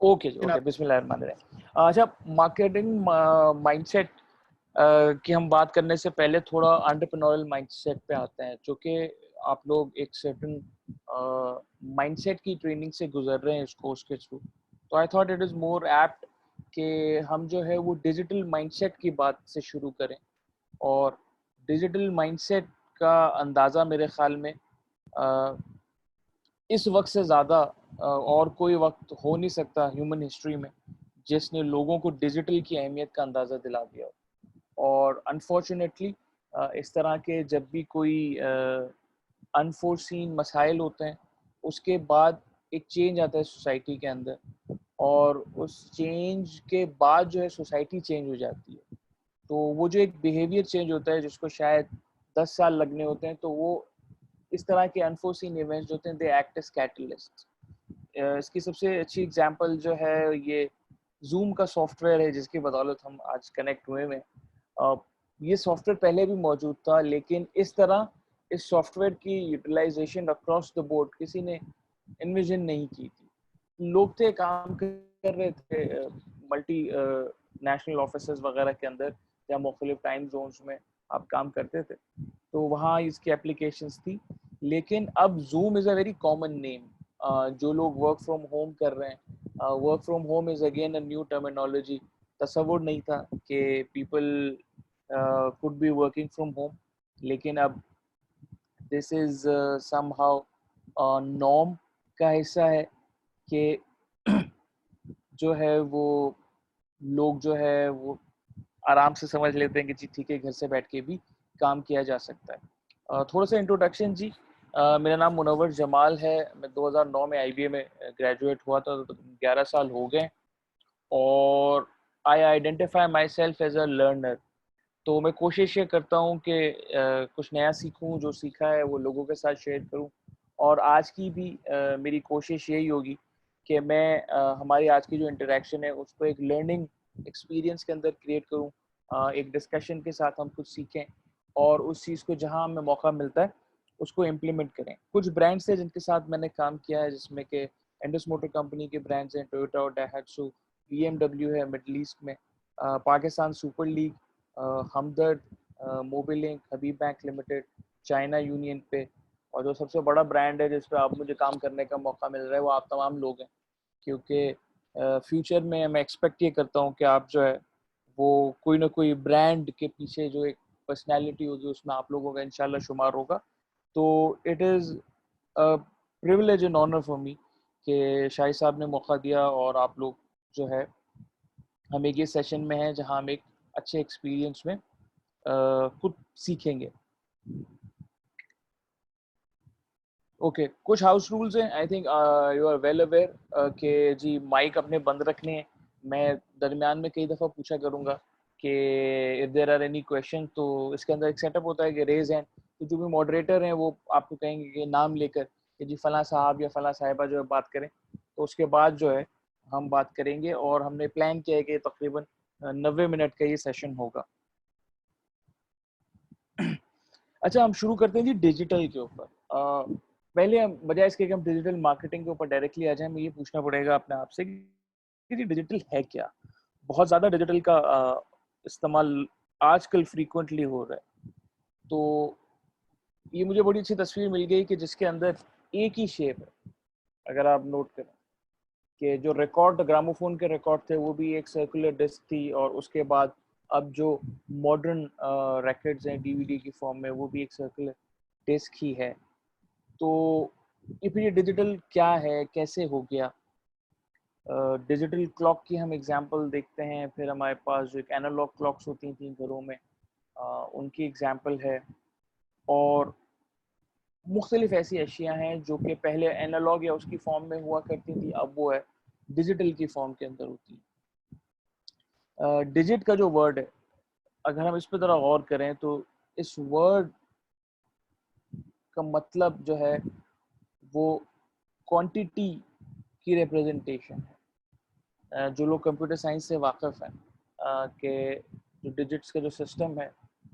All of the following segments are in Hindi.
ओके जी, ओके, बिस्मिल्लाहिर्रहमानिर्रहीम। अच्छा, मार्केटिंग माइंडसेट की हम बात करने से पहले थोड़ा एंटरप्रेन्योरियल माइंडसेट पे आते हैं, जो कि आप लोग एक सर्टेन माइंडसेट की ट्रेनिंग से गुजर रहे हैं इस कोर्स के थ्रू। तो I thought it is more apt कि हम जो है वो डिजिटल माइंडसेट की बात से शुरू करें। और डिजिटल माइंडसेट का अंदाज़ा मेरे ख़्याल में अ, इस वक्त से ज़्यादा और कोई वक्त हो नहीं सकता ह्यूमन हिस्ट्री में जिसने लोगों को डिजिटल की अहमियत का अंदाज़ा दिला दिया हो। और अनफॉर्चुनेटली इस तरह के जब भी कोई अनफोर्सीन मसाइल होते हैं, उसके बाद एक चेंज आता है सोसाइटी के अंदर, और उस चेंज के बाद जो है सोसाइटी चेंज हो जाती है। तो वो जो एक बिहेवियर चेंज होता है जिसको शायद 10 साल लगने होते हैं, तो वो इस तरह के अनफोर्सीन इवेंट्स जो होते हैं, दे एक्ट एज कैटलिस्ट। इसकी सबसे अच्छी एग्जांपल जो है ये जूम का सॉफ्टवेयर है, जिसकी बदौलत हम आज कनेक्ट हुए हैं। अ, ये सॉफ्टवेयर पहले भी मौजूद था, लेकिन इस तरह इस सॉफ्टवेयर की यूटिलाइजेशन अक्रॉस द बोर्ड किसी ने इन्विजन नहीं की थी। लोग थे काम कर रहे थे मल्टी नेशनल ऑफिसेज वगैरह के अंदर, या मुख्तलिफ टाइम जोन्स में आप काम करते थे, तो वहाँ इसकी एप्लीकेशंस थी। लेकिन अब Zoom is a very common name. जो लोग वर्क फ्रॉम होम कर रहे हैं, work from home is again a new terminology. तसव्वुर नहीं था कि people could be working from home, लेकिन अब दिस इज़ समहाउ नॉर्म का हिस्सा है कि जो है वो लोग जो है वो आराम से समझ लेते हैं कि जी ठीक है, घर से बैठ के भी काम किया जा सकता है। थोड़ा सा इंट्रोडक्शन जी। मेरा नाम मुनव्वर जमाल है। मैं 2009 में आईबीए में ग्रेजुएट हुआ था, तो 11 साल हो गए। और I identify myself as a learner. तो मैं कोशिश ये करता हूँ कि कुछ नया सीखूँ, जो सीखा है वो लोगों के साथ शेयर करूँ। और आज की भी मेरी कोशिश यही होगी कि मैं हमारी आज की जो इंटरेक्शन है उसको एक लर्निंग एक्सपीरियंस के अंदर क्रिएट करूँ। एक डिस्कशन के साथ हम कुछ सीखें, और उस चीज़ को जहाँ हमें मौका मिलता है उसको इम्प्लीमेंट करें। कुछ ब्रांड्स हैं जिनके साथ मैंने काम किया है, जिसमें कि इंडस मोटर कंपनी के ब्रांड्स हैं, टोयोटा और डायहाट्सू। बीएमडब्ल्यू है मिडल ईस्ट में, पाकिस्तान सुपर लीग, हमदर्द, मोबिलिंक, हबीब बैंक लिमिटेड, चाइना यूनियन पे। और जो सबसे बड़ा ब्रांड है जिस पे आप मुझे काम करने का मौका मिल रहा है, वो आप तमाम लोग हैं। क्योंकि फ्यूचर में मैं एक्सपेक्ट ये करता हूँ कि आप जो है वो कोई ना कोई ब्रांड के पीछे जो एक पर्सनैलिटी होगी, उसमें आप लोगों का इंशाल्लाह शुमार होगा। तो it is a privilege and honour for me कि शाहिद साहब ने मौका दिया, और आप लोग जो है हम एक ये सेशन में हैं जहाँ हम एक अच्छे एक्सपीरियंस में कुछ सीखेंगे। ओके, कुछ हाउस रूल्स हैं। I think you are well aware कि जी माइक अपने बंद रखने हैं। मैं दरमियान में कई दफ़ा पूछा करूँगा कि if there are any question, तो इसके अंदर एक सेटअप होता है कि रेज़ हैंड। तो जो भी मॉडरेटर हैं वो आपको कहेंगे कि नाम लेकर कि जी फ़लाँ साहब या फ़लाँ साहिबा जो है बात करें। तो उसके बाद जो है हम बात करेंगे, और हमने प्लान किया है कि तकरीबन 90 मिनट का ये सेशन होगा। अच्छा, हम शुरू करते हैं जी डिजिटल के ऊपर। पहले हम बजाय इसके कि हम डिजिटल मार्केटिंग के ऊपर डायरेक्टली आ जाएं, हमें ये पूछना पड़ेगा अपने आप से कि जी डिजिटल है क्या। बहुत ज़्यादा डिजिटल का इस्तेमाल आजकल फ्रीक्वेंटली हो रहा है। तो ये मुझे बड़ी अच्छी तस्वीर मिल गई कि जिसके अंदर एक ही शेप है। अगर आप नोट करें कि जो रिकॉर्ड ग्रामोफोन के रिकॉर्ड थे वो भी एक सर्कुलर डिस्क थी, और उसके बाद अब जो मॉडर्न रिकॉर्ड्स हैं डीवीडी की फॉर्म में, वो भी एक सर्कुलर डिस्क ही है। तो ये फिर ये डिजिटल क्या है, कैसे हो गया। डिजिटल क्लॉक की हम एग्जांपल देखते हैं, फिर हमारे पास जो एक एनालॉग क्लॉक्स होती थी घरों में, उनकी एग्जांपल है। और मुख्तलिफ ऐसी अशिया हैं जो कि पहले एनालॉग या उसकी फॉर्म में हुआ करती थी, अब वो है डिजिटल की फॉर्म के अंदर होती है। डिजिट का जो वर्ड है, अगर हम इस पर ज़रा गौर करें तो इस वर्ड का मतलब जो है वो क्वांटिटी की रिप्रेजेंटेशन है। जो लोग कंप्यूटर साइंस से वाकिफ़ हैं कि जो डिजिट्स का जो सिस्टम है,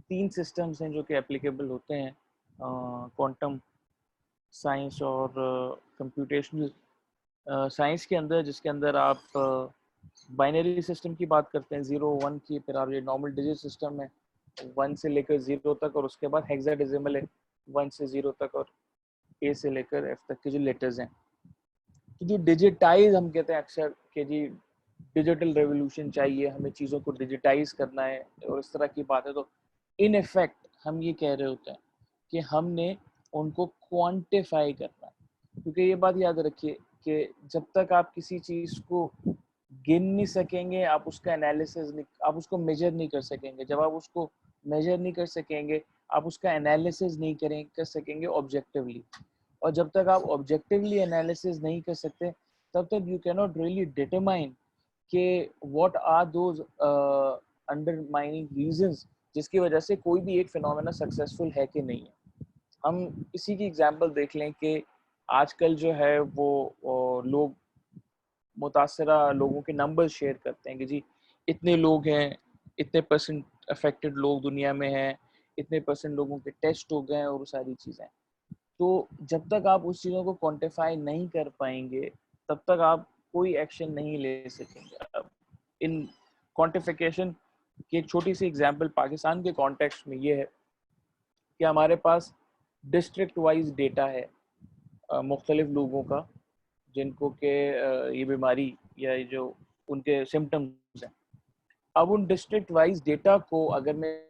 3 सिस्टम्स हैं जो कि एप्लीकेबल होते हैं, क्वांटम साइंस और कंप्यूटेशनल साइंस के अंदर, जिसके अंदर आप बाइनरी सिस्टम की बात करते हैं, 0 1 की, फिर आप ये नॉर्मल डिजिट सिस्टम है 1 से लेकर 0 तक, और उसके बाद हेक्साडेसिमल है 1 से 0 तक, और ए से लेकर एफ तक के जो लेटर्स हैं। तो जो डिजिटाइज हम कहते हैं अक्सर कि जी डिजिटल रेवोल्यूशन चाहिए, हमें चीज़ों को डिजिटाइज करना है और इस तरह की बात है, तो इन इफेक्ट हम ये कह रहे होते हैं कि हमने उनको क्वांटिफाई करना है। क्योंकि ये बात याद रखिए कि जब तक आप किसी चीज़ को गिन नहीं सकेंगे, आप उसका एनालिसिस नहीं, आप उसको मेजर नहीं कर सकेंगे। जब आप उसको मेजर नहीं कर सकेंगे, आप उसका एनालिसिस नहीं कर सकेंगे ऑब्जेक्टिवली, और जब तक आप ऑब्जेक्टिवली एनालिसिस नहीं कर सकते, तब तक you can not really determine कि what are those undermining reasons जिसकी वजह से कोई भी एक फिनोमेना सक्सेसफुल है कि नहीं है। हम इसी की एग्जांपल देख लें कि आजकल जो है वो लोग मुतासरा लोगों के नंबर शेयर करते हैं कि जी इतने लोग हैं, इतने परसेंट अफेक्टेड लोग दुनिया में हैं, इतने परसेंट लोगों के टेस्ट हो गए और वो सारी चीज़ें। तो जब तक आप उस चीज़ों को क्वांटिफाई नहीं कर पाएंगे, तब तक आप कोई एक्शन नहीं ले सकेंगे। अब इन क्वांटिफिकेशन की एक छोटी सी एग्जांपल पाकिस्तान के कॉन्टेक्स्ट में ये है कि हमारे पास डिस्ट्रिक्ट वाइज डेटा है मुख्तलिफ लोगों का, जिनको के ये बीमारी या ये जो उनके सिम्टम्स हैं। अब उन डिस्ट्रिक्ट वाइज डेटा को अगर मैं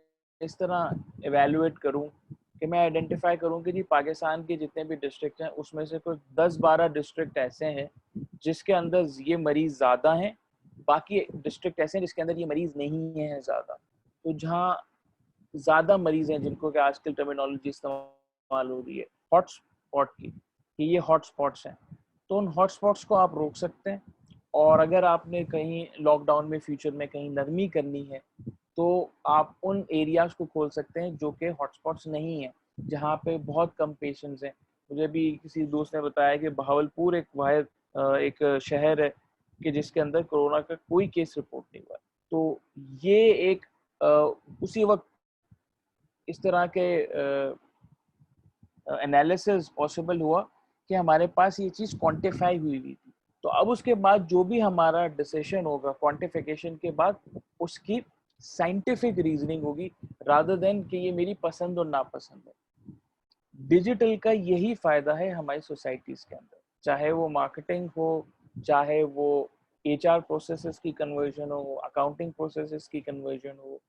इस तरह एवेलुएट करूं कि मैं आइडेंटिफाई करूं कि जी पाकिस्तान के जितने भी डिस्ट्रिक्ट हैं उसमें से कुछ 10-12 डिस्ट्रिक्ट ऐसे हैं जिसके अंदर ये मरीज ज़्यादा हैं, बाकी डिस्ट्रिक्ट ऐसे हैं जिसके अंदर ये मरीज नहीं है ज़्यादा। तो जहाँ ज़्यादा मरीज हैं, जिनको कि आजकल टर्मिनोलॉजी इस्तेमाल हो रही है हॉट स्पॉट की, कि ये हॉट स्पॉट्स हैं, तो उन हॉट स्पॉट्स को आप रोक सकते हैं। और अगर आपने कहीं लॉकडाउन में फ्यूचर में कहीं नरमी करनी है, तो आप उन एरियाज को खोल सकते हैं जो कि हॉटस्पॉट्स नहीं है, जहाँ पे बहुत कम पेशेंट्स हैं। मुझे भी किसी दोस्त ने बताया कि बहावलपुर एक वाहिद एक शहर है कि जिसके अंदर कोरोना का कोई केस रिपोर्ट नहीं हुआ। तो ये एक उसी वक्त इस तरह के एनालिसिस पॉसिबल हुआ कि हमारे पास ये चीज़ क्वांटिफाई हुई थी। तो अब उसके बाद जो भी हमारा डिसीजन होगा क्वांटिफिकेशन के बाद, उसकी साइंटिफिक रीजनिंग होगी, रादर देन कि ये मेरी पसंद और नापसंद है। डिजिटल का यही फायदा है हमारी सोसाइटीज के अंदर, चाहे वो मार्केटिंग हो, चाहे वो एचआर प्रोसेसेस की कन्वर्जन हो, अकाउंटिंग प्रोसेसेस की कन्वर्जन हो,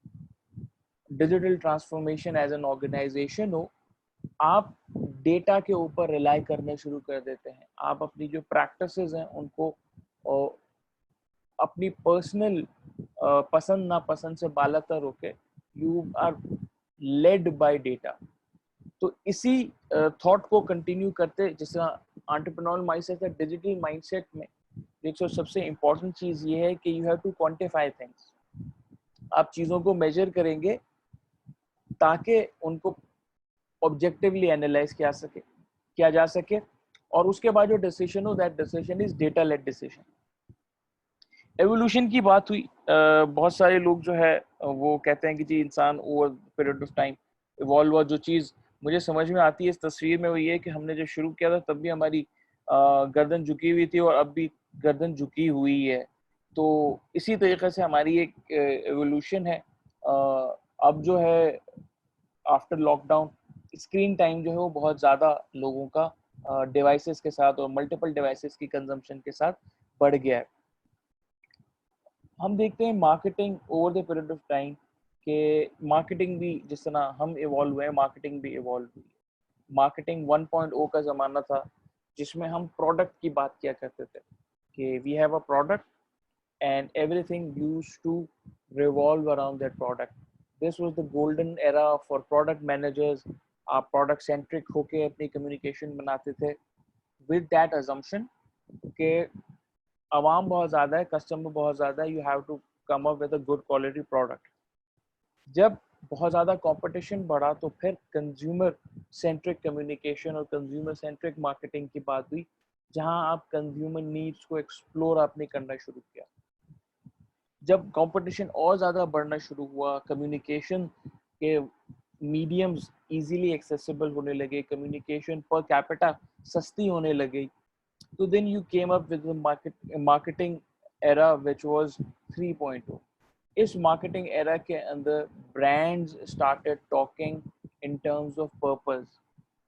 digital transformation as an organisation हो। आप डेटा के ऊपर रिलाई करने शुरू कर देते हैं। आप अपनी जो प्रैक्टिसेस हैं उनको अपनी पर्सनल पसंद नापसंद से बालातर होके you are led by data. तो इसी थॉट को कंटिन्यू करते, जिस तरह एंटरप्रेन्योरल माइंडसेट है, डिजिटल माइंडसेट में देखो सबसे इम्पोर्टेंट चीज ये है कि you have to quantify things. आप चीजों को मेजर करेंगे ताकि उनको ऑब्जेक्टिवली एनालाइज किया जा सके, और उसके बाद जो डिसीजन हो, that decision is data led decision. Evolution की बात हुई, बहुत सारे लोग जो है वो कहते हैं कि जी इंसान over period of time evolve हुआ। जो चीज़ मुझे समझ में आती है इस तस्वीर में वो ये है कि हमने जब शुरू किया था तब भी हमारी गर्दन झुकी हुई थी और अब भी गर्दन झुकी हुई है। तो इसी तरीके से हमारी एक एवोल्यूशन है। अब जो है आफ्टर लॉकडाउन स्क्रीन टाइम जो है वो बहुत ज़्यादा लोगों का डिवाइसेस के साथ और मल्टीपल डिवाइसेस की कंजम्पशन के साथ बढ़ गया है। हम देखते हैं marketing over the period of time के मार्केटिंग भी जिस तरह हम इवॉल्व हुए हैं, मार्केटिंग भी इवॉल्व हुई। मार्केटिंग 1.0 का ज़माना था जिसमें हम प्रोडक्ट की बात किया करते थे कि we have a product and everything used to revolve around that product. This was the golden era for product managers. आप product centric होके अपनी communication बनाते थे with that assumption कि आवाम बहुत ज़्यादा है, कस्टमर बहुत ज़्यादा है, you have to come up with a good quality product. जब बहुत ज़्यादा कंपटीशन बढ़ा तो फिर कंज्यूमर सेंट्रिक कम्युनिकेशन और कंज्यूमर सेंट्रिक मार्केटिंग की बात हुई, जहां आप कंज्यूमर नीड्स को एक्सप्लोर आपने करना शुरू किया। जब कंपटीशन और ज़्यादा बढ़ना शुरू हुआ, कम्युनिकेशन के मीडियम्स इजीली एक्सेसिबल होने लगे, कम्युनिकेशन पर कैपिटा सस्ती होने लगी, So then you came up with the marketing era which was 3.0. इस marketing era के अंदर brands started talking in terms of purpose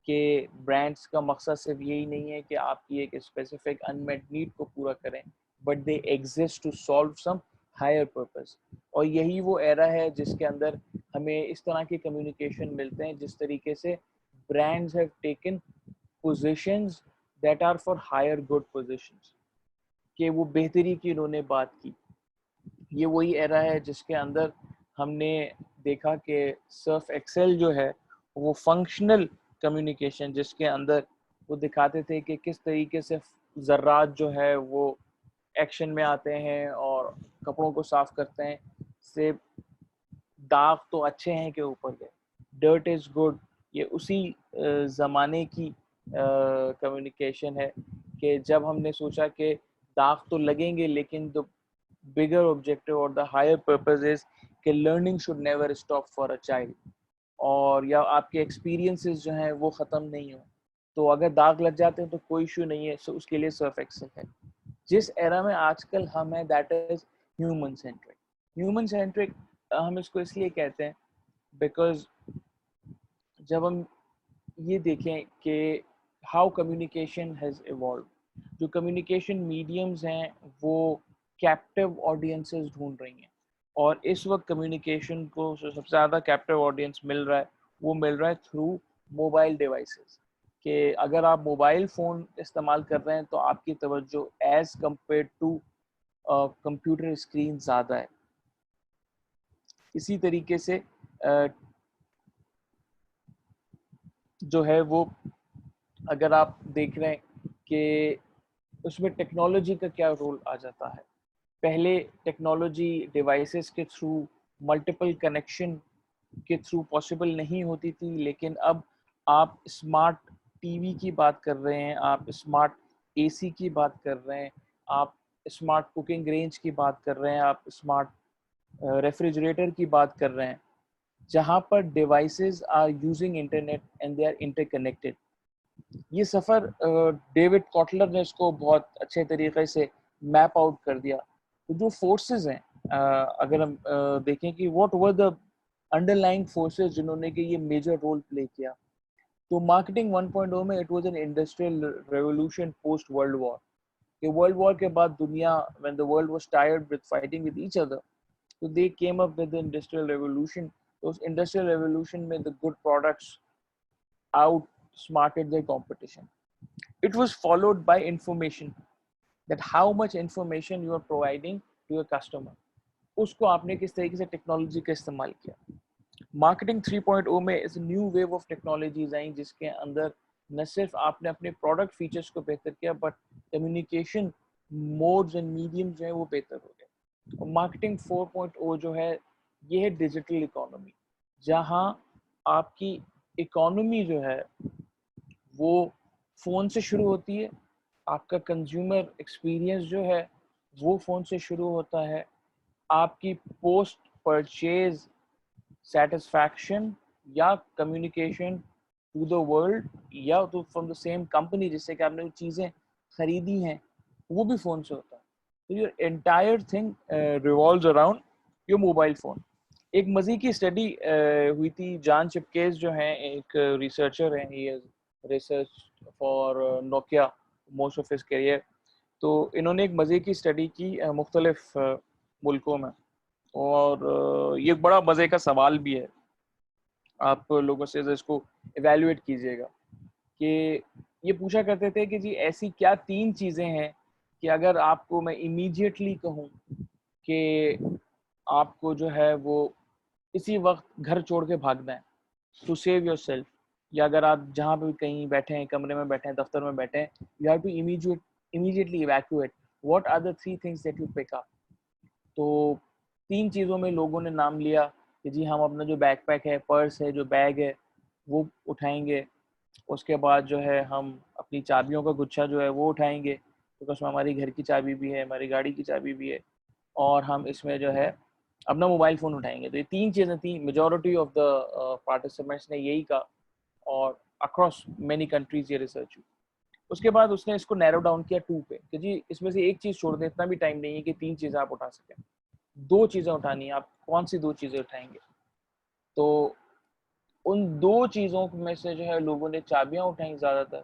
कि brands का मकसद सिर्फ यही नहीं है कि आपकी एक specific unmet need को पूरा करें, but they exist to solve some higher purpose. और यही वो era है जिसके अंदर हमें इस तरह के communication मिलते हैं जिस तरीके से brands have taken positions that are for higher good positions, कि वो बेहतरी की उन्होंने बात की. ये वही एरा है जिसके अंदर हमने देखा कि सर्फ एक्सेल जो है वो फंक्शनल कम्युनिकेशन, जिसके अंदर वो दिखाते थे कि किस तरीके से ज़र्रात जो है वो एक्शन में आते हैं और कपड़ों को साफ करते हैं, से दाग तो अच्छे हैं कि ऊपर गए, डर्ट इज़ गुड. ये उसी ज़माने की कम्युनिकेशन है कि जब हमने सोचा कि दाग तो लगेंगे लेकिन द बिगर ऑब्जेक्टिव और द हायर पर्पस इज कि learning should never stop for a child, और या आपके एक्सपीरियंसेस जो हैं वो ख़त्म नहीं हो. तो अगर दाग लग जाते हैं तो कोई इशू नहीं है, सो उसके लिए सर्फ एक्सेल है. जिस एरा में आजकल हम हैं that is human centric. Human centric हम इसको इसलिए कहते हैं बिकॉज जब हम ये देखें कि हाउ कम्युनिकेशन हैज़ इवॉल्व, जो कम्युनिकेशन मीडियम्स हैं वो कैप्टिव ऑडियंसेस ढूंढ रही हैं, और इस वक्त कम्युनिकेशन को सबसे ज़्यादा कैप्टिव ऑडियंस मिल रहा है वो मिल रहा है थ्रू मोबाइल डिवाइसेस. कि अगर आप मोबाइल फ़ोन इस्तेमाल कर रहे हैं तो आपकी तवज्जो as compare to computer screen ज़्यादा है. इसी तरीके से जो है वो अगर आप देख रहे हैं कि उसमें टेक्नोलॉजी का क्या रोल आ जाता है. पहले टेक्नोलॉजी डिवाइसेस के थ्रू मल्टीपल कनेक्शन के थ्रू पॉसिबल नहीं होती थी, लेकिन अब आप स्मार्ट टीवी की बात कर रहे हैं, आप स्मार्ट एसी की बात कर रहे हैं, आप स्मार्ट कुकिंग रेंज की बात कर रहे हैं, आप स्मार्ट रेफ्रिजरेटर की बात कर रहे हैं, जहां पर devices are using internet and they are interconnected. ये सफ़र डेविड कॉटलर ने इसको बहुत अच्छे तरीके से मैप आउट कर दिया. तो जो फोर्सेस हैं, अगर हम देखें कि what were the underlying forces जिन्होंने कि ये मेजर रोल प्ले किया, तो मार्केटिंग 1.0 में it was an industrial revolution post world war. कि वर्ल्ड वॉर के बाद दुनिया, when the world was tired with fighting with each other, तो they came up with the industrial revolution. तो उस इंडस्ट्रियल रेवोल्यूशन में the good products outsmarted their competition. It was followed by information, that how much information you are providing to your customer. उसको आपने किस तरीके से टेक्नोलॉजी का इस्तेमाल किया. मार्केटिंग 3.0 में इस न्यू वेव ऑफ टेक्नोलॉजीज आई जिसके अंदर न सिर्फ आपने अपने प्रोडक्ट फीचर्स को बेहतर किया, but communication modes and medium जो है वो बेहतर हो गए. और मार्केटिंग 4.0 जो है ये है डिजिटल इकोनॉमी, जहाँ आपकी इकोनॉमी जो है वो फ़ोन से शुरू होती है, आपका कंज्यूमर एक्सपीरियंस जो है वो फ़ोन से शुरू होता है, आपकी पोस्ट परचेज सेटिस्फैक्शन या कम्युनिकेशन टू द वर्ल्ड या तो फ्रॉम द सेम कंपनी जिससे कि आपने वो चीज़ें खरीदी हैं वो भी फ़ोन से होता है. तो your entire thing revolves around your mobile phone. एक मज़े की स्टडी हुई थी, जॉन चिपकेस जो हैं एक रिसर्चर हैं, he has research for Nokia most of his career. तो इन्होंने एक मज़े की स्टडी की मुख्तलिफ मुल्कों में, और ये एक बड़ा मज़े का सवाल भी है, आप लोगों से इसको एवेल्युएट कीजिएगा. कि ये पूछा करते थे कि जी ऐसी क्या 3 चीज़ें हैं कि अगर आपको मैं इमीडिएटली कहूँ कि आपको जो है वो इसी वक्त घर छोड़ के भागना है टू सेव योर सेल्फ, या अगर आप जहाँ पे भी कहीं बैठे हैं, कमरे में बैठे हैं, दफ्तर में बैठे हैं, you have to immediately evacuate, what are the 3 things that you pick up. तो 3 चीज़ों में लोगों ने नाम लिया कि जी हम अपना जो बैकपैक है, पर्स है, जो बैग है वो उठाएंगे. उसके बाद जो है हम अपनी चाबियों का गुच्छा जो है वो उठाएंगे, क्योंकि उसमें हमारी घर की चाबी भी है, हमारी गाड़ी की चाबी भी है, और हम इसमें जो है अपना मोबाइल फ़ोन उठाएंगे. तो ये 3 चीज़ें थी. मेजॉरिटी ऑफ द पार्टिसिपेंट्स ने यही कहा, और अक्रॉस मेनी कंट्रीज ये रिसर्च हुई. उसके बाद उसने इसको नैरो डाउन किया 2 पे कि जी इसमें से एक चीज छोड़ दें, इतना भी टाइम नहीं है कि 3 चीजें आप उठा सकें, 2 चीजें उठानी है, आप कौन सी 2 चीजें उठाएंगे? तो उन 2 चीजों में से जो है लोगों ने चाबियां उठाई ज्यादातर,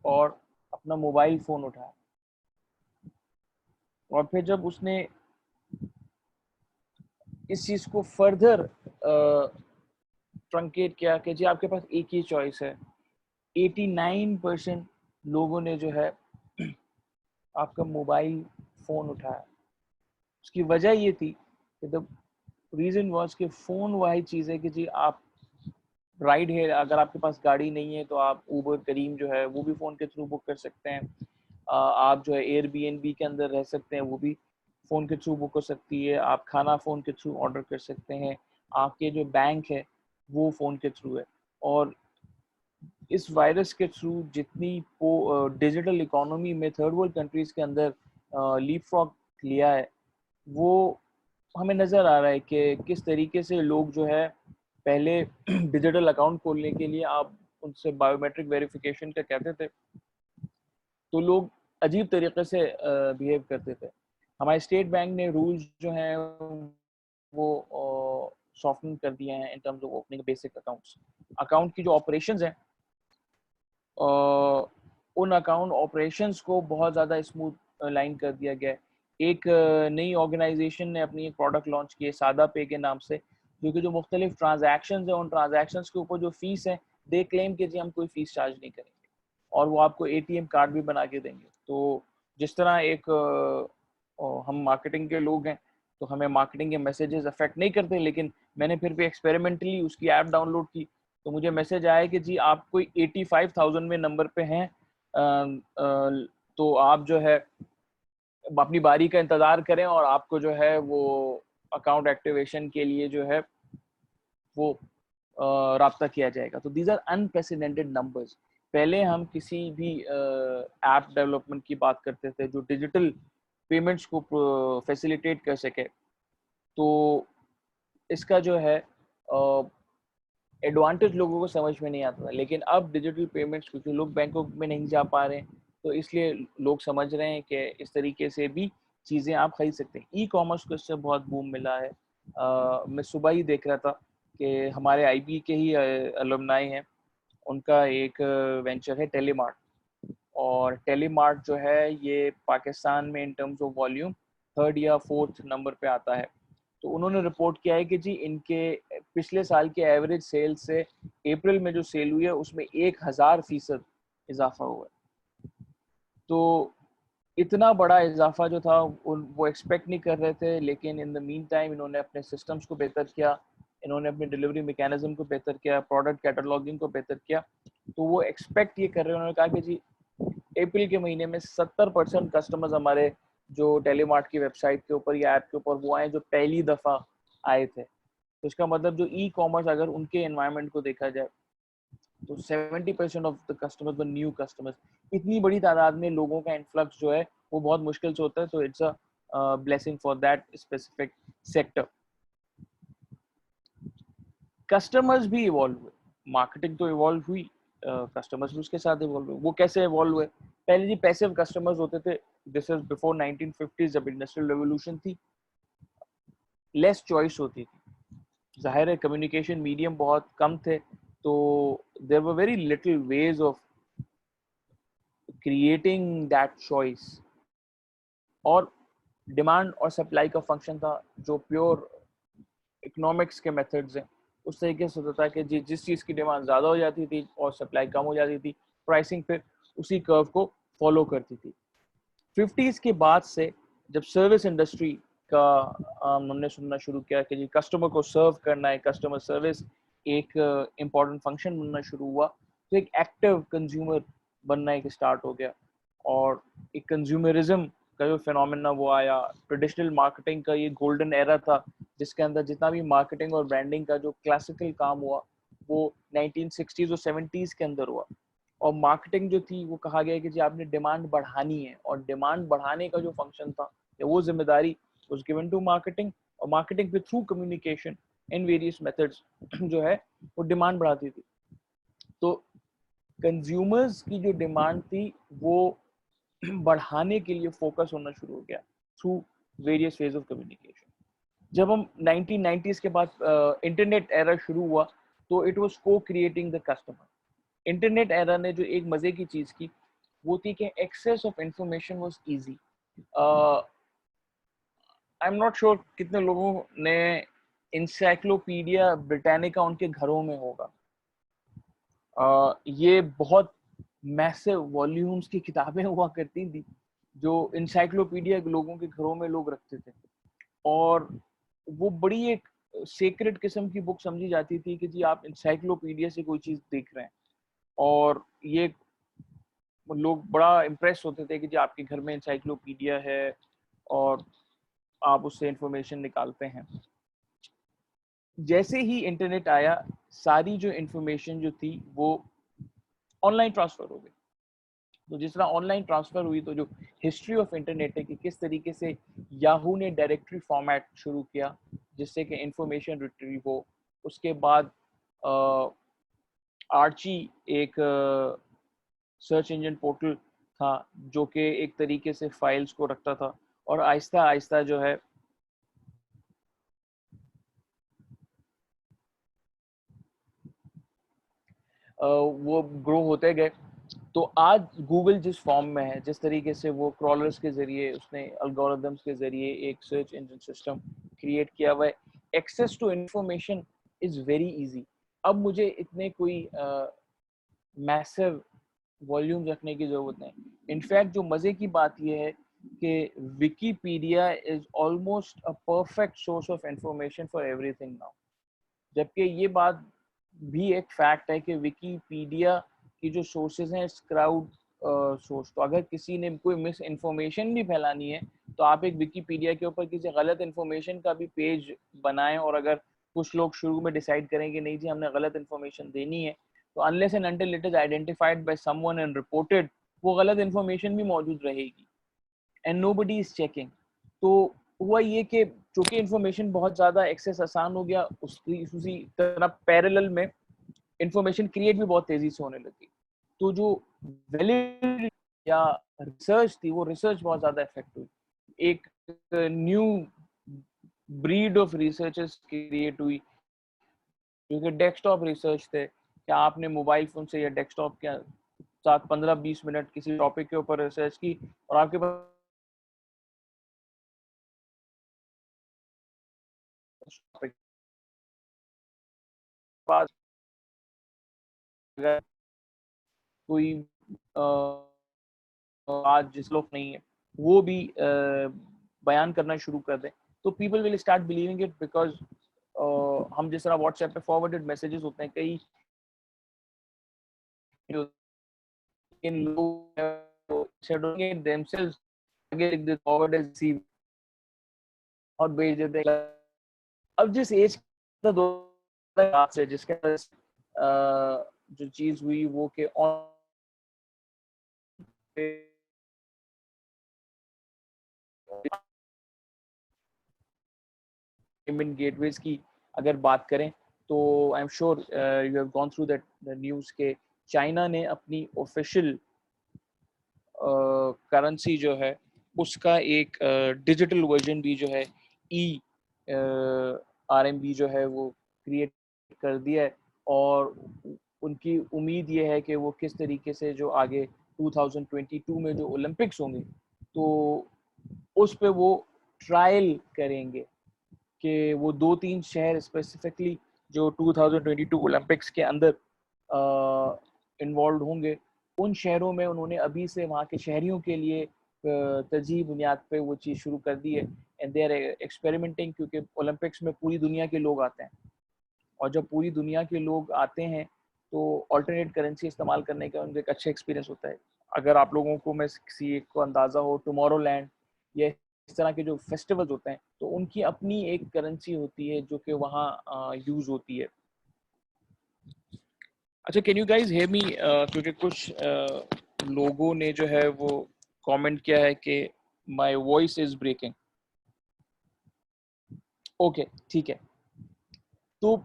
और अपना मोबाइल फोन उठाया। और फिर जब उसने इस चीज को फर्दर ट्रंकेट किया कि जी आपके पास एक ही चॉइस है, 89% लोगों ने जो है आपका मोबाइल फोन उठाया। उसकी वजह ये थी कि द रीजन वाज कि फोन वही चीज है कि जी आप राइड है, अगर आपके पास गाड़ी नहीं है तो आप उबर करीम जो है वो भी फ़ोन के थ्रू बुक कर सकते हैं। आप जो है एयरबीएनबी के अंदर रह सकते हैं, वो भी फ़ोन के थ्रू बुक हो सकती है। आप खाना फ़ोन के थ्रू ऑर्डर कर सकते हैं। आपके जो बैंक है वो फ़ोन के थ्रू है। और इस वायरस के थ्रू जितनी डिजिटल इकोनॉमी में थर्ड वर्ल्ड कंट्रीज़ के अंदर लीपफ्रॉग लिया है, वो हमें नज़र आ रहा है कि किस तरीके से लोग जो है पहले डिजिटल अकाउंट खोलने के लिए आप उनसे बायोमेट्रिक वेरिफिकेशन का कहते थे, तो लोग अजीब तरीके से बिहेव करते थे। हमारे स्टेट बैंक ने रूल्स जो हैं वो सॉफ्टन कर दिए हैं in terms of opening basic accounts. Account की जो ऑपरेशंस हैं, उन अकाउंट ऑपरेशंस को बहुत ज़्यादा स्मूथ लाइन कर दिया गया है। एक नई ऑर्गेनाइजेशन ने अपनी एक प्रोडक्ट लॉन्च की है सादा पे के नाम से, जो कि जो मुख्तलिफ ट्रांजैक्शंस हैं उन ट्रांजैक्शंस के ऊपर जो फीस है, दे क्लेम कि जी हम कोई फीस चार्ज नहीं करेंगे, और वो आपको एटीएम कार्ड भी बना के देंगे। तो जिस तरह एक हम मार्केटिंग के लोग हैं तो हमें मार्केटिंग के मैसेजेस अफेक्ट नहीं करते, लेकिन मैंने फिर भी एक्सपेरिमेंटली उसकी ऐप डाउनलोड की, तो मुझे मैसेज आया कि जी आप कोई 85,000 में नंबर पे हैं, तो आप जो है अपनी बारी का इंतज़ार करें और आपको जो है वो अकाउंट एक्टिवेशन के लिए जो है वो राब्ता किया जाएगा। तो दीज आर अनप्रेसिडेंटेड नंबर्स। पहले हम किसी भी ऐप डेवलपमेंट की बात करते थे जो डिजिटल पेमेंट्स को फैसिलिटेट कर सके, तो इसका जो है एडवांटेज लोगों को समझ में नहीं आता था। लेकिन अब डिजिटल पेमेंट्स, क्योंकि लोग बैंकों में नहीं जा पा रहे हैं, तो इसलिए लोग समझ रहे हैं कि इस तरीके से भी चीज़ें आप खरीद सकते हैं। ई कॉमर्स को इससे बहुत बूम मिला है। मैं सुबह ही देख रहा था कि हमारे आईबी के ही अलुमनाई हैं, उनका एक वेंचर है टेलीमार्ट, और टेलीमार्ट जो है ये पाकिस्तान में in terms of volume 3rd या 4th नंबर पे आता है। तो उन्होंने रिपोर्ट किया है कि जी इनके पिछले साल के एवरेज सेल से अप्रैल में जो सेल हुई है उसमें 1000% इजाफा हुआ है। तो इतना बड़ा इजाफा जो था वो एक्सपेक्ट नहीं कर रहे थे, लेकिन इन द मीन टाइम इन्होंने अपने सिस्टम्स को बेहतर किया, इन्होंने अपने डिलीवरी मैकेनिज्म को बेहतर किया, प्रोडक्ट कैटलॉगिंग को बेहतर किया। तो वो एक्सपेक्ट ये कर रहे हैं, उन्होंने कहा कि जी अप्रैल के महीने में 70% कस्टमर्स हमारे जो टेलीमार्ट की वेबसाइट के ऊपर या ऐप के ऊपर वो आए जो पहली दफ़ा आए थे। तो इसका मतलब जो ई कॉमर्स अगर उनके एनवायरनमेंट को देखा जाए तो 70% of the customers were new customers. इतनी बड़ी तादाद में लोगों का इन्फ्लक्स जो है वो बहुत मुश्किल से होता है, तो it's a blessing for that specific sector. Customers भी इवॉल्व हुए, मार्केटिंग तो इवॉल्व हुई, कस्टमर्स भी उसके साथ इवॉल्व हुए। वो कैसे इवॉल्व हुए? पहले जी पैसिव कस्टमर्स होते थे, दिस इज बिफोर 1950 जब इंडस्ट्रियल रेवोल्यूशन थी, लेस चॉइस होती थी, जाहिर है कम्युनिकेशन मीडियम बहुत कम थे, तो there were very little ways of creating that choice. और डिमांड और सप्लाई का फंक्शन था जो प्योर इकोनॉमिक्स के मेथड्स हैं, उस तरीके से होता था कि जिस चीज़ की डिमांड ज़्यादा हो जाती थी और सप्लाई कम हो जाती थी, प्राइसिंग फिर उसी कर्व को फॉलो करती थी। 50s के बाद से जब सर्विस इंडस्ट्री का हमने सुनना शुरू किया कि जी कस्टमर को सर्व करना है, कस्टमर सर्विस एक इम्पॉर्टेंट फंक्शन बनना शुरू हुआ, तो एक एक्टिव कंज्यूमर बनना एक स्टार्ट हो गया, और एक कंज्यूमरिज्म का जो फिनोमेना वो आया। ट्रेडिशनल मार्केटिंग का ये गोल्डन एरा था जिसके अंदर जितना भी मार्केटिंग और ब्रांडिंग का जो क्लासिकल काम हुआ वो 1960s और 70s के अंदर हुआ। और मार्केटिंग जो थी वो कहा गया कि जी आपने डिमांड बढ़ानी है, और डिमांड बढ़ाने का जो फंक्शन था या वो जिम्मेदारी वाज गिवन टू मार्केटिंग, और मार्केटिंग पे through communication in various methods जो है वो डिमांड बढ़ाती थी। तो कंज्यूमर्स की जो डिमांड थी वो बढ़ाने के लिए फोकस होना शुरू हो गया through various phase of communication. जब हम 1990s के बाद इंटरनेट एरा शुरू हुआ तो इट वाज को creating the customer. Internet era ने जो एक मजे की चीज की वो थी कि access of information was easy. I am not sure कितने लोगों ने इंसाइक्लोपीडिया ब्रिटानिका उनके घरों में होगा। ये बहुत मैसिव वॉल्यूम्स की किताबें हुआ करती थी जो इंसाइक्लोपीडिया लोगों के घरों में लोग रखते थे, और वो बड़ी एक सेक्रेट किस्म की बुक समझी जाती थी कि जी आप इंसाइक्लोपीडिया से कोई चीज देख रहे हैं, और ये लोग बड़ा इम्प्रेस होते थे कि जी आपके घर में इंसाइक्लोपीडिया है और आप उससे इंफॉर्मेशन निकालते हैं। जैसे ही इंटरनेट आया सारी जो इंफॉर्मेशन जो थी वो ऑनलाइन ट्रांसफर हो गई। तो जिस तरह ऑनलाइन ट्रांसफर हुई तो जो हिस्ट्री ऑफ इंटरनेट है कि किस तरीके से याहू ने डायरेक्टरी फॉर्मेट शुरू किया जिससे कि इंफॉर्मेशन रिट्रीव हो। उसके बाद आर्ची एक सर्च इंजन पोर्टल था जो कि एक तरीके से फाइल्स को रखता था, और आहिस्ता आहिस्ता जो है वो ग्रो होते गए। तो आज गूगल जिस फॉर्म में है, जिस तरीके से वो क्रॉलर्स के जरिए उसने अल्गोरिदम्स के जरिए एक सर्च इंजन सिस्टम क्रिएट किया हुआ है, access to information is very easy. अब मुझे इतने कोई मैसिव वॉल्यूम रखने की जरूरत नहीं। इनफैक्ट जो मजे की बात यह है कि Wikipedia is almost a perfect source of information for everything now. जबकि ये बात भी एक फैक्ट है कि विकीपीडिया की जो सोर्सेज हैं क्राउड सोर्स। तो अगर किसी ने कोई मिस इन्फॉर्मेशन भी फैलानी है तो आप एक विकीपीडिया के ऊपर किसी गलत इन्फॉर्मेशन का भी पेज बनाएं, और अगर कुछ लोग शुरू में डिसाइड करें कि नहीं जी हमने गलत इन्फॉर्मेशन देनी है, तो unless and until it is identified by someone and reported, वो गलत इन्फॉर्मेशन भी मौजूद रहेगी एंड नोबडी इज चेकिंग। तो हुआ ये कि चूंकि इंफॉर्मेशन बहुत ज़्यादा एक्सेस आसान हो गया, उसकी उसी तरह पैरेलल में इंफॉर्मेशन क्रिएट भी बहुत तेज़ी से होने लगी। तो जो वैलिड या रिसर्च थी वो रिसर्च बहुत ज़्यादा इफेक्ट हुई। एक new breed of researchers create हुई जो कि डेस्कटॉप रिसर्च थे। क्या आपने मोबाइल फ़ोन से या डेस्कटॉप के साथ 15-20 मिनट किसी टॉपिक के ऊपर रिसर्च की और आपके पास अगर कोई आज जिस लोग नहीं है वो भी बयान करना शुरू कर दें, तो people will start believing it. Because हम जिस तरह व्हाट्सएप पे फॉरवर्डेड मैसेजेस होते हैं, कई इन लोग देमसेल्व्स आगे लिख देते फॉरवर्ड एज रिसीव और भेज देते हैं। अब जिस एज का दो से जिसके जो चीज हुई वो कि ऑन पेमेंट गेटवेज की अगर बात करें तो I am sure you have gone through that news के चाइना ने अपनी ऑफिशियल करेंसी जो है उसका एक डिजिटल वर्जन भी जो है ई आरएमबी जो है वो क्रिएट कर दिया है। और उनकी उम्मीद ये है कि वो किस तरीके से जो आगे 2022 में जो ओलंपिक्स होंगे तो उस पे वो ट्रायल करेंगे कि वो 2-3 शहर स्पेसिफिकली जो 2022 ओलंपिक्स के अंदर इन्वॉल्व होंगे, उन शहरों में उन्होंने अभी से वहाँ के शहरियों के लिए तरजीही बुनियाद पे वो चीज़ शुरू कर दी है एंड दे आर एक्सपेरिमेंटिंग। क्योंकि ओलंपिक्स में पूरी दुनिया के लोग आते हैं, और जब पूरी दुनिया के लोग आते हैं तो ऑल्टरनेट करेंसी इस्तेमाल करने का उनका एक अच्छा एक्सपीरियंस होता है। अगर आप लोगों को मैं किसी एक को अंदाज़ा हो, टुमारो लैंड या इस तरह के जो फेस्टिवल्स होते हैं तो उनकी अपनी एक करेंसी होती है जो कि वहाँ यूज़ होती है। अच्छा, can you guys hear me? क्योंकि कुछ लोगों ने जो है वो कमेंट किया है कि my voice is breaking. Okay, ठीक है। तो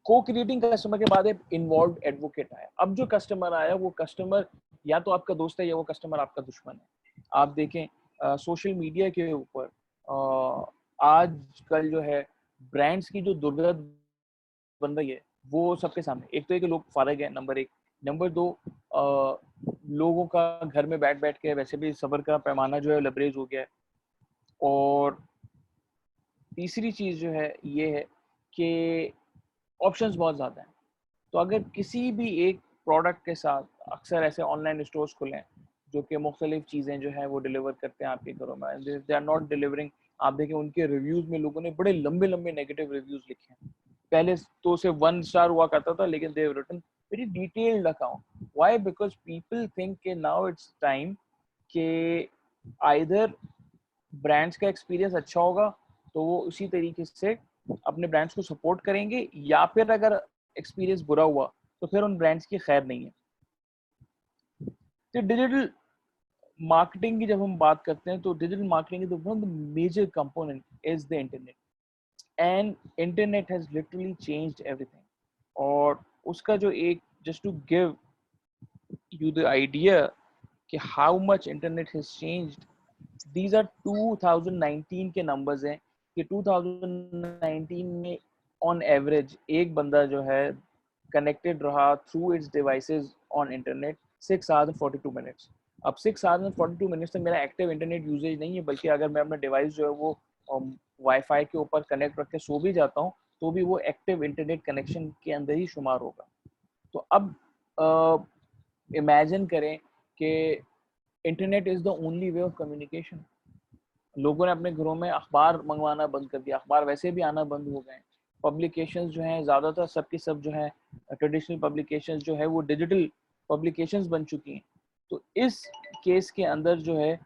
को क्रिएटिंग कस्टमर के बाद एक इन्वॉल्व एडवोकेट आया। अब जो कस्टमर आया वो कस्टमर या तो आपका दोस्त है या वो कस्टमर आपका दुश्मन है। आप देखें सोशल मीडिया के ऊपर आजकल जो है ब्रांड्स की जो दुर्गंध बन रही है वो सबके सामने। एक तो एक लोग फारग है, नंबर एक। नंबर दो, लोगों का घर में बैठ बैठ के वैसे भी सब्र का पैमाना जो है लबरेज हो गया है। और तीसरी चीज जो है ये है कि ऑप्शंस बहुत ज़्यादा हैं। तो अगर किसी भी एक प्रोडक्ट के साथ, अक्सर ऐसे ऑनलाइन स्टोर्स खुले हैं जो कि मुख्तलिफ चीज़ें जो है वो डिलीवर करते हैं आपके घरों में, दे आर नॉट डिलीवरिंग। आप देखें उनके रिव्यूज़ में लोगों ने बड़े लंबे लंबे नेगेटिव रिव्यूज़ लिखे हैं। पहले तो सिर्फ 1 स्टार हुआ करता था, लेकिन they have written very detailed account. Why? Because people think कि नाउ इट्स टाइम कि आइदर ब्रांड्स का एक्सपीरियंस अच्छा होगा तो वो उसी तरीके से अपने ब्रांड्स को सपोर्ट करेंगे, या फिर अगर एक्सपीरियंस बुरा हुआ तो फिर उन ब्रांड्स की खैर नहीं है। तो डिजिटल मार्केटिंग की जब हम बात करते हैं तो डिजिटल मार्केटिंग की one of the major component is the internet, and internet has literally changed everything. और उसका जो एक, just to give you the idea कि how much internet has changed, these are 2019 के नंबर्स हैं कि 2019 में ऑन एवरेज एक बंदा जो है कनेक्टेड रहा through it's devices on internet 6 hours and 42 minutes. अब 6 आवर्स एंड 42 मिनट्स तक मेरा एक्टिव इंटरनेट यूजेज नहीं है, बल्कि अगर मैं अपना डिवाइस जो है वो वाईफाई के ऊपर कनेक्ट रख के सो भी जाता हूँ तो भी वो एक्टिव इंटरनेट कनेक्शन के अंदर ही शुमार होगा। तो अब इमेजिन करें कि internet is the only way of communication. लोगों ने अपने घरों में अखबार मंगवाना बंद कर दिया, अखबार वैसे भी आना बंद हो गए। पब्लिकेशंस जो हैं ज़्यादातर सबकी सब जो है ट्रेडिशनल पब्लिकेशंस जो है वो डिजिटल पब्लिकेशंस बन चुकी हैं। तो इस केस के अंदर जो है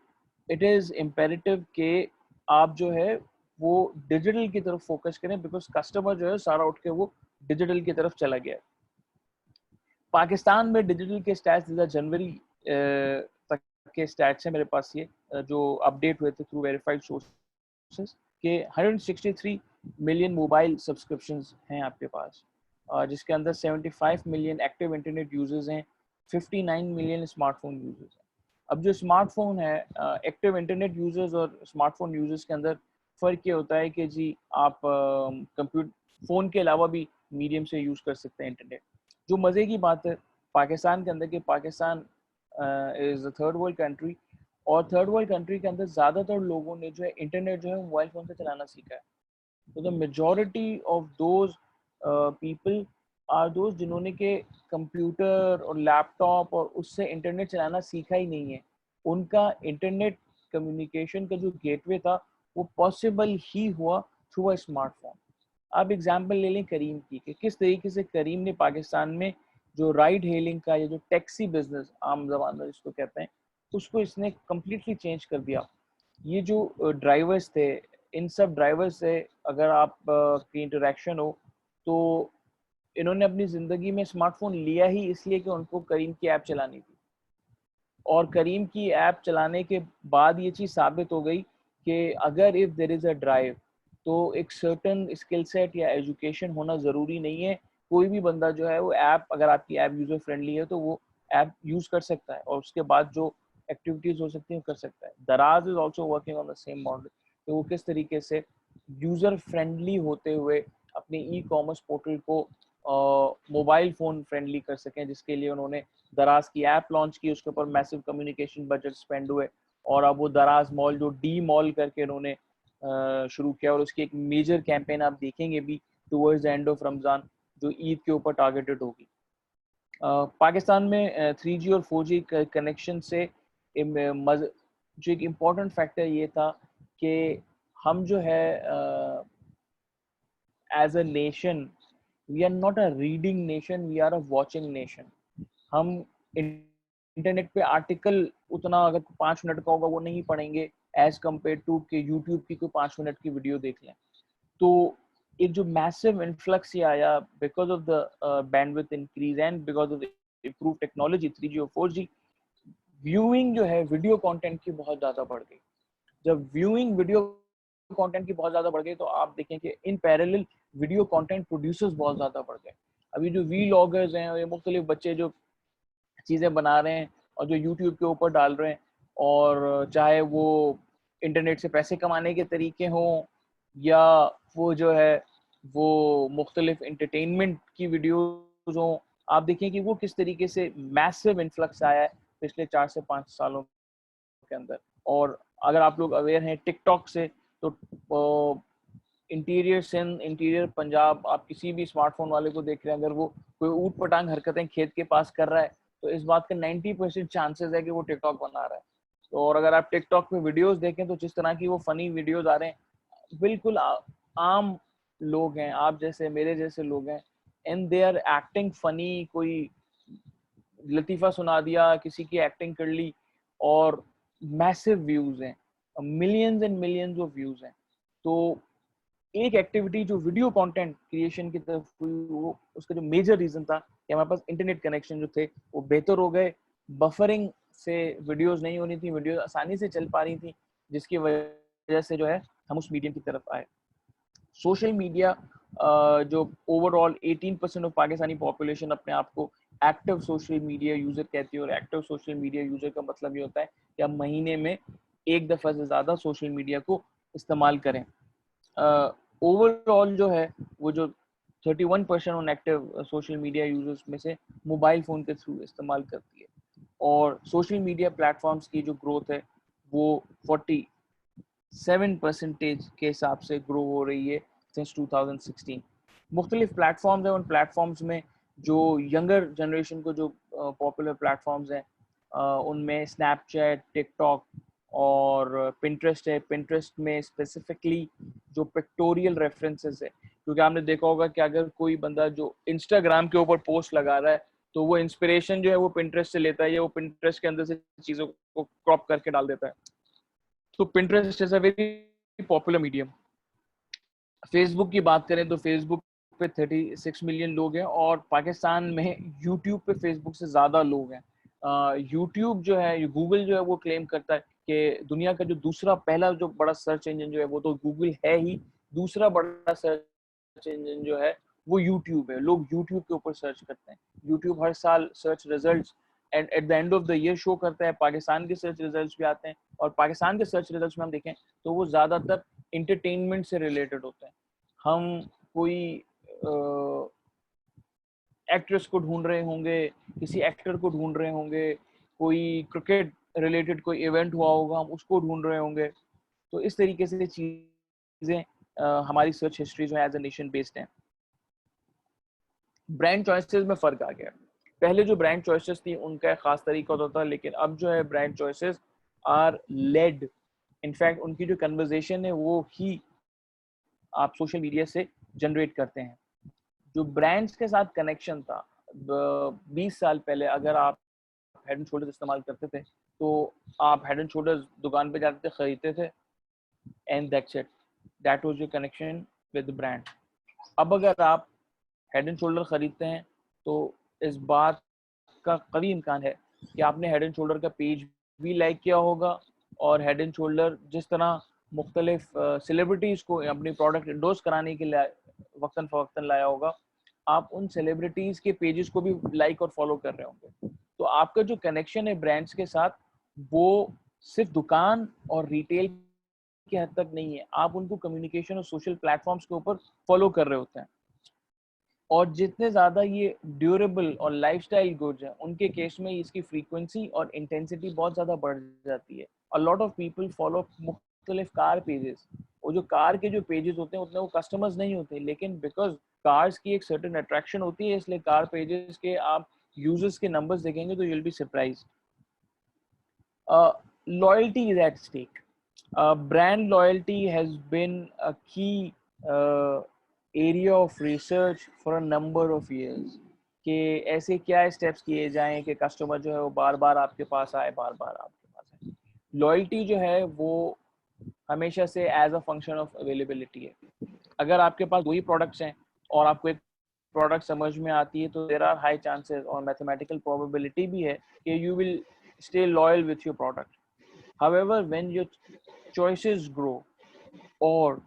इट इज़ इम्पेरेटिव कि आप जो है वो डिजिटल की तरफ फोकस करें, बिकॉज कस्टमर जो है सारा उठ के वो डिजिटल की तरफ चला गया है। पाकिस्तान में डिजिटल के स्टैट्स जनवरी तक के स्टैट्स हैं मेरे पास, ये जो अपडेट हुए थे थ्रू वेरीफाइड सोर्सेस के 163 मिलियन मोबाइल सब्सक्रिप्शंस हैं आपके पास, जिसके अंदर 75 मिलियन एक्टिव इंटरनेट यूजर्स हैं, 59 मिलियन स्मार्टफोन यूजर्स हैं। अब जो स्मार्टफोन है, एक्टिव इंटरनेट यूजर्स और स्मार्टफोन यूजर्स के अंदर फ़र्क ये होता है कि जी आप कंप्यूटर फ़ोन के अलावा भी मीडियम से यूज़ कर सकते हैं इंटरनेट। जो मज़े की बात है पाकिस्तान के अंदर कि Pakistan is a third world country, और थर्ड वर्ल्ड कंट्री के अंदर ज़्यादातर लोगों ने जो है इंटरनेट जो है मोबाइल फ़ोन से चलाना सीखा है। तो the majority of those people are those जिन्होंने के कंप्यूटर और लैपटॉप और उससे इंटरनेट चलाना सीखा ही नहीं है। उनका इंटरनेट कम्युनिकेशन का जो गेटवे था वो पॉसिबल ही हुआ थ्रू अ स्मार्टफोन। आप एग्जांपल ले लें करीम की, कि किस तरीके से करीम ने पाकिस्तान में जो राइड हेलिंग का या जो टैक्सी बिजनेस आम जबान में जिसको कहते हैं, उसको इसने कम्प्लीटली चेंज कर दिया। ये जो ड्राइवर्स थे, इन सब ड्राइवर्स से अगर आप की इंटरेक्शन हो तो इन्होंने अपनी ज़िंदगी में स्मार्टफोन लिया ही इसलिए कि उनको करीम की ऐप चलानी थी। और करीम की ऐप चलाने के बाद ये चीज़ साबित हो गई कि अगर if there is a drive तो एक सर्टेन स्किल सेट या एजुकेशन होना ज़रूरी नहीं है। कोई भी बंदा जो है वो ऐप, अगर आपकी ऐप यूज़र फ्रेंडली है तो वो ऐप यूज़ कर सकता है और उसके बाद जो एक्टिविटीज़ हो सकती हैं कर सकता है। दराज is also working on the same model, तो वो किस तरीके से यूज़र फ्रेंडली होते हुए अपने ई कॉमर्स पोर्टल को मोबाइल फ़ोन फ्रेंडली कर सकें, जिसके लिए उन्होंने दराज की ऐप लॉन्च की, उसके ऊपर मैसिव कम्युनिकेशन बजट स्पेंड हुए, और अब वो दराज मॉल जो डी मॉल करके उन्होंने शुरू किया, और उसकी एक मेजर कैंपेन आप देखेंगे भी towards the end of Ramzan, जो ईद के ऊपर टारगेटेड होगी। पाकिस्तान में 3G और 4G कनेक्शन से जो एक इम्पॉर्टेंट फैक्टर ये था कि हम जो है as a nation, we are not a reading nation, we are a watching nation. हम इंटरनेट पे आर्टिकल उतना अगर 5 मिनट का होगा वो नहीं पढ़ेंगे एज कम्पेयर टू कि यूट्यूब की कोई 5 मिनट की वीडियो देख लें। तो एक जो मैसिव इन्फ्लक्स ये आया because of the bandwidth increase and because of improve technology 3G और 4G, व्यूइंग जो है वीडियो कंटेंट की बहुत ज़्यादा बढ़ गई। जब व्यूइंग वीडियो कंटेंट की बहुत ज्यादा बढ़ गई, तो आप देखें कि in parallel video content producers बहुत ज्यादा बढ़ गए। अभी जो वीलॉगर्स हैं, ये मुख्तलिफ बच्चे जो चीज़ें बना रहे हैं और जो यूट्यूब के ऊपर डाल रहे हैं, और चाहे वो इंटरनेट से पैसे कमाने के तरीके हों या वो जो है वो मुख्तलिफ इंटरटेनमेंट की वीडियोज़ हों, आप देखें कि वो किस तरीके से मैसिव इन्फ्लक्स आया है पिछले 4 से 5 सालों के अंदर। और अगर आप लोग अवेयर हैं टिकटॉक से, तो इंटीरियर सिंध, इंटीरियर पंजाब, आप किसी भी स्मार्टफोन वाले को देख रहे हैं, अगर वो कोई ऊट पटांग हरकतें खेत के पास कर रहा है, तो इस बात का 90% चांसेस है कि वो टिकटॉक बना रहा है। तो और अगर आप टिकटॉक पे वीडियोस देखें तो जिस तरह की वो फनी वीडियोस आ रहे हैं, बिल्कुल आम लोग हैं, आप जैसे मेरे जैसे लोग हैं, and they are acting funny. कोई लतीफ़ा सुना दिया, किसी की एक्टिंग कर ली, और मैसिव व्यूज हैं, millions and millions of views हैं। तो एक एक्टिविटी जो वीडियो कंटेंट क्रिएशन की तरफ हुई, वो उसका जो मेजर रीजन था कि हमारे पास इंटरनेट कनेक्शन जो थे वो बेहतर हो गए, बफरिंग से वीडियोस नहीं होनी थी, वीडियोस आसानी से चल पा रही थी, जिसकी वजह से जो है हम उस मीडियम की तरफ आए। सोशल मीडिया, जो ओवरऑल 18% ऑफ पाकिस्तानी पॉपुलेशन अपने आप को एक्टिव सोशल मीडिया यूजर कहती है, और एक्टिव सोशल मीडिया यूजर का मतलब ये होता है कि आप महीने में एक दफ़ा से ज़्यादा सोशल मीडिया को इस्तेमाल करें। ओवरऑल जो है वो जो 31% on active social media users में से मोबाइल फ़ोन के थ्रू इस्तेमाल करती है, और सोशल मीडिया प्लेटफॉर्म्स की जो ग्रोथ है वो 47% के हिसाब से ग्रो हो रही है सिंस 2016। मुख्तलिफ प्लेटफॉर्म्स हैं, उन प्लेटफॉर्म्स में जो यंगर जनरेशन को जो पॉपुलर प्लेटफॉर्म्स हैं, उनमें स्नैपचैट, टिकटॉक और पिंटरेस्ट है। पिंटरेस्ट में स्पेसिफिकली जो पिक्टोरियल रेफरेंसेस है, क्योंकि आपने देखा होगा कि अगर कोई बंदा जो इंस्टाग्राम के ऊपर पोस्ट लगा रहा है, तो वो इंस्पिरेशन जो है वो पिंटरेस्ट से लेता है, या वो पिंटरेस्ट के अंदर से चीज़ों को क्रॉप करके डाल देता है। तो Pinterest is a very popular medium. Facebook की बात करें तो फेसबुक पे 36 मिलियन लोग हैं, और पाकिस्तान में यूट्यूब पे फेसबुक से ज़्यादा लोग हैं। यूट्यूब जो है, गूगल जो है वो क्लेम करता है कि दुनिया का जो दूसरा पहला जो बड़ा सर्च इंजन जो है वो तो गूगल है ही, दूसरा बड़ा सर्च इंजन जो है वो यूट्यूब है। लोग यूट्यूब के ऊपर सर्च करते हैं। यूट्यूब हर साल search results and at the end of the year show करता है। पाकिस्तान के सर्च रिजल्ट्स भी आते हैं, और पाकिस्तान के सर्च रिजल्ट्स में हम देखें तो वो ज़्यादातर इंटरटेनमेंट से रिलेटेड होते हैं। हम कोई एक्ट्रेस को ढूंढ रहे होंगे, किसी एक्टर को ढूंढ रहे होंगे, कोई क्रिकेट रिलेटेड कोई इवेंट हुआ होगा, हम उसको ढूंढ रहे होंगे। तो इस तरीके से चीज़ें हमारी सर्च हिस्ट्री जो है एज ए नेशन बेस्ड है। ब्रांड चॉइसेस में फ़र्क आ गया। पहले जो ब्रांड चॉइसेस थी उनका एक ख़ास तरीका होता था, लेकिन अब जो है brand choices are led, in fact उनकी जो कन्वर्जेशन है वो ही आप सोशल मीडिया से जनरेट करते हैं। जो ब्रांड्स के साथ कनेक्शन था 20 साल पहले, अगर आप हेड एंड शोल्डर्स इस्तेमाल करते थे तो आप हेड एंड शोल्डर्स दुकान पे जाते थे, खरीदते थे, and that's it, that was your connection with the brand. अब अगर आप हेड एंड शोल्डर खरीदते हैं तो इस बात का कभी इम्कान है कि आपने हेड एंड शोल्डर का पेज भी लाइक किया होगा, और हेड एंड शोल्डर जिस तरह मुख्तलिफ सेलिब्रिटीज़ को अपनी प्रोडक्ट इंडोर्स कराने के लिए वक्तन फ़वक्तन लाया होगा, आप उन सेलिब्रिटीज़ के पेजेस को भी लाइक और फॉलो कर रहे होंगे। तो आपका जो कनेक्शन है ब्रांड्स के साथ, वो सिर्फ दुकान और रिटेल की हद तक नहीं है, आप उनको कम्युनिकेशन और सोशल प्लेटफॉर्म्स के ऊपर फॉलो कर रहे होते हैं। और जितने ज़्यादा ये ड्यूरेबल और लाइफस्टाइल गुड्स हैं, उनके केस में इसकी फ्रीक्वेंसी और इंटेंसिटी बहुत ज़्यादा बढ़ जाती है। अ लॉट ऑफ पीपल फॉलो मुख्तलिफ कार पेजेस, और जो कार के जो पेजेस होते हैं उतने वो कस्टमर्स नहीं होते, लेकिन बिकॉज कार्स की एक सर्टेन अट्रैक्शन होती है, इसलिए कार पेजेस के आप यूजर्स के नंबर्स देखेंगे तो you will be surprised. Loyalty is at stake. Brand loyalty has been a key area of research for a number of years. कि ऐसे क्या स्टेप्स किए जाएं कि कस्टमर जो है वो बार बार आपके पास आए, बार बार आपके पास आए। लॉयल्टी जो है वो हमेशा से as a function of availability है। अगर आपके पास वही प्रोडक्ट्स हैं और आपको एक प्रोडक्ट समझ में आती है, तो देयर आर हाई चांसेस और मैथमेटिकल प्रोबेबिलिटी भी है कि you will stay loyal with your product. However, when your choices grow, और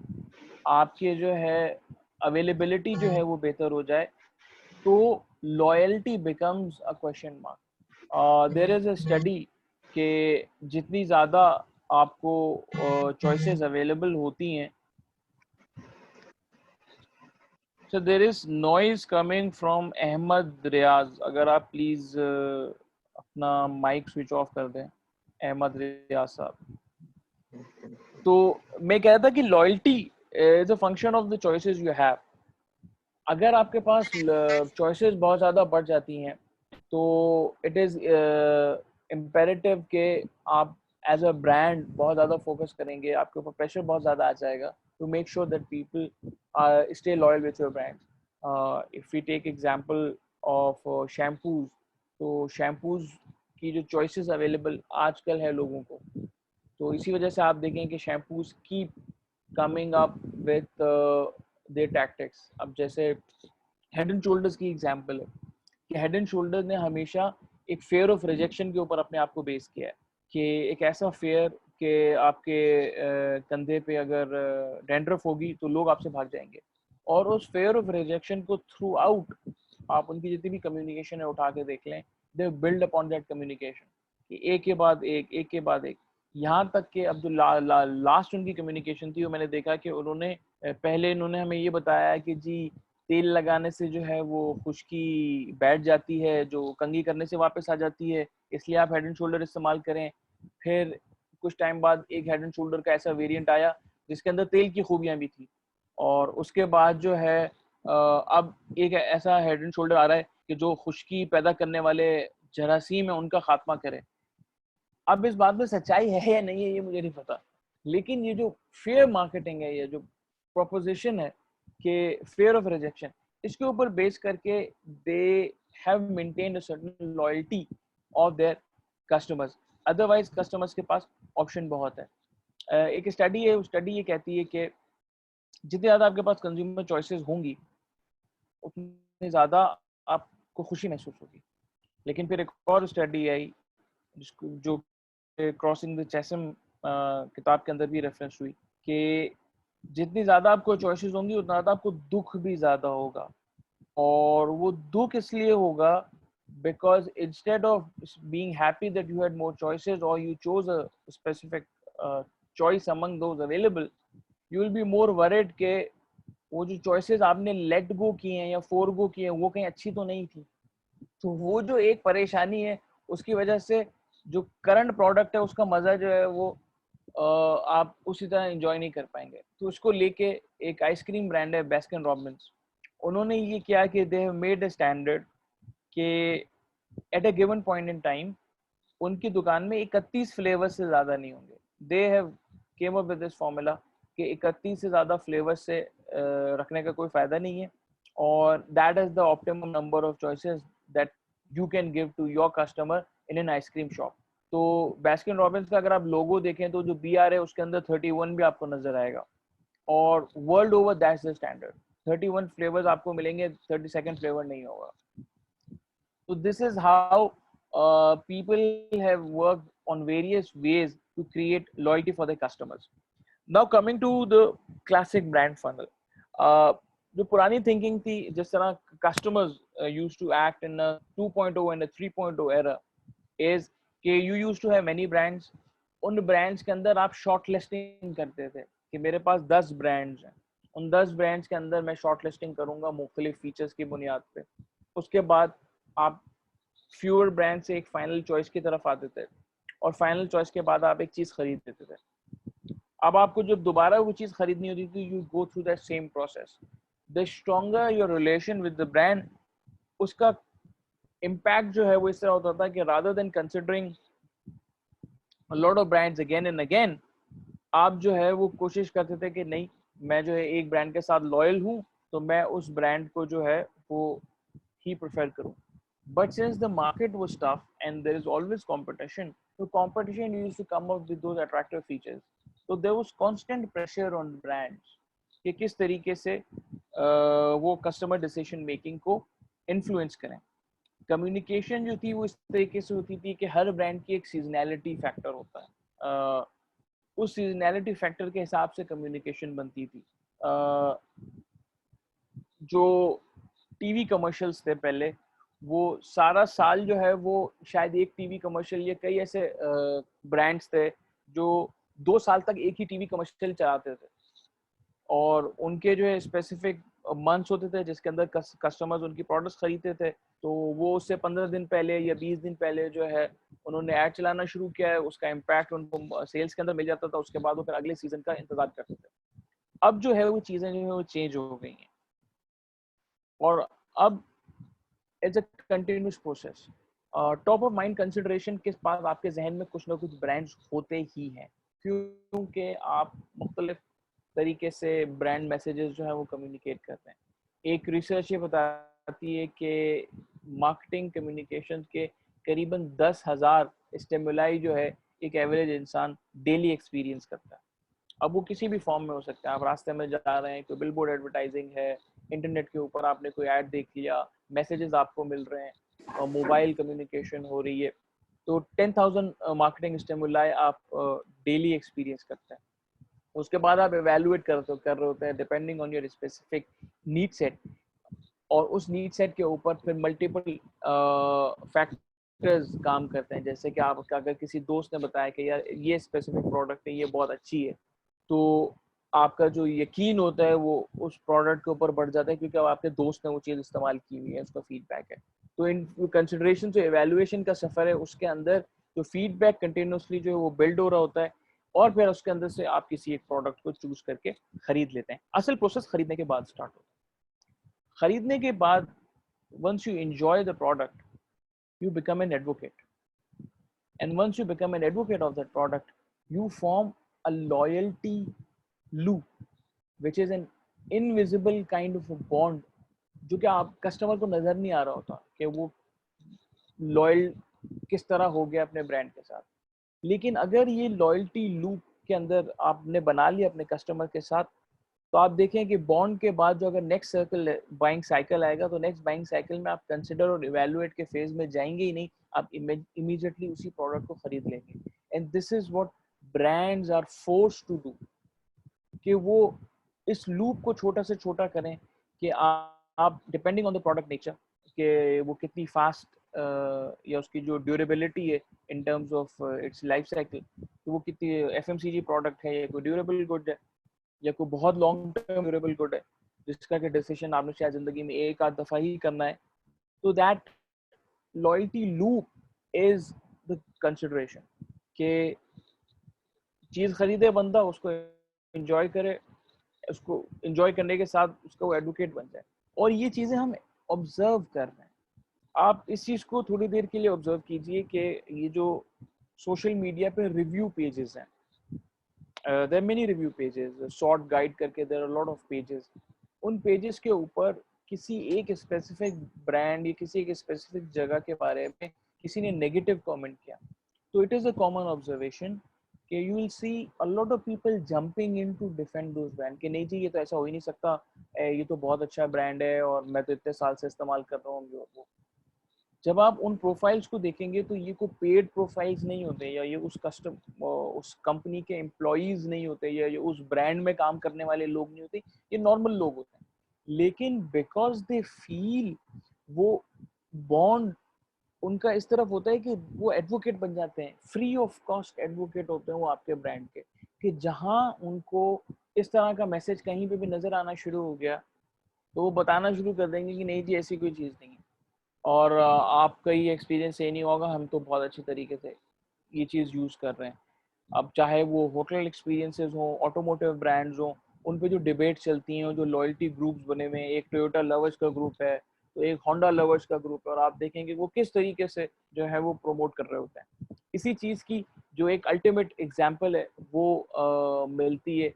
आपके जो है अवेलेबिलिटी जो है वो बेहतर हो जाए, तो loyalty becomes a question mark. There is a study कि जितनी ज़्यादा आपको चॉइसेस अवेलेबल होती हैं, so there is noise coming from Ahmad रियाज। अगर आप प्लीज अपना माइक स्विच ऑफ कर दें, अहमद रियाज साहब। तो मैं कह रहा था कि loyalty is a function of the choices you have. अगर आपके पास चॉइसेस बहुत ज़्यादा बढ़ जाती हैं, तो इट इज़ इम्पेरेटिव कि आप एज अ ब्रांड बहुत ज़्यादा फोकस करेंगे, आपके ऊपर प्रेशर बहुत ज़्यादा आ जाएगा to make sure that people stay loyal with your brand. If we take example of shampoos, तो शैम्पूज की जो चॉइसेस अवेलेबल आजकल है लोगों को, तो इसी वजह से आप देखें कि shampoos keep coming up with their tactics. अब जैसे हेड एंड शोल्डर्स की एग्जांपल है कि हेड एंड शोल्डर्स ने हमेशा एक फेयर ऑफ रिजेक्शन के ऊपर अपने आप को बेस किया है, कि एक ऐसा फेयर कि आपके कंधे पे अगर डैंड्रफ होगी तो लोग आपसे भाग जाएंगे। और उस फेयर ऑफ रिजेक्शन को थ्रू आउट आप उनकी जितनी भी कम्युनिकेशन है उठा के देख लें, they build upon that communication कि एक के बाद एक के बाद एक, यहाँ तक कि अब जो लास्ट उनकी कम्युनिकेशन थी वो मैंने देखा कि उन्होंने पहले इन्होंने हमें ये बताया कि जी तेल लगाने से जो है वो खुश्की बैठ जाती है, जो कंघी करने से वापस आ जाती है, इसलिए आप हेड एंड शोल्डर इस्तेमाल करें। फिर कुछ टाइम बाद एक हेड एंड शोल्डर का ऐसा वेरिएंट आया जिसके अंदर तेल की खूबियां भी थी, और उसके बाद जो है अब एक ऐसा हेड एंड शोल्डर आ रहा है कि जो खुश्की पैदा करने वाले जरासीम है उनका खात्मा करे। अब इस बात में सच्चाई है या नहीं है ये मुझे नहीं पता, लेकिन ये जो फेयर मार्केटिंग है, ये जो प्रोपोजिशन है कि फेयर ऑफ रिजेक्शन, इसके ऊपर बेस करके they have maintained a certain loyalty of their customers. Otherwise customers के पास ऑप्शन बहुत है। एक स्टडी है, स्टडी ये कहती है कि जितनी ज़्यादा आपके पास कंज्यूमर चॉइसेस होंगी उतनी ज़्यादा आपको खुशी महसूस होगी। लेकिन फिर एक और स्टडी आई जिसको जो क्रॉसिंग द चेसम किताब के अंदर भी रेफरेंस हुई कि जितनी ज़्यादा आपको चॉइसेस होंगी उतना ज़्यादा आपको दुख भी ज़्यादा होगा। और वो दुख इसलिए होगा because instead of being happy that you had more choices और you chose a specific choice among those available, you will be more worried के वो जो चॉइसेस आपने लेट गो किए हैं या फोर गो किए हैं वो कहीं अच्छी तो नहीं थी। तो वो जो एक परेशानी है उसकी वजह से जो करंट प्रोडक्ट है उसका मजा जो है वो आप उसी तरह एंजॉय नहीं कर पाएंगे। तो उसको लेके एक आइसक्रीम ब्रांड है बास्किन रॉबिन्स, उन्होंने ये किया कि they have made a standard कि at a given point in time उनकी दुकान में 31 फ्लेवर से ज़्यादा नहीं होंगे। They have came up with this formula कि 31 से ज़्यादा फ्लेवर से रखने का कोई फ़ायदा नहीं है, और that is the optimum number of choices that you can give to your customer in an ice cream shop. तो बास्किन रॉबिन्स का अगर आप लोगो देखें तो जो बी आर है उसके अंदर 31 भी आपको नजर आएगा, और world over that's the standard. 31 flavours आपको मिलेंगे, 32nd फ्लेवर नहीं होगा। So this is how people have worked on various ways to create loyalty for their customers. Now coming to the classic brand funnel, जो पुरानी thinking थी जिस तरह customers used to act in a 2.0 and a 3.0 era is कि you used to have many brands, उन brands के अंदर आप short listing करते थे कि मेरे पास 10 brands हैं, उन 10 brands के अंदर मैं short listing करूंगा मुख्तलिफ फीचर्स की बुनियाद पे। उसके बाद आप फ्यूअर ब्रांड से एक फाइनल चॉइस की तरफ आते थे, और फाइनल चॉइस के बाद आप एक चीज खरीद लेते थे। अब आपको जब दोबारा वो चीज खरीदनी होती थी, you go through that same process. The stronger your relation with the brand, उसका इम्पैक्ट जो है वो इस तरह होता था कि rather than considering a lot of brands again and again, आप जो है वो कोशिश करते थे कि नहीं, मैं जो है एक ब्रांड के साथ लॉयल हूँ तो मैं उस ब्रांड को जो है वो ही प्रेफर करूँ। But since the market was tough and there is always competition, so competition used to come up with those attractive features. So there was constant pressure on brands कि किस तरीके से वो कस्टमर डिसीजन मेकिंग को इन्फ्लुएंस करें। कम्युनिकेशन जो थी वो इस तरीके से होती थी कि हर ब्रांड की एक सीजनैलिटी फैक्टर होता है। उस सीजनैलिटी फैक्टर के हिसाब से कम्युनिकेशन बनती थी। जो टीवी कमर्शियल्स थे पहले, वो सारा साल जो है वो शायद एक टीवी कमर्शियल या कई ऐसे ब्रांड्स थे जो 2 साल तक एक ही टीवी कमर्शियल चलाते थे, और उनके जो है स्पेसिफिक मंथ्स होते थे जिसके अंदर कस्टमर्स उनकी प्रोडक्ट्स खरीदते थे। तो वो उससे 15 दिन पहले या 20 दिन पहले जो है उन्होंने ऐड चलाना शुरू किया है, उसका इम्पैक्ट उनको सेल्स के अंदर मिल जाता था। उसके बाद वो फिर अगले सीजन का इंतजार करते थे। अब जो है वो चीज़ें जो है वो चेंज हो गई हैं, और अब it's a continuous process. Top of mind consideration के पास आपके जहन में कुछ ना कुछ ब्रांड्स होते ही हैं, क्योंकि आप मुख्तलिफ तरीके से ब्रांड मैसेजेस जो है वो कम्युनिकेट करते हैं। एक रिसर्च ये बताती है कि मार्केटिंग कम्युनिकेशन के करीबन 10,000 स्टिमुलाई जो है एक एवरेज इंसान डेली एक्सपीरियंस करता है। अब वो किसी भी फॉर्म में हो सकता है। आप रास्ते में जा रहे हैं, कोई बिलबोर्ड एडवर्टाइजिंग है, इंटरनेट के ऊपर आपने कोई ऐड देख लिया, मैसेजेस आपको मिल रहे हैं, और मोबाइल कम्युनिकेशन हो रही है। तो 10,000 मार्केटिंग स्टिमुलाई आप डेली एक्सपीरियंस करते हैं। उसके बाद आप एवेलुएट कर रहे होते हैं depending on your specific need set, और उस नीड सेट के ऊपर फिर मल्टीपल फैक्टर्स काम करते हैं। जैसे कि आप अगर किसी दोस्त ने बताया कि यार ये स्पेसिफिक प्रोडक्ट है, ये बहुत अच्छी है, तो आपका जो यकीन होता है वो उस प्रोडक्ट के ऊपर बढ़ जाता है, क्योंकि अब आपके दोस्त ने वो चीज़ इस्तेमाल की हुई है, उसका फीडबैक है। तो इन कंसिडरेशन जो एवेल्युएशन का सफ़र है, उसके अंदर जो फीडबैक कंटिन्यूसली जो है वो बिल्ड हो रहा होता है, और फिर उसके अंदर से आप किसी एक प्रोडक्ट को चूज करके खरीद लेते हैं। असल प्रोसेस खरीदने के बाद स्टार्ट होता है। खरीदने के बाद once you enjoy the product, you become an advocate, and once you become an advocate of that product, you form a loyalty loop, which is an invisible kind of a bond, जो कि आप कस्टमर को नजर नहीं आ रहा होता कि वो लॉयल किस तरह हो गया अपने ब्रांड के साथ। लेकिन अगर ये लॉयल्टी लूप के अंदर आपने बना लिया अपने कस्टमर के साथ, तो आप देखें कि बॉन्ड के बाद जो अगर नेक्स्ट सर्कल बाइंग साइकिल आएगा, तो नेक्स्ट बाइंग साइकिल में आप कंसिडर और इवेलुएट के फेज में जाएंगे ही नहीं, आप इमीडिएटली उसी प्रोडक्ट को खरीद लेंगे। And this is what brands are forced to do, कि वो इस लूप को छोटा से छोटा करें, कि आप depending on the product nature, कि वो कितनी फास्ट या उसकी जो ड्यूरेबिलिटी है in terms of its life cycle, तो वो कितनी एफएमसीजी प्रोडक्ट है या कोई ड्यूरेबल गुड है या कोई बहुत लॉन्ग टर्म ड्यूरेबल गुड है, जिसका कि डिसीजन आपने शायद जिंदगी में एक आध दफा ही करना है। तो that loyalty loop is the consideration, कि चीज खरीदे बंदा, उसको एंजॉय करे, उसको एंजॉय करने के साथ उसका वो एडवोकेट बन जाए। और ये चीजें हम ऑब्जर्व कर रहे हैं। आप इस चीज को थोड़ी देर के लिए ऑब्जर्व कीजिए कि ये जो सोशल मीडिया पे रिव्यू पेजेस हैं, there many review pages, short guide करके there are lot of pages. उन पेजेस के ऊपर किसी एक स्पेसिफिक ब्रांड या किसी एक स्पेसिफिक जगह के बारे में किसी ने नेगेटिव कमेंट किया, तो it is a common observation कि you will see a lot of people jumping in to defend those brand, कि नहीं जी ये तो ऐसा हो ही नहीं सकता, ये तो बहुत अच्छा ब्रांड है और मैं तो इतने साल से इस्तेमाल कर रहा हूँ वो। जब आप उन प्रोफाइल्स को देखेंगे तो ये कोई पेड प्रोफाइल्स नहीं होते, या ये उस कंपनी के एम्प्लॉयज नहीं होते, या ये उस ब्रांड में काम करने वाले लोग नहीं होते, ये नॉर्मल लोग होते हैं। लेकिन बिकॉज दे फील वो बॉन्ड उनका इस तरफ होता है कि वो एडवोकेट बन जाते हैं, फ्री ऑफ कॉस्ट एडवोकेट होते हैं वो आपके ब्रांड के, कि जहां उनको इस तरह का मैसेज कहीं पे भी नजर आना शुरू हो गया, तो वो बताना शुरू कर देंगे कि नहीं जी ऐसी कोई चीज़ नहीं है, और आपका ये एक्सपीरियंस ये नहीं होगा, हम तो बहुत अच्छे तरीके से ये चीज़ यूज़ कर रहे हैं। अब चाहे वो होटल एक्सपीरियंसेस हों, ऑटोमोटिव ब्रांड्स हों, उन पे जो डिबेट चलती हैं, जो लॉयल्टी ग्रुप्स बने हुए हैं, एक टोयोटा लवर्स का ग्रुप है, तो एक होंडा लवर्स का ग्रुप है, और आप देखेंगे वो किस तरीके से जो है वो प्रमोट कर रहे होते हैं। इसी चीज़ की जो एक अल्टीमेट एग्जाम्पल है वो मिलती है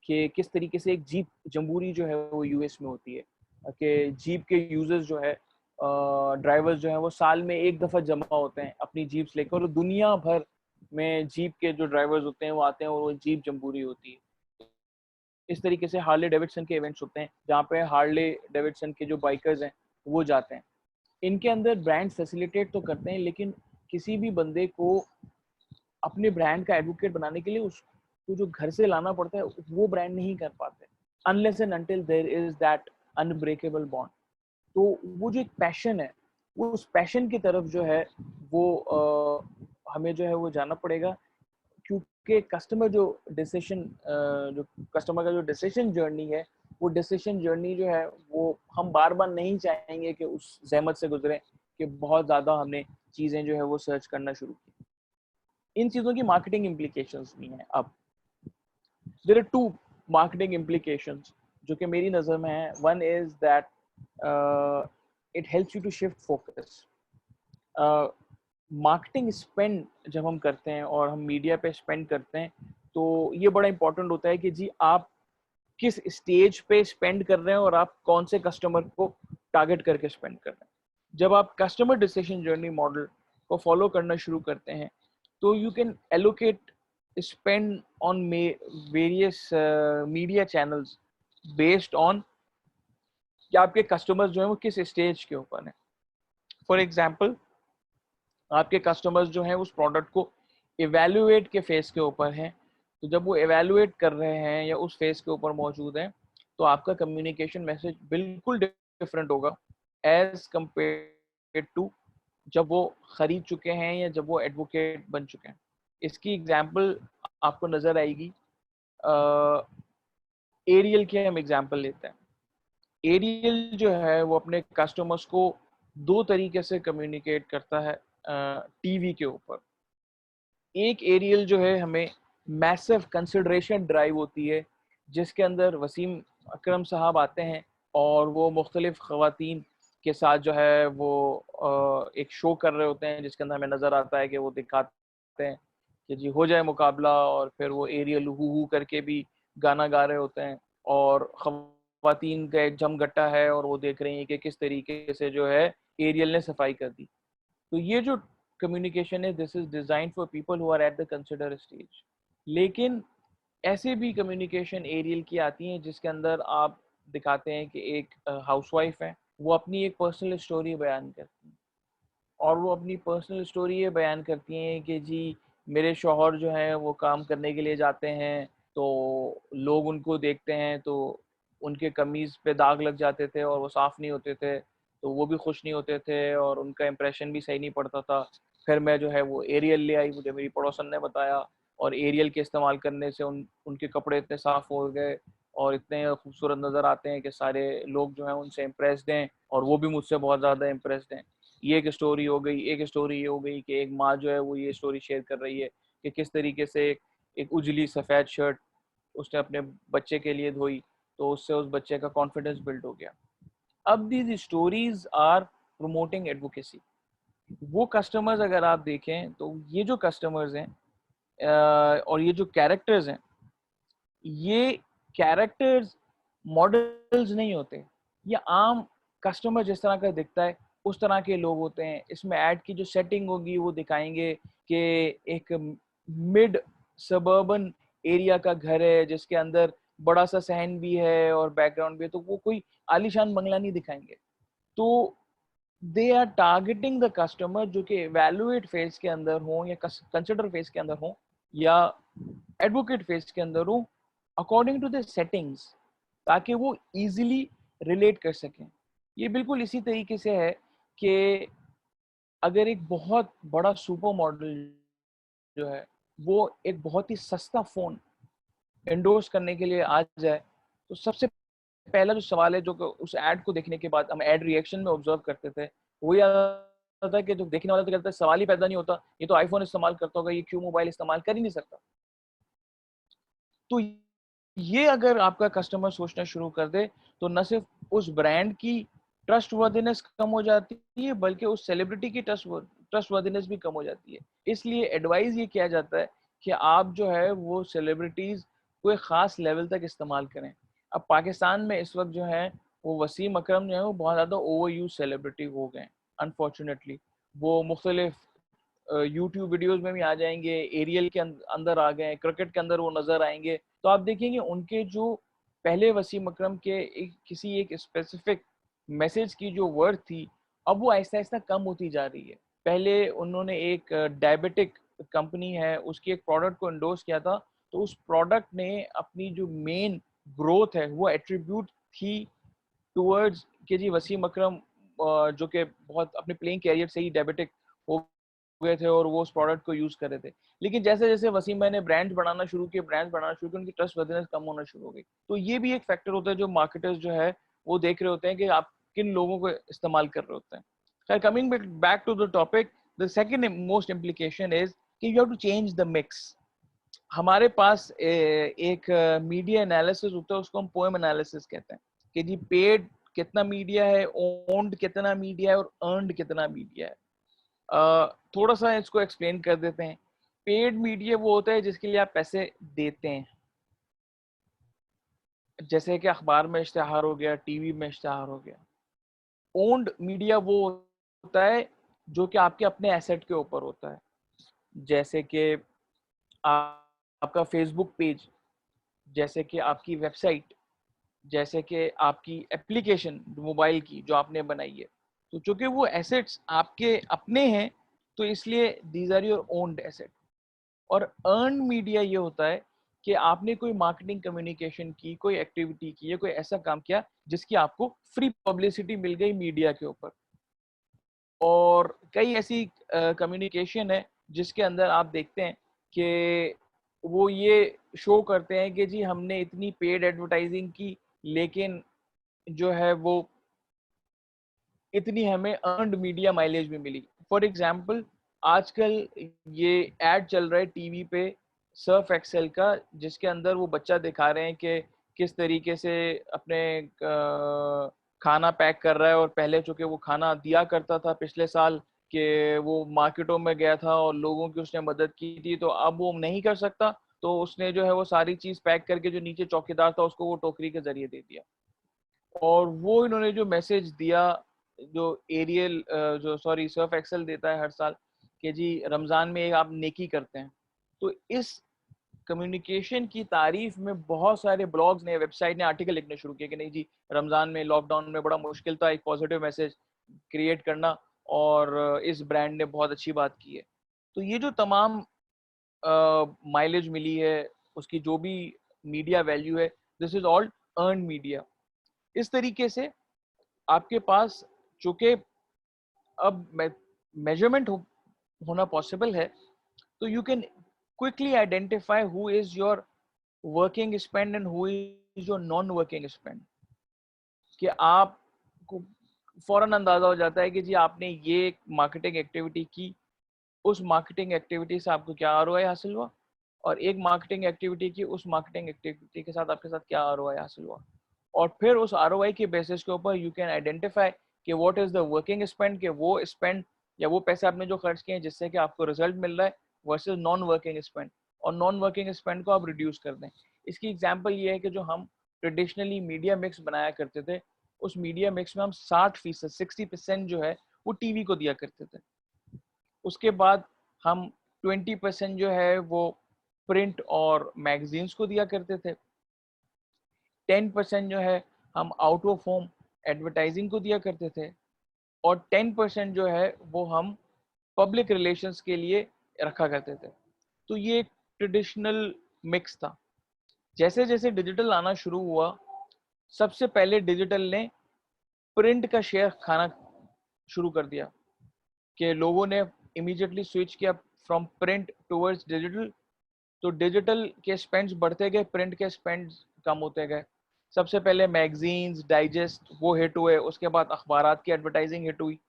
कि किस तरीके से एक जीप जम्बूरी जो है वो यूएस में होती है, कि जीप के यूजर्स जो है, ड्राइवर्स जो है वो साल में एक दफ़ा जमा होते हैं अपनी जीप्स लेकर, और दुनिया भर में जीप के जो ड्राइवर्स होते हैं वो आते हैं और वो जीप जम्बूरी होती है। इस तरीके से हार्ले डेविडसन के इवेंट्स होते हैं जहाँ पे हार्ले डेविडसन के जो बाइकर्स हैं वो जाते हैं। इनके अंदर ब्रांड फैसिलिटेट तो करते हैं, लेकिन किसी भी बंदे को अपने ब्रांड का एडवोकेट बनाने के लिए उसको जो घर से लाना पड़ता है वो ब्रांड नहीं कर पाते, unless and until there is that unbreakable bond. तो वो जो एक पैशन है, वो उस पैशन की तरफ जो है वो हमें जो है वो जाना पड़ेगा, क्योंकि जो कस्टमर का जो डिसीजन जर्नी है, वो डिसीजन जर्नी जो है वो हम बार बार नहीं चाहेंगे कि उस जहमत से गुजरे कि बहुत ज़्यादा हमने चीज़ें जो है वो सर्च करना शुरू की। इन चीज़ों की मार्केटिंग इम्प्लीकेशंस भी हैं। अब there are two marketing implications जो कि मेरी नज़र में है। One is that it helps you to shift focus. Marketing spend जब हम करते हैं और हम मीडिया पे स्पेंड करते हैं, तो ये बड़ा इंपॉर्टेंट होता है कि जी आप किस स्टेज पे स्पेंड कर रहे हैं और आप कौन से कस्टमर को टारगेट करके स्पेंड कर रहे हैं। जब आप कस्टमर डिसीजन जर्नी मॉडल को फॉलो करना शुरू करते हैं, तो you can allocate spend on various media channels based on कि आपके कस्टमर्स जो हैं वो किस स्टेज के ऊपर हैं। फॉर एग्जाम्पल, आपके कस्टमर्स जो हैं उस प्रोडक्ट को इवेल्युएट के फेस के ऊपर हैं, तो जब वो इवेल्युएट कर रहे हैं या उस फेस के ऊपर मौजूद हैं, तो आपका कम्युनिकेशन मैसेज बिल्कुल डिफरेंट होगा एज कंपेयर टू जब वो खरीद चुके हैं या जब वो एडवोकेट बन चुके हैं। इसकी एग्जांपल आपको नज़र आएगी। एरियल की हम एग्जांपल लेते हैं। एरियल जो है वो अपने कस्टमर्स को दो तरीके से कम्युनिकेट करता है टीवी के ऊपर। एक एरियल जो है हमें मैसिव कंसिडरेशन ड्राइव होती है, जिसके अंदर वसीम अकरम साहब आते हैं और वो मुख्तलिफ ख़वातीन के साथ जो है वो एक शो कर रहे होते हैं, जिसके अंदर हमें नज़र आता है कि वो दिखाते हैं कि जी हो जाए मुकाबला, और फिर वो एरियल हू करके भी गाना गा रहे होते हैं और ख़वातीन का एक जमघटा है और वो देख रही हैं कि किस तरीके से जो है एरियल ने सफाई कर दी। तो ये जो कम्युनिकेशन है, this is design for people who are at the consider stage. लेकिन ऐसे भी कम्युनिकेशन एरियल की आती हैं जिसके अंदर आप दिखाते हैं कि एक हाउसवाइफ है, वो अपनी एक पर्सनल स्टोरी बयान करती हैं, और वो अपनी पर्सनल स्टोरी ये बयान करती हैं कि जी मेरे शौहर जो हैं वो काम करने के लिए जाते हैं, तो लोग उनको देखते हैं तो उनके कमीज़ पे दाग लग जाते थे और वो साफ़ नहीं होते थे, तो वो भी खुश नहीं होते थे और उनका इंप्रेशन भी सही नहीं पड़ता था। फिर मैं जो है वो एरियल ले आई, मुझे मेरी पड़ोसन ने बताया, और एरियल के इस्तेमाल करने से उनके कपड़े इतने साफ़ हो गए और इतने खूबसूरत नज़र आते हैं कि सारे लोग जो हैं उनसे इम्प्रेस्ड हैं और वो भी मुझसे बहुत ज़्यादा इम्प्रेस्ड हैं। ये एक स्टोरी हो गई। एक स्टोरी ये हो गई कि एक माँ जो है वो ये स्टोरी शेयर कर रही है कि किस तरीके से एक उजली सफ़ेद शर्ट उसने अपने बच्चे के लिए धोई, तो उससे उस बच्चे का कॉन्फिडेंस बिल्ड हो गया। अब these stories are promoting advocacy. वो कस्टमर्स अगर आप देखें तो ये जो कस्टमर्स हैं और ये जो कैरेक्टर्स हैं, ये कैरेक्टर्स मॉडल्स नहीं होते। ये आम कस्टमर जिस तरह का दिखता है उस तरह के लोग होते हैं। इसमें ऐड की जो सेटिंग होगी वो दिखाएंगे कि एक मिड सबर्बन एरिया का घर है जिसके अंदर बड़ा सा सहन भी है और बैकग्राउंड भी है, तो वो कोई आलीशान बंगला नहीं दिखाएंगे। तो they are targeting the customer जो कि एवेलुएट फेज के अंदर हो या कंसिडर फेज के अंदर हो या एडवोकेट फेज के अंदर हो, अकॉर्डिंग टू द सेटिंग्स, ताकि वो इजीली रिलेट कर सकें। ये बिल्कुल इसी तरीके से है कि अगर एक बहुत बड़ा सुपर मॉडल जो है वो एक बहुत ही सस्ता फोन एंडोर्स करने के लिए आ जाए, तो सबसे पहला जो सवाल है जो कि उस ऐड को देखने के बाद हम ऐड रिएक्शन में ऑब्जर्व करते थे, वो ये आता था कि जो देखने वाला तो कहता है सवाल ही पैदा नहीं होता, ये तो आईफोन इस्तेमाल करता होगा, ये क्यों मोबाइल इस्तेमाल कर ही नहीं सकता। तो ये अगर आपका कस्टमर सोचना शुरू कर दे, तो न सिर्फ उस ब्रांड की ट्रस्टवर्दीनेस कम हो जाती है, बल्कि उस सेलिब्रिटी की ट्रस्टवर्दीनेस भी कम हो जाती है। इसलिए एडवाइस ये किया जाता है कि आप जो है वो सेलिब्रिटीज को एक ख़ास लेवल तक इस्तेमाल करें। अब पाकिस्तान में इस वक्त जो है वो वसीम अकरम जो है वो बहुत ज़्यादा ओवर यूज सेलिब्रिटी हो गए हैं अनफॉर्चुनेटली। वो मुख्तलिफ यूट्यूब वीडियोस में भी आ जाएंगे, एरियल के अंदर आ गए, क्रिकेट के अंदर वो नज़र आएंगे। तो आप देखेंगे उनके जो पहले वसीम अकरम के किसी एक स्पेसिफिक मैसेज की जो वर्थ थी, अब वो आहिस्ता आहिस्ता कम होती जा रही है। पहले उन्होंने एक डायबिटिक कंपनी है उसकी एक प्रोडक्ट को एंडोर्स किया था, तो उस प्रोडक्ट ने अपनी जो मेन ग्रोथ है वो एट्रीब्यूट थी टुवर्ड्स कि जी वसीम अकरम जो कि बहुत अपने प्लेइंग कैरियर से ही डायबिटिक हो गए थे और वो उस प्रोडक्ट को यूज कर रहे थे। लेकिन जैसे जैसे वसीम भाई ने ब्रांड्स बनाना शुरू किए, उनकी ट्रस्टवर्दीनेस कम होना शुरू हो गई। तो ये भी एक फैक्टर होता है जो मार्केटर्स जो है वो देख रहे होते हैं कि आप किन लोगों को इस्तेमाल कर रहे होते हैं। खैर, coming back to the topic, the second most implication is कि you have to change the mix. हमारे पास एक मीडिया एनालिसिस होता है, उसको हम पोएम एनालिसिस कहते हैं कि जी पेड कितना मीडिया है, ओन्ड कितना मीडिया है और अर्नड कितना मीडिया है। थोड़ा सा इसको एक्सप्लेन कर देते हैं। पेड मीडिया वो होता है जिसके लिए आप पैसे देते हैं, जैसे कि अखबार में इश्तिहार हो गया, टीवी में इश्तिहार हो गया। ओन्ड मीडिया वो होता है जो कि आपके अपने एसेट के ऊपर होता है, जैसे कि आपका फेसबुक पेज, जैसे कि आपकी वेबसाइट, जैसे कि आपकी एप्लीकेशन मोबाइल की जो आपने बनाई है। तो चूंकि वो एसेट्स आपके अपने हैं, तो इसलिए these are your owned asset. और अर्न मीडिया ये होता है कि आपने कोई मार्केटिंग कम्युनिकेशन की, कोई एक्टिविटी की, या कोई ऐसा काम किया जिसकी आपको फ्री पब्लिसिटी मिल गई मीडिया के ऊपर। और कई ऐसी कम्युनिकेशन है जिसके अंदर आप देखते हैं कि वो ये शो करते हैं कि जी हमने इतनी पेड एडवर्टाइजिंग की, लेकिन जो है वो इतनी हमें अर्नड मीडिया माइलेज भी मिली। फॉर एग्जाम्पल, आजकल ये एड चल रहा है टीवी पे सर्फ एक्सेल का, जिसके अंदर वो बच्चा दिखा रहे हैं कि किस तरीके से अपने खाना पैक कर रहा है। और पहले चूंकि वो खाना दिया करता था पिछले साल कि वो मार्केटों में गया था और लोगों की उसने मदद की थी, तो अब वो नहीं कर सकता, तो उसने जो है वो सारी चीज पैक करके जो नीचे चौकीदार था उसको वो टोकरी के जरिए दे दिया। और वो इन्होंने जो मैसेज दिया, जो एरियल जो सॉरी सर्फ एक्सेल देता है हर साल कि जी रमज़ान में एक आप नेकी करते हैं, तो इस कम्युनिकेशन की तारीफ में बहुत सारे ब्लॉग्स ने, वेबसाइट ने आर्टिकल लिखने शुरू किए कि नहीं जी रमज़ान में लॉकडाउन में बड़ा मुश्किल था एक पॉजिटिव मैसेज क्रिएट करना, और इस ब्रांड ने बहुत अच्छी बात की है। तो ये जो तमाम माइलेज मिली है, उसकी जो भी मीडिया वैल्यू है, this is all earn media. इस तरीके से आपके पास चूंकि अब मेजरमेंट होना पॉसिबल है, तो you can quickly identify who is your working spend and who is your non working spend. कि आपको फौरन अंदाजा हो जाता है कि जी आपने ये मार्केटिंग एक्टिविटी की, उस मार्केटिंग एक्टिविटी से आपको क्या आरओआई हासिल हुआ, और एक मार्केटिंग एक्टिविटी की, उस मार्केटिंग एक्टिविटी के साथ आपके साथ क्या आरओआई हासिल हुआ। और फिर उस आरओआई के बेसिस के ऊपर यू कैन आइडेंटिफाई कि what is the working spend, के वो स्पेंड या वो पैसे आपने जो खर्च किए हैं जिससे कि आपको रिजल्ट मिल रहा है, वर्सेस नॉन वर्किंग स्पेंड, और नॉन वर्किंग स्पेंड को आप रिड्यूस कर दें। इसकी एग्जांपल ये है कि जो हम ट्रेडिशनली मीडिया मिक्स बनाया करते थे, उस मीडिया मिक्स में हम 60%, 60% जो है वो टीवी को दिया करते थे। उसके बाद हम 20% जो है वो प्रिंट और मैगजीन्स को दिया करते थे। 10% जो है हम आउट ऑफ होम एडवर्टाइजिंग को दिया करते थे। और 10% जो है वो हम पब्लिक रिलेशंस के लिए रखा करते थे। तो ये एक ट्रेडिशनल मिक्स था। जैसे जैसे डिजिटल आना शुरू हुआ, सबसे पहले डिजिटल ने प्रिंट का शेयर खाना शुरू कर दिया कि लोगों ने इमीडिएटली स्विच किया फ्रॉम प्रिंट टुवर्ड्स डिजिटल। तो डिजिटल के स्पेंड्स बढ़ते गए, प्रिंट के स्पेंड्स कम होते गए। सबसे पहले मैगजीन्स, डाइजेस्ट वो हिट हुए, उसके बाद अखबारात की एडवर्टाइजिंग हिट हुई।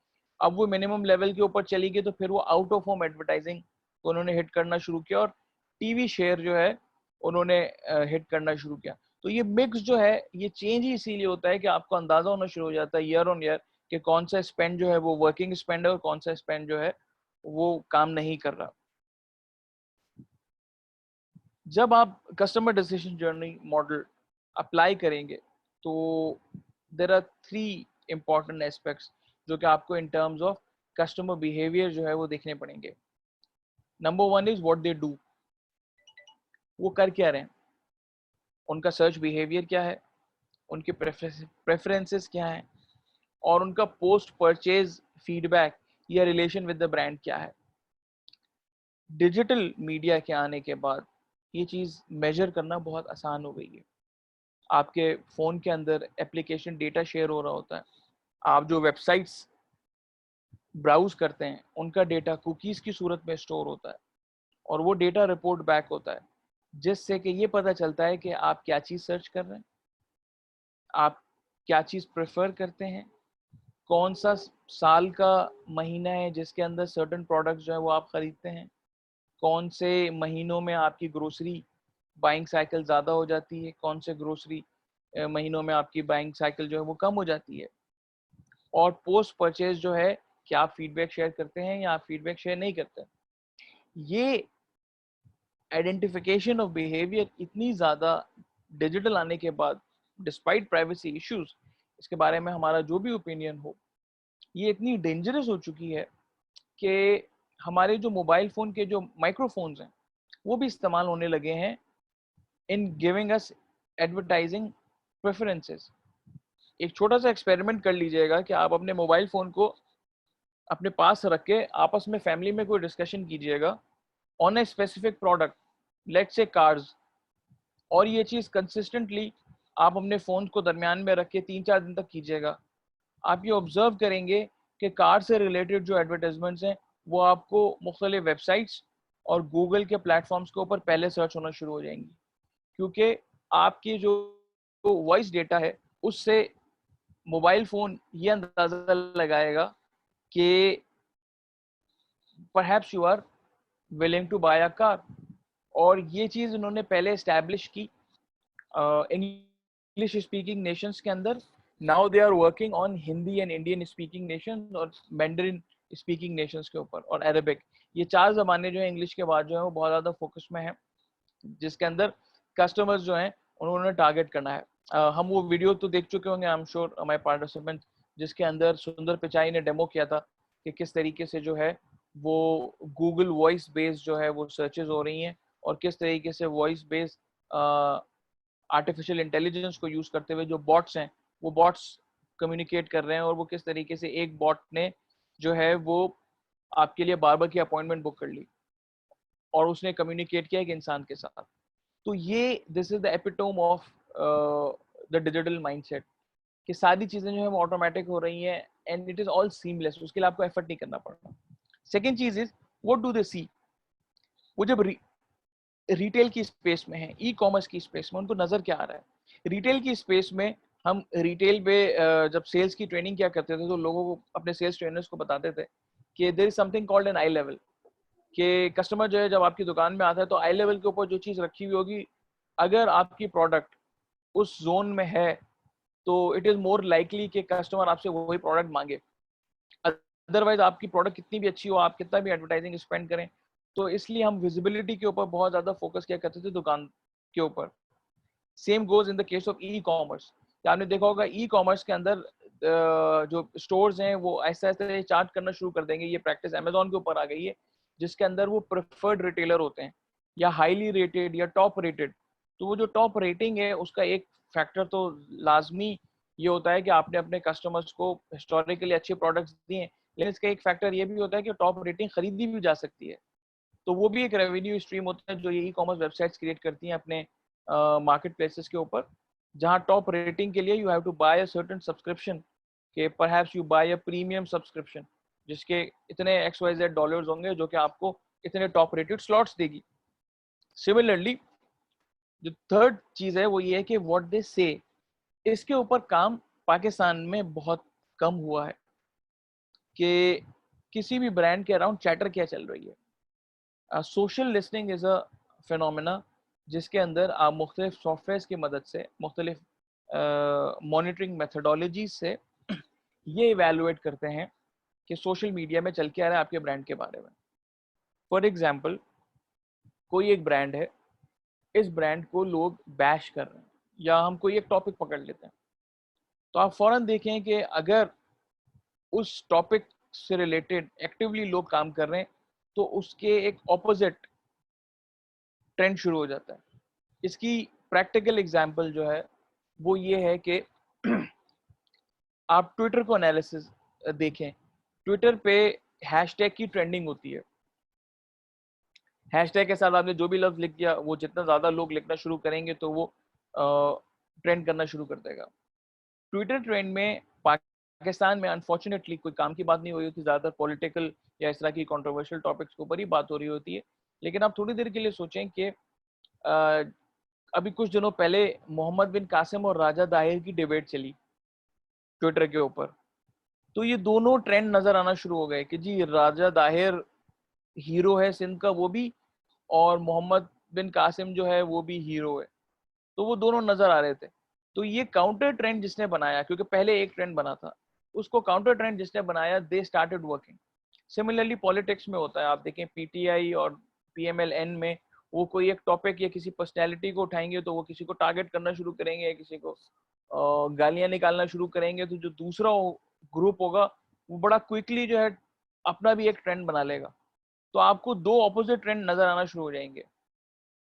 अब वो मिनिमम लेवल के ऊपर चली गई, तो फिर वो आउट ऑफ होम एडवर्टाइजिंग को उन्होंने हिट करना शुरू किया, और टीवी शेयर जो है उन्होंने हिट करना शुरू किया। तो ये मिक्स जो है ये चेंज ही इसीलिए होता है कि आपको अंदाजा होना शुरू हो जाता है ईयर ऑन ईयर कि कौन सा स्पेंड जो है वो वर्किंग स्पेंड है और कौन सा स्पेंड जो है वो काम नहीं कर रहा। जब आप customer decision journey model apply करेंगे, तो देर आर 3 इंपॉर्टेंट एस्पेक्ट्स जो कि आपको in terms of customer behaviour जो है वो देखने पड़ेंगे। Number 1 is what they do, वो कर क्या रहे हैं, उनका सर्च बिहेवियर क्या है, उनके प्रेफरेंसेस क्या हैं, और उनका पोस्ट परचेज फीडबैक या रिलेशन विद द ब्रांड क्या है। डिजिटल मीडिया के आने के बाद ये चीज़ मेजर करना बहुत आसान हो गई है। आपके फ़ोन के अंदर एप्लीकेशन डेटा शेयर हो रहा होता है। आप जो वेबसाइट्स ब्राउज़ करते हैं, उनका डेटा कुकीज़ की सूरत में स्टोर होता है और वो डेटा रिपोर्ट बैक होता है, जिससे कि ये पता चलता है कि आप क्या चीज़ सर्च कर रहे हैं, आप क्या चीज़ प्रेफ़र करते हैं, कौन-सा साल का महीना है जिसके अंदर सर्टेन प्रोडक्ट्स जो है वो आप खरीदते हैं, कौन से महीनों में आपकी ग्रोसरी बाइंग साइकिल ज़्यादा हो जाती है, कौन से ग्रोसरी महीनों में आपकी बाइंग साइकिल जो है वो कम हो जाती है। और पोस्ट परचेज़ जो है, क्या आप फीडबैक शेयर करते हैं या आप फीडबैक शेयर नहीं करते। ये आइडेंटिफिकेशन ऑफ बिहेवियर इतनी ज़्यादा डिजिटल आने के बाद, डिस्पाइट प्राइवेसी इश्यूज़, इसके बारे में हमारा जो भी ओपिनियन हो, ये इतनी डेंजरस हो चुकी है कि हमारे जो मोबाइल फ़ोन के जो माइक्रोफ़ोन्स हैं, वो भी इस्तेमाल होने लगे हैं in giving us advertising preferences. एक छोटा सा एक्सपेरिमेंट कर लीजिएगा कि आप अपने मोबाइल फ़ोन को अपने पास रख के आपस में फैमिली में कोई डिस्कशन कीजिएगा on a specific product, let's say cars, और ये चीज़ कंसिस्टेंटली आप अपने फ़ोन को दरमियान में रख के 3-4 दिन तक कीजिएगा। आप ये ऑब्ज़र्व करेंगे कि कार से रिलेटेड जो एडवर्टाइजमेंट्स हैं, वो आपको मुख्तलिफ वेबसाइट्स और गूगल के प्लेटफॉर्म्स के ऊपर पहले सर्च होना शुरू हो जाएंगी, क्योंकि आपकी जो वॉइस डेटा है, उससे मोबाइल फ़ोन ये अंदाज़ा लगाएगा कि perhaps you are willing to buy a car. और ये चीज़ उन्होंने पहले एस्टैब्लिश की इंग्लिश स्पीकिंग नेशंस के अंदर। Now they are working on Hindi and Indian speaking nations और मैंडरिन स्पीकिंग नेशंस के ऊपर और अरबिक। ये 4 ज़बानें जो है इंग्लिश के बाद जो है वो बहुत ज़्यादा फोकस में है, जिसके अंदर कस्टमर्स जो हैं उन्होंने टारगेट करना है। हम वो वीडियो तो देख चुके होंगे, I am sure my participant, जिसके अंदर सुंदर पिचाई ने डेमो किया था कि किस तरीके से जो है वो गूगल वॉइस बेस्ड जो है वो सर्चेज हो रही हैं और किस तरीके से वॉइस बेस्ड आर्टिफिशियल इंटेलिजेंस को यूज करते हुए जो बॉट्स हैं वो बॉट्स कम्युनिकेट कर रहे हैं, और वो किस तरीके से एक बॉट ने जो है वो आपके लिए बार्बर की अपॉइंटमेंट बुक कर ली और उसने कम्युनिकेट किया एक इंसान के साथ। तो ये this is the epitome of the digital mindset कि सारी चीजें जो है वो ऑटोमेटिक हो रही हैं and it is all seamless, उसके लिए आपको एफर्ट नहीं करना पड़ रहा। सेकेंड चीज इज व्हाट डू दे सी। वो जब रिटेल की स्पेस में है, ई कॉमर्स की स्पेस में, उनको नजर क्या आ रहा है। रिटेल की स्पेस में हम रिटेल पे जब सेल्स की ट्रेनिंग क्या करते थे तो लोगों को, अपने सेल्स ट्रेनर्स को बताते थे कि there is something called an eye level, कि कस्टमर जो है जब आपकी दुकान में आता है तो आई लेवल के ऊपर जो चीज़ रखी हुई होगी, अगर आपकी प्रोडक्ट उस जोन में है तो इट इज़ मोर लाइकली कि कस्टमर आपसे वही प्रोडक्ट मांगे। अदरवाइज आपकी प्रोडक्ट कितनी भी अच्छी हो, आप कितना भी एडवर्टाइजिंग स्पेंड करें, तो इसलिए हम विजिबिलिटी के ऊपर बहुत ज़्यादा फोकस किया करते थे दुकान के ऊपर। Same goes in the case of e commerce. आपने देखा होगा ई कॉमर्स के अंदर जो स्टोर्स हैं वो ऐसा ऐसे चार्ज करना शुरू कर देंगे। ये प्रैक्टिस अमेजोन के ऊपर आ गई है, जिसके अंदर वो प्रेफर्ड रिटेलर होते हैं या हाईली रेटेड या टॉप रेटेड। तो वो जो टॉप रेटिंग है उसका एक फैक्टर तो लाजमी ये होता है कि आपने अपने कस्टमर्स को हिस्टोरिकली अच्छे प्रोडक्ट्स दिए, लेकिन इसका एक फैक्टर ये भी होता है कि टॉप रेटिंग खरीदी भी जा सकती है। तो वो भी एक रेवेन्यू स्ट्रीम होता है जो ये ई कॉमर्स वेबसाइट्स क्रिएट करती हैं अपने मार्केट प्लेसेस के ऊपर, जहाँ टॉप रेटिंग के लिए you have to buy a certain subscription, के perhaps you buy a premium subscription जिसके इतने XYZ डॉलर्स होंगे जो कि आपको इतने टॉप रेटेड स्लॉट्स देगी। सिमिलरली जो थर्ड चीज है वो ये है कि व्हाट दे से, इसके ऊपर काम पाकिस्तान में बहुत कम हुआ है कि किसी भी ब्रांड के अराउंड चैटर क्या चल रही है। Social listening is a phenomena जिसके अंदर आप मुख्तलिफ सॉफ्टवेयर की मदद से, मुख्तलिफ मॉनिटरिंग मेथडोलॉजी से ये इवेलुएट करते हैं कि सोशल मीडिया में चल के आ रहा है आपके ब्रांड के बारे में। फॉर एग्जाम्पल, कोई एक ब्रांड है, इस ब्रांड को लोग बैश कर रहे हैं, या हम कोई एक टॉपिक पकड़ लेते हैं, तो आप फौरन देखें कि अगर उस टॉपिक से रिलेटेड एक्टिवली लोग काम कर रहे हैं तो उसके एक ऑपोजिट ट्रेंड शुरू हो जाता है। इसकी प्रैक्टिकल एग्जांपल जो है वो ये है कि आप ट्विटर को एनालिसिस देखें। ट्विटर पे हैशटैग की ट्रेंडिंग होती है। हैशटैग के साथ आपने जो भी लफ्ज लिख दिया, वो जितना ज्यादा लोग लिखना शुरू करेंगे तो वो ट्रेंड करना शुरू कर देगा। ट्विटर ट्रेंड में पाकिस्तान में अनफॉर्चुनेटली कोई काम की बात नहीं हुई होती, ज्यादातर पॉलिटिकल या इस तरह की कंट्रोवर्शियल टॉपिक्स के ऊपर ही बात हो रही होती है। लेकिन आप थोड़ी देर के लिए सोचें कि अभी कुछ दिनों पहले मोहम्मद बिन कासिम और राजा दाहिर की डिबेट चली ट्विटर के ऊपर। तो ये दोनों ट्रेंड नजर आना शुरू हो गए कि जी राजा दाहिर हीरो है सिंध का वो भी, और मोहम्मद बिन कासिम जो है वो भी हीरो है। तो वो दोनों नजर आ रहे थे। तो ये काउंटर ट्रेंड जिसने बनाया, क्योंकि पहले एक ट्रेंड बना था, उसको काउंटर ट्रेंड जिसने बनाया, they started working. Similarly politics में होता है, आप देखें पीटीआई और पीएमएलएन में वो कोई एक टॉपिक या किसी पर्सनैलिटी को उठाएंगे तो वो किसी को टारगेट करना शुरू करेंगे या किसी को गालियां निकालना शुरू करेंगे, तो जो दूसरा ग्रुप होगा वो बड़ा क्विकली जो है अपना भी एक ट्रेंड बना लेगा। तो आपको दो ऑपोजिट ट्रेंड नजर आना शुरू हो जाएंगे।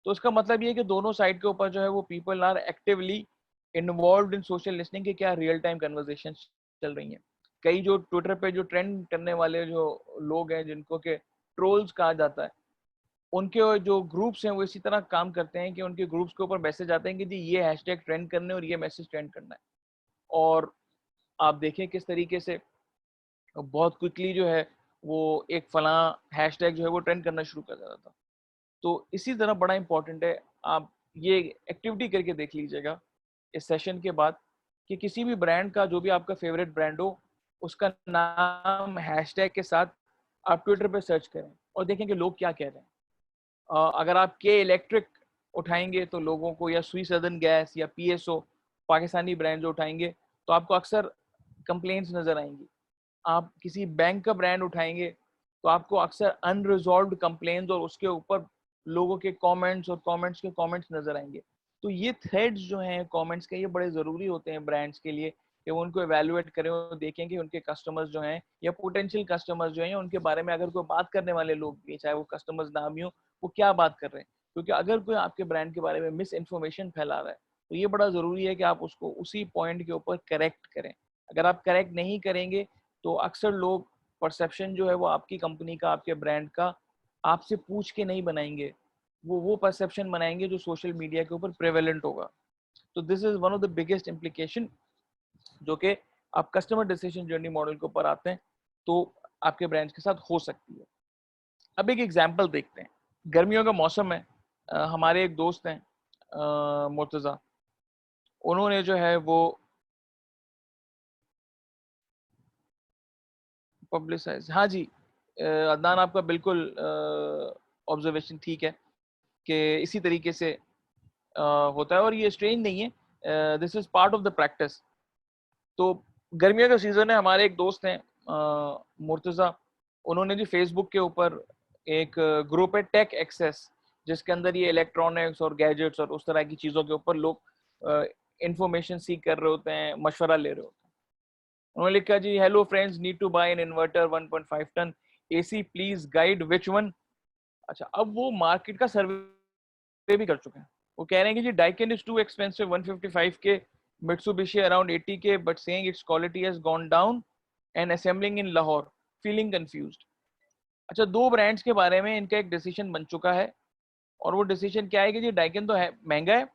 तो इसका मतलब ये है कि दोनों साइड के ऊपर जो है वो people are actively involve in social listening के क्या रियल टाइम कन्वर्सेशन चल रही हैं। कई जो ट्विटर पे जो ट्रेंड करने वाले जो लोग हैं जिनको के ट्रोल्स कहा जाता है, उनके जो ग्रुप्स हैं वो इसी तरह काम करते हैं कि उनके ग्रुप्स के ऊपर मैसेज आते हैं कि जी ये हैशटैग ट्रेंड करने और ये मैसेज ट्रेंड करना है। और आप देखें किस तरीके से बहुत क्विकली जो है वो एक फला हैशटैग जो है वो ट्रेंड करना शुरू कर देता था। तो इसी तरह बड़ा इंपॉर्टेंट है, आप ये एक्टिविटी करके देख लीजिएगा इस सेशन के बाद, कि किसी भी ब्रांड का जो भी आपका फेवरेट ब्रांड हो उसका नाम हैशटैग के साथ आप ट्विटर पे सर्च करें और देखें कि लोग क्या कह रहे हैं। अगर आप के इलेक्ट्रिक उठाएंगे तो लोगों को, या स्वी सदर्न गैस या पीएसओ पाकिस्तानी ब्रांड जो उठाएंगे तो आपको अक्सर कंप्लेंट्स नजर आएंगी। आप किसी बैंक का ब्रांड उठाएंगे तो आपको अक्सर अनरिजॉल्व्ड कंप्लेंट्स और उसके ऊपर लोगों के कमेंट्स और कमेंट्स के कमेंट्स नजर आएंगे। तो ये थ्रेड्स जो हैं कमेंट्स के, ये बड़े ज़रूरी होते हैं ब्रांड्स के लिए कि वो उनको एवेलुएट करें और देखें कि उनके कस्टमर्स जो हैं या पोटेंशियल कस्टमर्स जो हैं उनके बारे में अगर कोई बात करने वाले लोग भी, चाहे वो कस्टमर्स ना भी हो, वो क्या बात कर रहे हैं। क्योंकि अगर कोई आपके ब्रांड के बारे में मिस इन्फॉर्मेशन फैला रहा है तो ये बड़ा ज़रूरी है कि आप उसको उसी पॉइंट के ऊपर करेक्ट करें। अगर आप करेक्ट नहीं करेंगे तो अक्सर लोग परसेप्शन जो है वो आपकी कंपनी का, आपके ब्रांड का आपसे पूछ के नहीं बनाएंगे, वो परसेप्शन बनाएंगे जो सोशल मीडिया के ऊपर प्रेवेलेंट होगा। तो this is one of the biggest implication जो कि आप कस्टमर डिसीजन जर्नी मॉडल के ऊपर आते हैं तो आपके ब्रांड के साथ हो सकती है। अब एक एग्जांपल देखते हैं। गर्मियों का मौसम है, हमारे एक दोस्त हैं मुर्तज़ा, उन्होंने जो है वो पब्लिसाइज, हाँ जी अदनान आपका बिल्कुल ऑब्जर्वेशन ठीक है कि इसी तरीके से होता है और ये स्ट्रेंज नहीं है, this is part of the practice. तो गर्मियों का सीजन है, हमारे एक दोस्त हैं मुर्तज़ा, उन्होंने जी फेसबुक के ऊपर एक ग्रुप है टेक एक्सेस, जिसके अंदर ये इलेक्ट्रॉनिक्स और गैजेट्स और उस तरह की चीज़ों के ऊपर लोग इंफॉर्मेशन सीख कर रहे होते हैं, मशवरा ले रहे होते हैं। उन्होंने लिखा जी, hello friends, need to buy an inverter 1.5 ton AC, please guide which one. अच्छा, अब वो मार्केट का सर्वे भी कर चुके हैं। वो कह रहे हैं कि जी डाइकिन इज टू एक्सपेंसिव 155 के, मित्सुबिशी अराउंड 80 के, but saying it's quality has gone down and assembling in Lahore, feeling confused. अच्छा, दो ब्रांड्स के बारे में इनका एक डिसीजन बन चुका है और वो डिसीजन क्या है कि जी डाइकिन तो है महंगा है,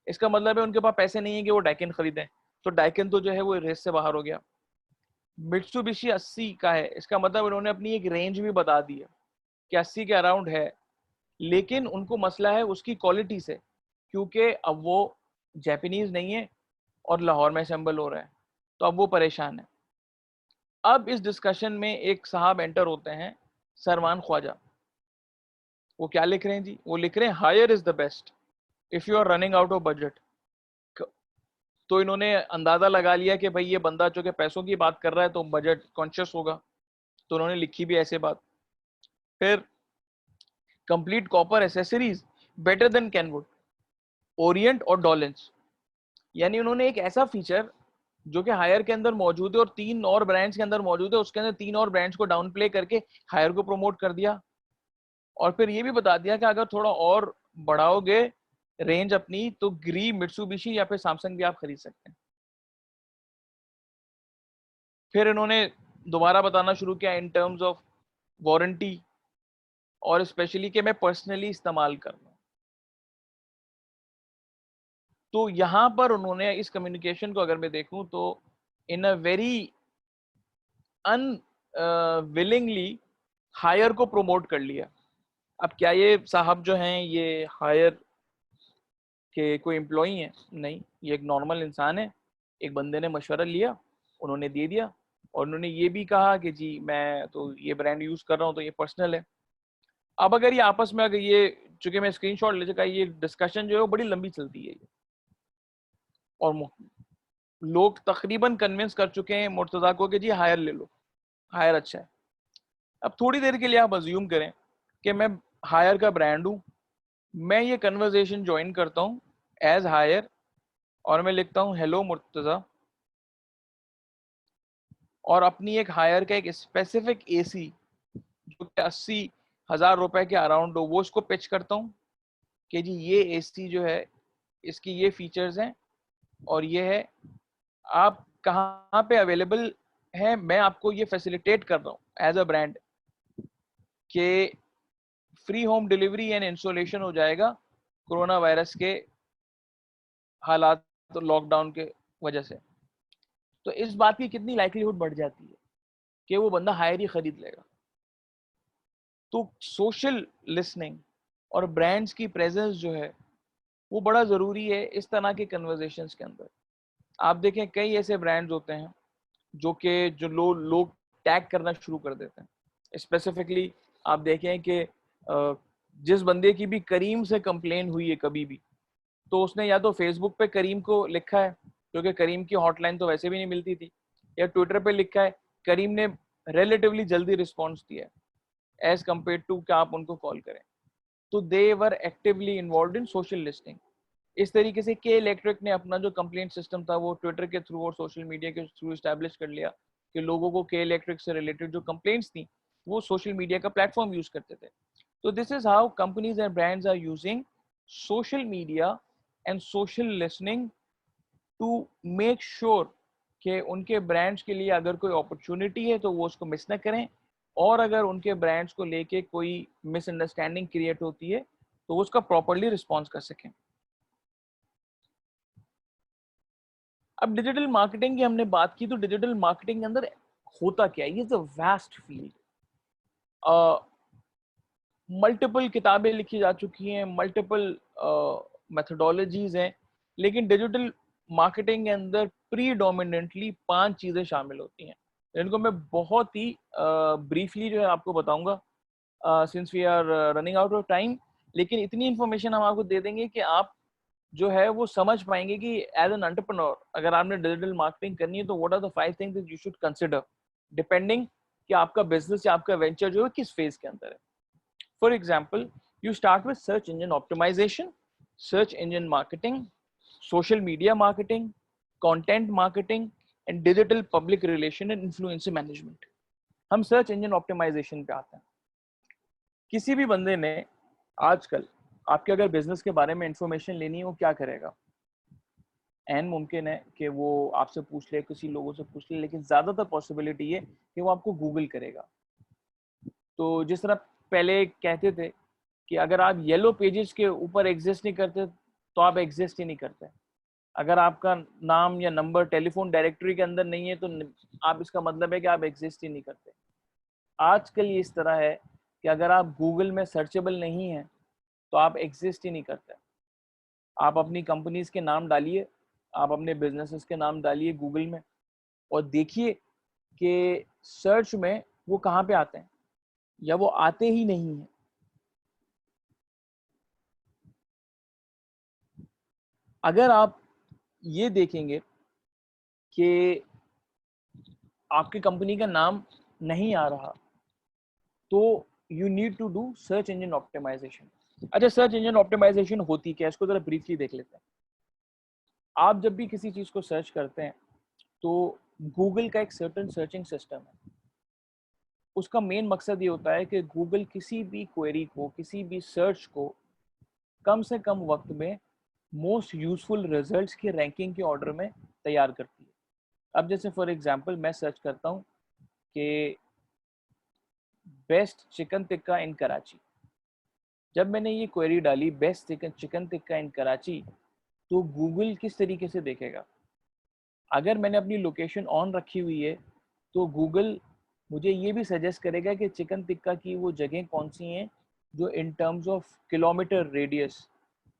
इसका मतलब है उनके पास पैसे नहीं है कि वो डाइकिन खरीदें, तो डाइकिन तो जो है वो रेस से बाहर हो गया। मित्सुबिशी 80 का है, इसका मतलब उन्होंने अपनी एक रेंज भी बता दी है कि 80 के अराउंड है, लेकिन उनको मसला है उसकी क्वालिटी से, क्योंकि अब वो जापानीज नहीं है और लाहौर में असेंबल हो रहा है, तो अब वो परेशान है। अब इस डिस्कशन में एक साहब एंटर होते हैं, सरमान ख्वाजा। वो क्या लिख रहे हैं जी, वो लिख रहे हैं hire is the best if you are running out of budget. तो इन्होंने अंदाजा लगा लिया कि भाई ये बंदा जो कि पैसों की बात कर रहा है तो बजट कॉन्शियस होगा, तो उन्होंने लिखी भी ऐसे बात। फिर complete copper accessories better than Kenwood, Orient और डॉलेंस। यानी उन्होंने एक ऐसा फीचर जो कि हायर के अंदर मौजूद है और तीन और ब्रांड्स के अंदर मौजूद है, उसके अंदर तीन और ब्रांड्स को डाउन प्ले करके हायर को प्रमोट कर दिया। और फिर ये भी बता दिया कि अगर थोड़ा और बढ़ाओगे रेंज अपनी तो ग्री, मित्सुबिशी या फिर सैमसंग भी आप खरीद सकते हैं। फिर इन्होंने दोबारा बताना शुरू किया इन टर्म्स ऑफ वारंटी और स्पेशली कि मैं पर्सनली इस्तेमाल कर रहा हूँ। तो यहाँ पर उन्होंने इस कम्युनिकेशन को अगर मैं देखूँ तो इन अ वेरी विलिंगली हायर को प्रमोट कर लिया। अब क्या ये साहब जो हैं ये हायर के कोई एम्प्लॉई हैं? नहीं, ये एक नॉर्मल इंसान है। एक बंदे ने मशवरा लिया, उन्होंने दे दिया और उन्होंने ये भी कहा कि जी मैं तो ये ब्रांड यूज़ कर रहा हूँ तो ये पर्सनल है। अब अगर ये आपस में अगर ये, चूंकि मैं स्क्रीनशॉट ले चुका, ये डिस्कशन जो है वो बड़ी लंबी चलती है और लोग तकरीबन कन्विंस कर चुके हैं मुर्तज़ा को कि जी हायर ले लो, हायर अच्छा है। अब थोड़ी देर के लिए आप अज्यूम करें कि मैं हायर का ब्रांड हूँ, मैं ये कन्वर्सेशन ज्वाइन करता हूँ एज हायर और मैं लिखता हूँ हेलो मुर्तज़ा, और अपनी एक हायर का एक स्पेसिफिक एसी जो कि 80,000 रुपए के अराउंड हो वो उसको पिच करता हूँ कि जी ये एसी जो है इसकी ये फीचर्स हैं और ये है, आप कहाँ पे अवेलेबल हैं, मैं आपको ये फैसिलिटेट कर रहा हूँ एज अ ब्रांड कि free home delivery and installation हो जाएगा कोरोना वायरस के हालात, तो लॉकडाउन के वजह से। तो इस बात की कितनी लाइक्लीहुड बढ़ जाती है कि वो बंदा हायर ही खरीद लेगा। तो सोशल लिसनिंग और ब्रांड्स की प्रेजेंस जो है वो बड़ा ज़रूरी है इस तरह के कन्वर्जेशंस के अंदर। आप देखें कई ऐसे ब्रांड्स होते हैं जो लोग टैग करना शुरू कर देते हैं। स्पेसिफिकली आप देखें कि जिस बंदे की भी करीम से कंप्लेन हुई है कभी भी, तो उसने या तो फेसबुक पे करीम को लिखा है क्योंकि करीम की हॉटलाइन तो वैसे भी नहीं मिलती थी, या ट्विटर पे लिखा है, करीम ने रिलेटिवली जल्दी रिस्पॉन्स दिया है एज कम्पेयर टू कि आप उनको कॉल करें। तो they were actively involve in social listing. इस तरीके से के इलेक्ट्रिक ने अपना जो कंप्लेंट सिस्टम था वो ट्विटर के थ्रू और सोशल मीडिया के थ्रू इस्टेब्लिश कर लिया कि लोगों को के इलेक्ट्रिक से रिलेटेड जो कंप्लेंट्स थी वो सोशल मीडिया का प्लेटफॉर्म यूज करते थे। तो this is how companies and brands are using social media and social listening to make sure कि उनके ब्रांड्स के लिए अगर कोई अपॉर्चुनिटी है तो वो उसको मिस ना करें, और अगर उनके ब्रांड्स को लेके कोई मिसअंडरस्टैंडिंग क्रिएट होती है तो उसका प्रॉपरली रिस्पॉन्स कर सकें। अब डिजिटल मार्केटिंग की हमने बात की, तो डिजिटल मार्केटिंग के अंदर होता क्या है? ये is a vast field. Multiple किताबें लिखी जा चुकी हैं, मल्टीपल मेथोडोलॉजीज हैं, लेकिन डिजिटल मार्केटिंग के अंदर प्रीडोमिनेंटली 5 चीजें शामिल होती हैं जिनको मैं बहुत ही ब्रीफली जो है आपको बताऊंगा since we are running out of time. लेकिन इतनी इंफॉर्मेशन हम आपको दे देंगे कि आप जो है वो समझ पाएंगे कि एज एन एंटरप्रेन्योर अगर आपने डिजिटल मार्केटिंग करनी है तो what are the 5 things that you should consider, depending कि आपका बिजनेस या आपका वेंचर जो है किस फेज के अंदर है। For example, you start with search engine optimisation, search engine marketing, social media marketing, content marketing and digital public relation and influencer management. हम सर्च इंजन ऑप्टिमाइजेशन पे आते हैं। किसी भी बंदे ने आजकल आपके अगर बिजनेस के बारे में इंफॉर्मेशन लेनी है वो क्या करेगा? एन मुमकिन है कि वो आपसे पूछ ले, किसी लोगों से पूछ ले, लेकिन ज़्यादातर पॉसिबिलिटी है कि वो आपको गूगल करेगा। तो जिस तरह पहले कहते थे कि अगर आप येलो पेजेस के ऊपर एग्जिस्ट नहीं करते तो आप एग्जिस्ट ही नहीं करते। अगर आपका नाम या नंबर टेलीफोन डायरेक्टरी के अंदर नहीं है तो आप, इसका मतलब है कि आप एग्जिस्ट ही नहीं करते। आजकल ये इस तरह है कि अगर आप गूगल में सर्चेबल नहीं हैं तो आप एग्जिस्ट ही नहीं करते। आप अपनी कंपनीज के नाम डालिए, आप अपने बिजनेसेस के नाम डालिए गूगल में और देखिए कि सर्च में वो कहाँ पे आते हैं या वो आते ही नहीं है। अगर आप ये देखेंगे कि आपकी कंपनी का नाम नहीं आ रहा तो you need to do search engine optimisation. अच्छा, सर्च इंजन ऑप्टिमाइजेशन होती क्या है इसको जरा ब्रीफली देख लेते हैं। आप जब भी किसी चीज को सर्च करते हैं तो गूगल का एक सर्टेन सर्चिंग सिस्टम है। उसका मेन मकसद ये होता है कि गूगल किसी भी क्वेरी को, किसी भी सर्च को कम से कम वक्त में मोस्ट यूजफुल रिजल्ट्स की रैंकिंग के ऑर्डर में तैयार करती है। अब जैसे फॉर एग्जांपल मैं सर्च करता हूँ कि बेस्ट चिकन टिक्का इन कराची, जब मैंने ये क्वेरी डाली बेस्ट चिकन टिक्का इन कराची, तो गूगल किस तरीके से देखेगा? अगर मैंने अपनी लोकेशन ऑन रखी हुई है तो गूगल मुझे ये भी सजेस्ट करेगा कि चिकन टिक्का की वो जगह कौन सी हैं जो in terms of kilometre radius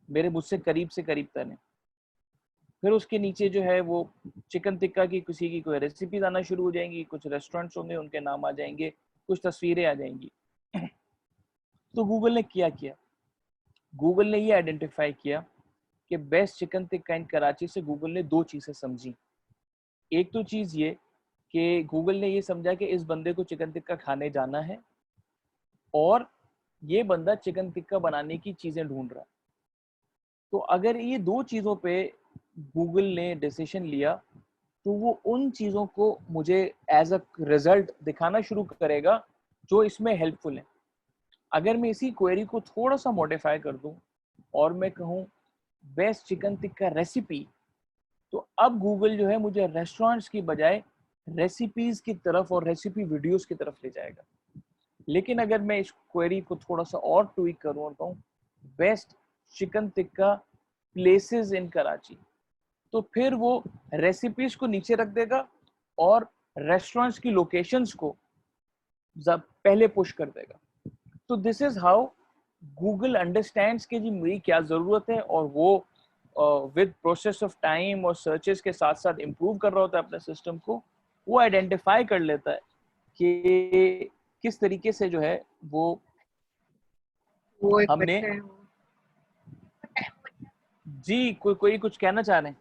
मेरे मुझसे करीब से करीब तर हैं। फिर उसके नीचे जो है वो चिकन टिक्का की किसी की कोई रेसिपीज आना शुरू हो जाएंगी, कुछ रेस्टोरेंट्स होंगे उनके नाम आ जाएंगे, कुछ तस्वीरें आ जाएंगी। तो गूगल ने किया, गूगल ने ये आइडेंटिफाई किया कि बेस्ट चिकन टिक्का इन कराची से गूगल ने दो चीज़ें समझी। एक तो चीज़ ये कि गूगल ने ये समझा कि इस बंदे को चिकन टिक्का खाने जाना है और ये बंदा चिकन टिक्का बनाने की चीज़ें ढूंढ रहा है। तो अगर ये दो चीज़ों पे गूगल ने डिसीजन लिया तो वो उन चीज़ों को मुझे एज अ रिजल्ट दिखाना शुरू करेगा जो इसमें हेल्पफुल है। अगर मैं इसी क्वेरी को थोड़ा सा मॉडिफाई कर दूं और मैं कहूं बेस्ट चिकन टिक्का रेसिपी, तो अब गूगल जो है मुझे रेस्टोरेंट्स की बजाय रेसिपीज की तरफ और रेसिपी वीडियोस की तरफ ले जाएगा। लेकिन अगर मैं इस क्वेरी को थोड़ा सा और ट्वीक करूं और कहूं best chicken tikka places in Karachi, तो फिर वो रेसिपीज को नीचे रख देगा और रेस्टोरेंट्स की लोकेशंस को पहले पुश कर देगा। तो this is how Google understands कि जी मेरी क्या ज़रूरत है, और वो विद प्रोसेस ऑफ टाइम और सर्चेस के साथ साथ इम्प्रूव कर रहा होता है अपने सिस्टम को। वो आइडेंटिफाई कर लेता है कि किस तरीके से जो है वो एक हमने बच्चा है जी कोई कुछ कहना चाह रहे हैं?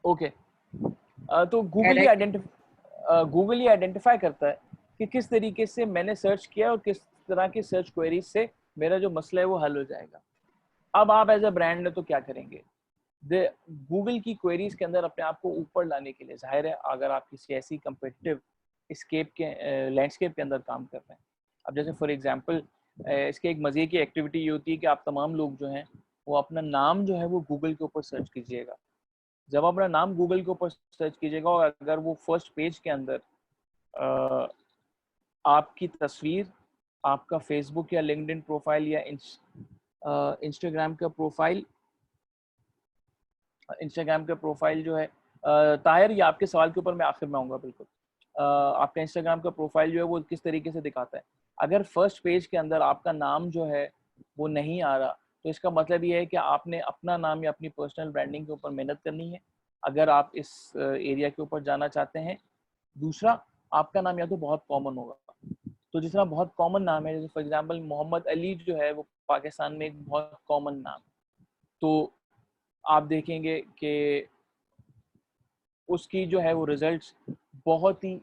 ओके तो गूगल ये आइडेंटिफाई करता है कि किस तरीके से मैंने सर्च किया और किस तरह की सर्च क्वेरीज से मेरा जो मसला है वो हल हो जाएगा। अब आप एज अ ब्रांड तो क्या करेंगे? गूगल की क्वेरीज के अंदर अपने आप को ऊपर लाने के लिए, जाहिर है अगर आप किसी ऐसी कंपिटिटिव स्केप के लैंडस्केप के अंदर काम कर रहे हैं, अब जैसे फॉर एग्जांपल इसके एक मज़े की एक्टिविटी ये होती है कि आप तमाम लोग जो हैं वो अपना नाम जो है वो गूगल के ऊपर सर्च कीजिएगा। जब अपना नाम गूगल के ऊपर सर्च कीजिएगा और अगर वो फर्स्ट पेज के अंदर आपकी तस्वीर, आपका फेसबुक या लिंक्डइन प्रोफाइल या इंस्टाग्राम का प्रोफाइल जो है ताहिर, ये आपके सवाल के ऊपर मैं आखिर में आऊँगा बिल्कुल। आपका इंस्टाग्राम का प्रोफाइल जो है वो किस तरीके से दिखाता है? अगर फर्स्ट पेज के अंदर आपका नाम जो है वो नहीं आ रहा, तो इसका मतलब ये है कि आपने अपना नाम या अपनी पर्सनल ब्रांडिंग के ऊपर मेहनत करनी है अगर आप इस एरिया के ऊपर जाना चाहते हैं। दूसरा, आपका नाम या तो बहुत कॉमन होगा, तो जिस तरह बहुत कॉमन नाम है, जैसे फॉर एग्जांपल मोहम्मद अली जो है वो पाकिस्तान में एक बहुत कॉमन नाम, तो आप देखेंगे कि उसकी जो है वो रिजल्ट्स बहुत ही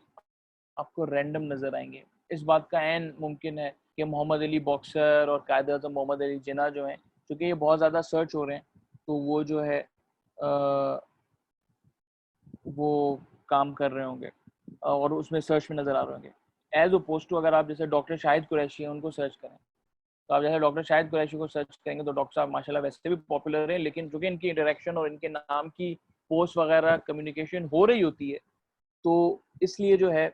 आपको रैंडम नजर आएंगे। इस बात का ऐन मुमकिन है कि मोहम्मद अली बॉक्सर और कायद आज़म मोहम्मद अली जिन्ना जो हैं, क्योंकि ये बहुत ज़्यादा सर्च हो रहे हैं, तो वो जो है वो काम कर रहे होंगे और उसमें सर्च में नज़र आ रहे होंगे। एज अपोज टू अगर आप जैसे डॉक्टर शाहिद कुरैशी हैं उनको सर्च करें, तो आप जैसे डॉक्टर शाहिद कुरैशी को सर्च करेंगे तो डॉक्टर साहब माशाल्लाह वैसे भी पॉपुलर हैं, लेकिन चूँकि इनकी इंटरेक्शन और इनके नाम की पोस्ट वगैरह कम्युनिकेशन हो रही होती है, तो इसलिए जो है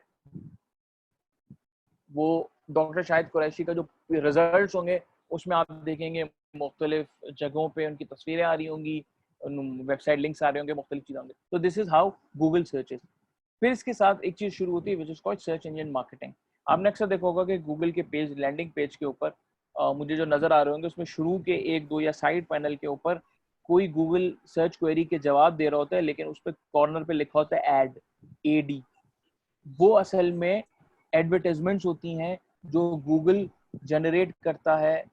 वो डॉक्टर शाहिद कुरैशी का जो रिजल्ट्स होंगे उसमें आप देखेंगे मुख्तलिफ जगहों पे उनकी तस्वीरें आ रही होंगी, वेबसाइट लिंक्स आ रहे होंगे, मुख्तलिफ चीज़ें होंगी। तो this is how Google searches. फिर इसके साथ एक चीज़ शुरू होती है which is called search engine marketing. आपने अक्सर देखा होगा कि गूगल के पेज, लैंडिंग पेज के ऊपर मुझे जो नज़र आ रहे होंगे उसमें शुरू के एक दो या साइड पैनल के ऊपर कोई गूगल सर्च क्वेरी के जवाब दे रहा होता है, लेकिन उस पर कॉर्नर पे लिखा होता है एड, AD। वो असल में एडवर्टाइजमेंट्स होती हैं जो गूगल जनरेट करता है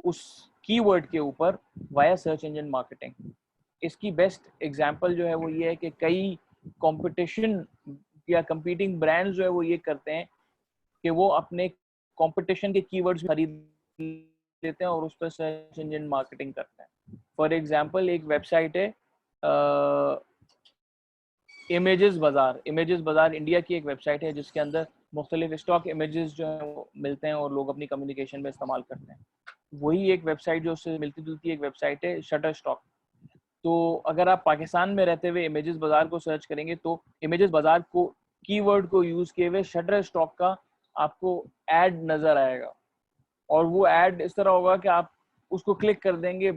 उस कीवर्ड के ऊपर वाया सर्च इंजन मार्केटिंग। इसकी बेस्ट एग्जांपल जो है वो ये है कि कई कंपटीशन या कंपीटिंग ब्रांड्स जो है वो ये करते हैं कि वो अपने कंपटीशन के कीवर्ड्स खरीद लेते हैं और उस पर सर्च इंजन मार्केटिंग करते हैं। फॉर एग्जांपल एक वेबसाइट है इमेजेस बाज़ार इंडिया की एक वेबसाइट है जिसके अंदर मुख्तलिफ स्टॉक इमेजेस जो हैं वो मिलते हैं और लोग अपनी कम्युनिकेशन में इस्तेमाल करते हैं। वही एक वेबसाइट जो उससे मिलती जुलती एक वेबसाइट है शटर स्टॉक। तो अगर आप पाकिस्तान में रहते हुए इमेजेस बाज़ार को सर्च करेंगे तो इमेजेस बाज़ार को कीवर्ड को यूज़ किए हुए शटर स्टॉक का आपको ऐड नजर आएगा, और वो ऐड इस तरह होगा कि आप उसको क्लिक कर देंगे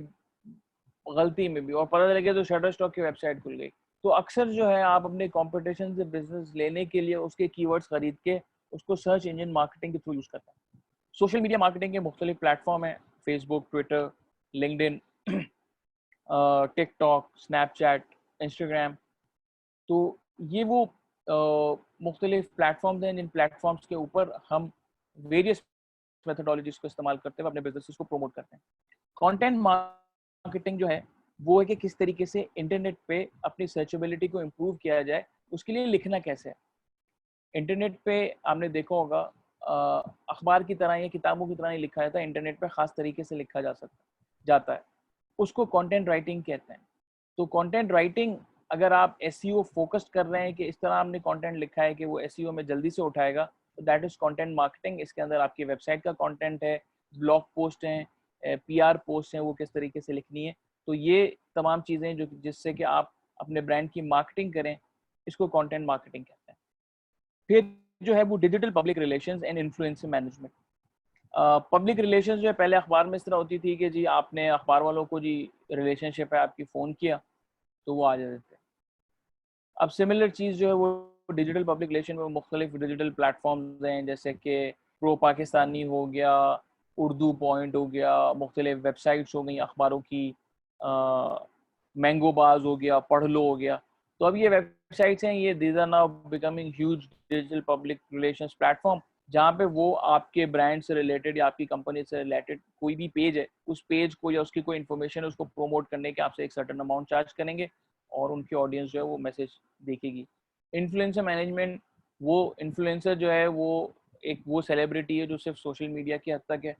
गलती में भी, और पता चलेगा तो शटर स्टॉक की वेबसाइट खुल गई। तो अक्सर जो है आप अपने कंपटीशन से बिजनेस लेने के लिए उसके कीवर्ड्स खरीद के उसको सर्च इंजन मार्केटिंग के थ्रू यूज करते हैं। सोशल मीडिया मार्केटिंग के मुख्तलिफ प्लेटफॉर्म है, Facebook, Twitter, LinkedIn, TikTok, Snapchat, Instagram. तो ये वो मुख्तलिफ प्लेटफॉर्म्स हैं जिन प्लेटफॉर्म्स के ऊपर हम वेरियस मेथोडोलॉजीज को इस्तेमाल करते हुए अपने बिजनेस को प्रमोट करते हैं। कंटेंट मार्केटिंग जो है वो है कि किस तरीके से इंटरनेट पे अपनी सर्चेबिलिटी को इम्प्रूव किया जाए, उसके लिए लिखना कैसे है। इंटरनेट पे आपने देखा होगा अखबार की तरह या किताबों की तरह ही लिखा जाता है, इंटरनेट पे खास तरीके से लिखा जाता है, उसको कंटेंट राइटिंग कहते हैं। तो कंटेंट राइटिंग, अगर आप एसईओ फोकस्ड कर रहे हैं कि इस तरह आपने कंटेंट लिखा है कि वो एसईओ में जल्दी से उठाएगा, तो दैट इज कंटेंट मार्केटिंग। इसके अंदर आपकी वेबसाइट का कंटेंट है, ब्लॉग पोस्ट हैं, पीआर पोस्ट हैं, वो किस तरीके से लिखनी है। तो ये तमाम चीज़ें जो जिससे कि आप अपने ब्रांड की मार्केटिंग करें, इसको कंटेंट मार्केटिंग कहते हैं। फिर जो है वो digital public relations and influencer management. Public relations जो है पहले अखबार में इस तरह होती थी कि जी आपने अखबार वालों को जी रिलेशनशिप है आपकी फ़ोन किया तो वो आ जाते थे। अब सिमिलर चीज़ जो है वो डिजिटल पब्लिक रिलेशन में मुख्तलिफ डिजिटल प्लेटफॉर्म्स हैं, जैसे कि प्रो पाकिस्तानी हो गया, उर्दू पॉइंट हो गया, मुख्तलिफ वेबसाइट्स हो गई अखबारों की, मैंगो बाज हो गया, पढ़ लो हो गया। तो अब ये वेबसाइट्स हैं, ये these are now becoming huge digital public relations platform, जहाँ पे वो आपके ब्रांड से रिलेटेड या आपकी कंपनी से रिलेटेड कोई भी पेज है, उस पेज को या उसकी कोई इन्फॉर्मेशन है उसको प्रोमोट करने के आपसे एक सर्टेन अमाउंट चार्ज करेंगे और उनकी ऑडियंस जो है वो मैसेज देखेगी। इन्फ्लुएंसर मैनेजमेंट, वो इन्फ्लुएंसर जो है वो एक वो सेलिब्रिटी है जो सिर्फ सोशल मीडिया की हद तक है।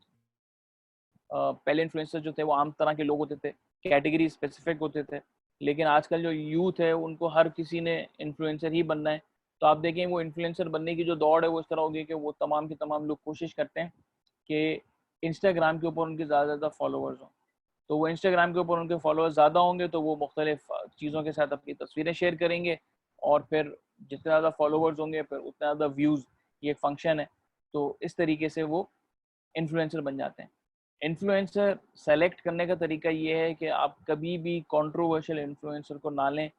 पहले इन्फ्लुएंसर जो थे वो आम तरह के लोग होते थे, कैटेगरी स्पेसिफिक होते थे, लेकिन आजकल जो यूथ है उनको हर किसी ने इन्फ्लुएंसर ही बनना है। तो आप देखें वो इन्फ्लुएंसर बनने की जो दौड़ है वो इस तरह होगी कि वो तमाम के तमाम लोग कोशिश करते हैं कि इंस्टाग्राम के ऊपर उनके ज़्यादा से ज़्यादा फॉलोअर्स हों। तो वो इंस्टाग्राम के ऊपर उनके फॉलोअर्स ज़्यादा होंगे तो वो मुख्तलिफ चीज़ों के साथ अपनी तस्वीरें शेयर करेंगे, और फिर जितने ज़्यादा फॉलोअर्स होंगे फिर उतना ज़्यादा व्यूज़, ये एक फंक्शन है। तो इस तरीके से वो इन्फ्लुएंसर बन जाते हैं। इन्फ्लुएंसर सेलेक्ट करने का तरीका ये है कि आप कभी भी कंट्रोवर्शियल इन्फ्लुएंसर को ना लें।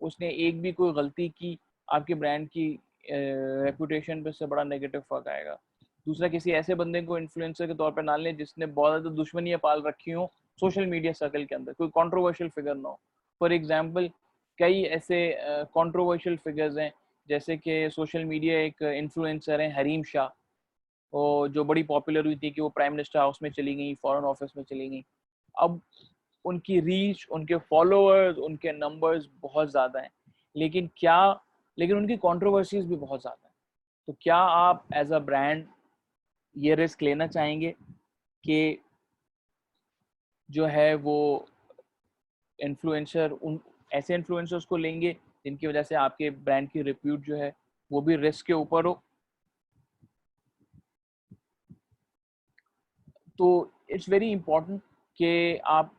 उसने एक भी कोई गलती की, आपके ब्रांड की रेपुटेशन पे से बड़ा नेगेटिव फर्क आएगा। दूसरा, किसी ऐसे बंदे को इन्फ्लुएंसर के तौर पे ना लें जिसने बहुत ज़्यादा दुश्मनियाँ पाल रखी हों सोशल मीडिया सर्कल के अंदर, कोई कंट्रोवर्शियल फिगर ना हो। फॉर एग्जांपल, कई ऐसे कंट्रोवर्शियल फिगर्स हैं, जैसे कि सोशल मीडिया एक इन्फ्लुएंसर हैं हरीम शाह, और जो बड़ी पॉपुलर हुई थी कि वो प्राइम मिनिस्टर हाउस में चली गई, फॉरेन ऑफिस में चली गई। अब उनकी रीच, उनके फॉलोअर्स, उनके नंबर्स बहुत ज़्यादा हैं, लेकिन क्या, लेकिन उनकी कंट्रोवर्सीज भी बहुत ज़्यादा हैं। तो क्या आप एज अ ब्रांड ये रिस्क लेना चाहेंगे कि जो है वो इन्फ्लुएंसर, उन ऐसे इन्फ्लुएंसर्स को लेंगे जिनकी वजह से आपके ब्रांड की रिप्यूट जो है वो भी रिस्क के ऊपर हो? तो इट्स वेरी इंपॉर्टेंट कि आप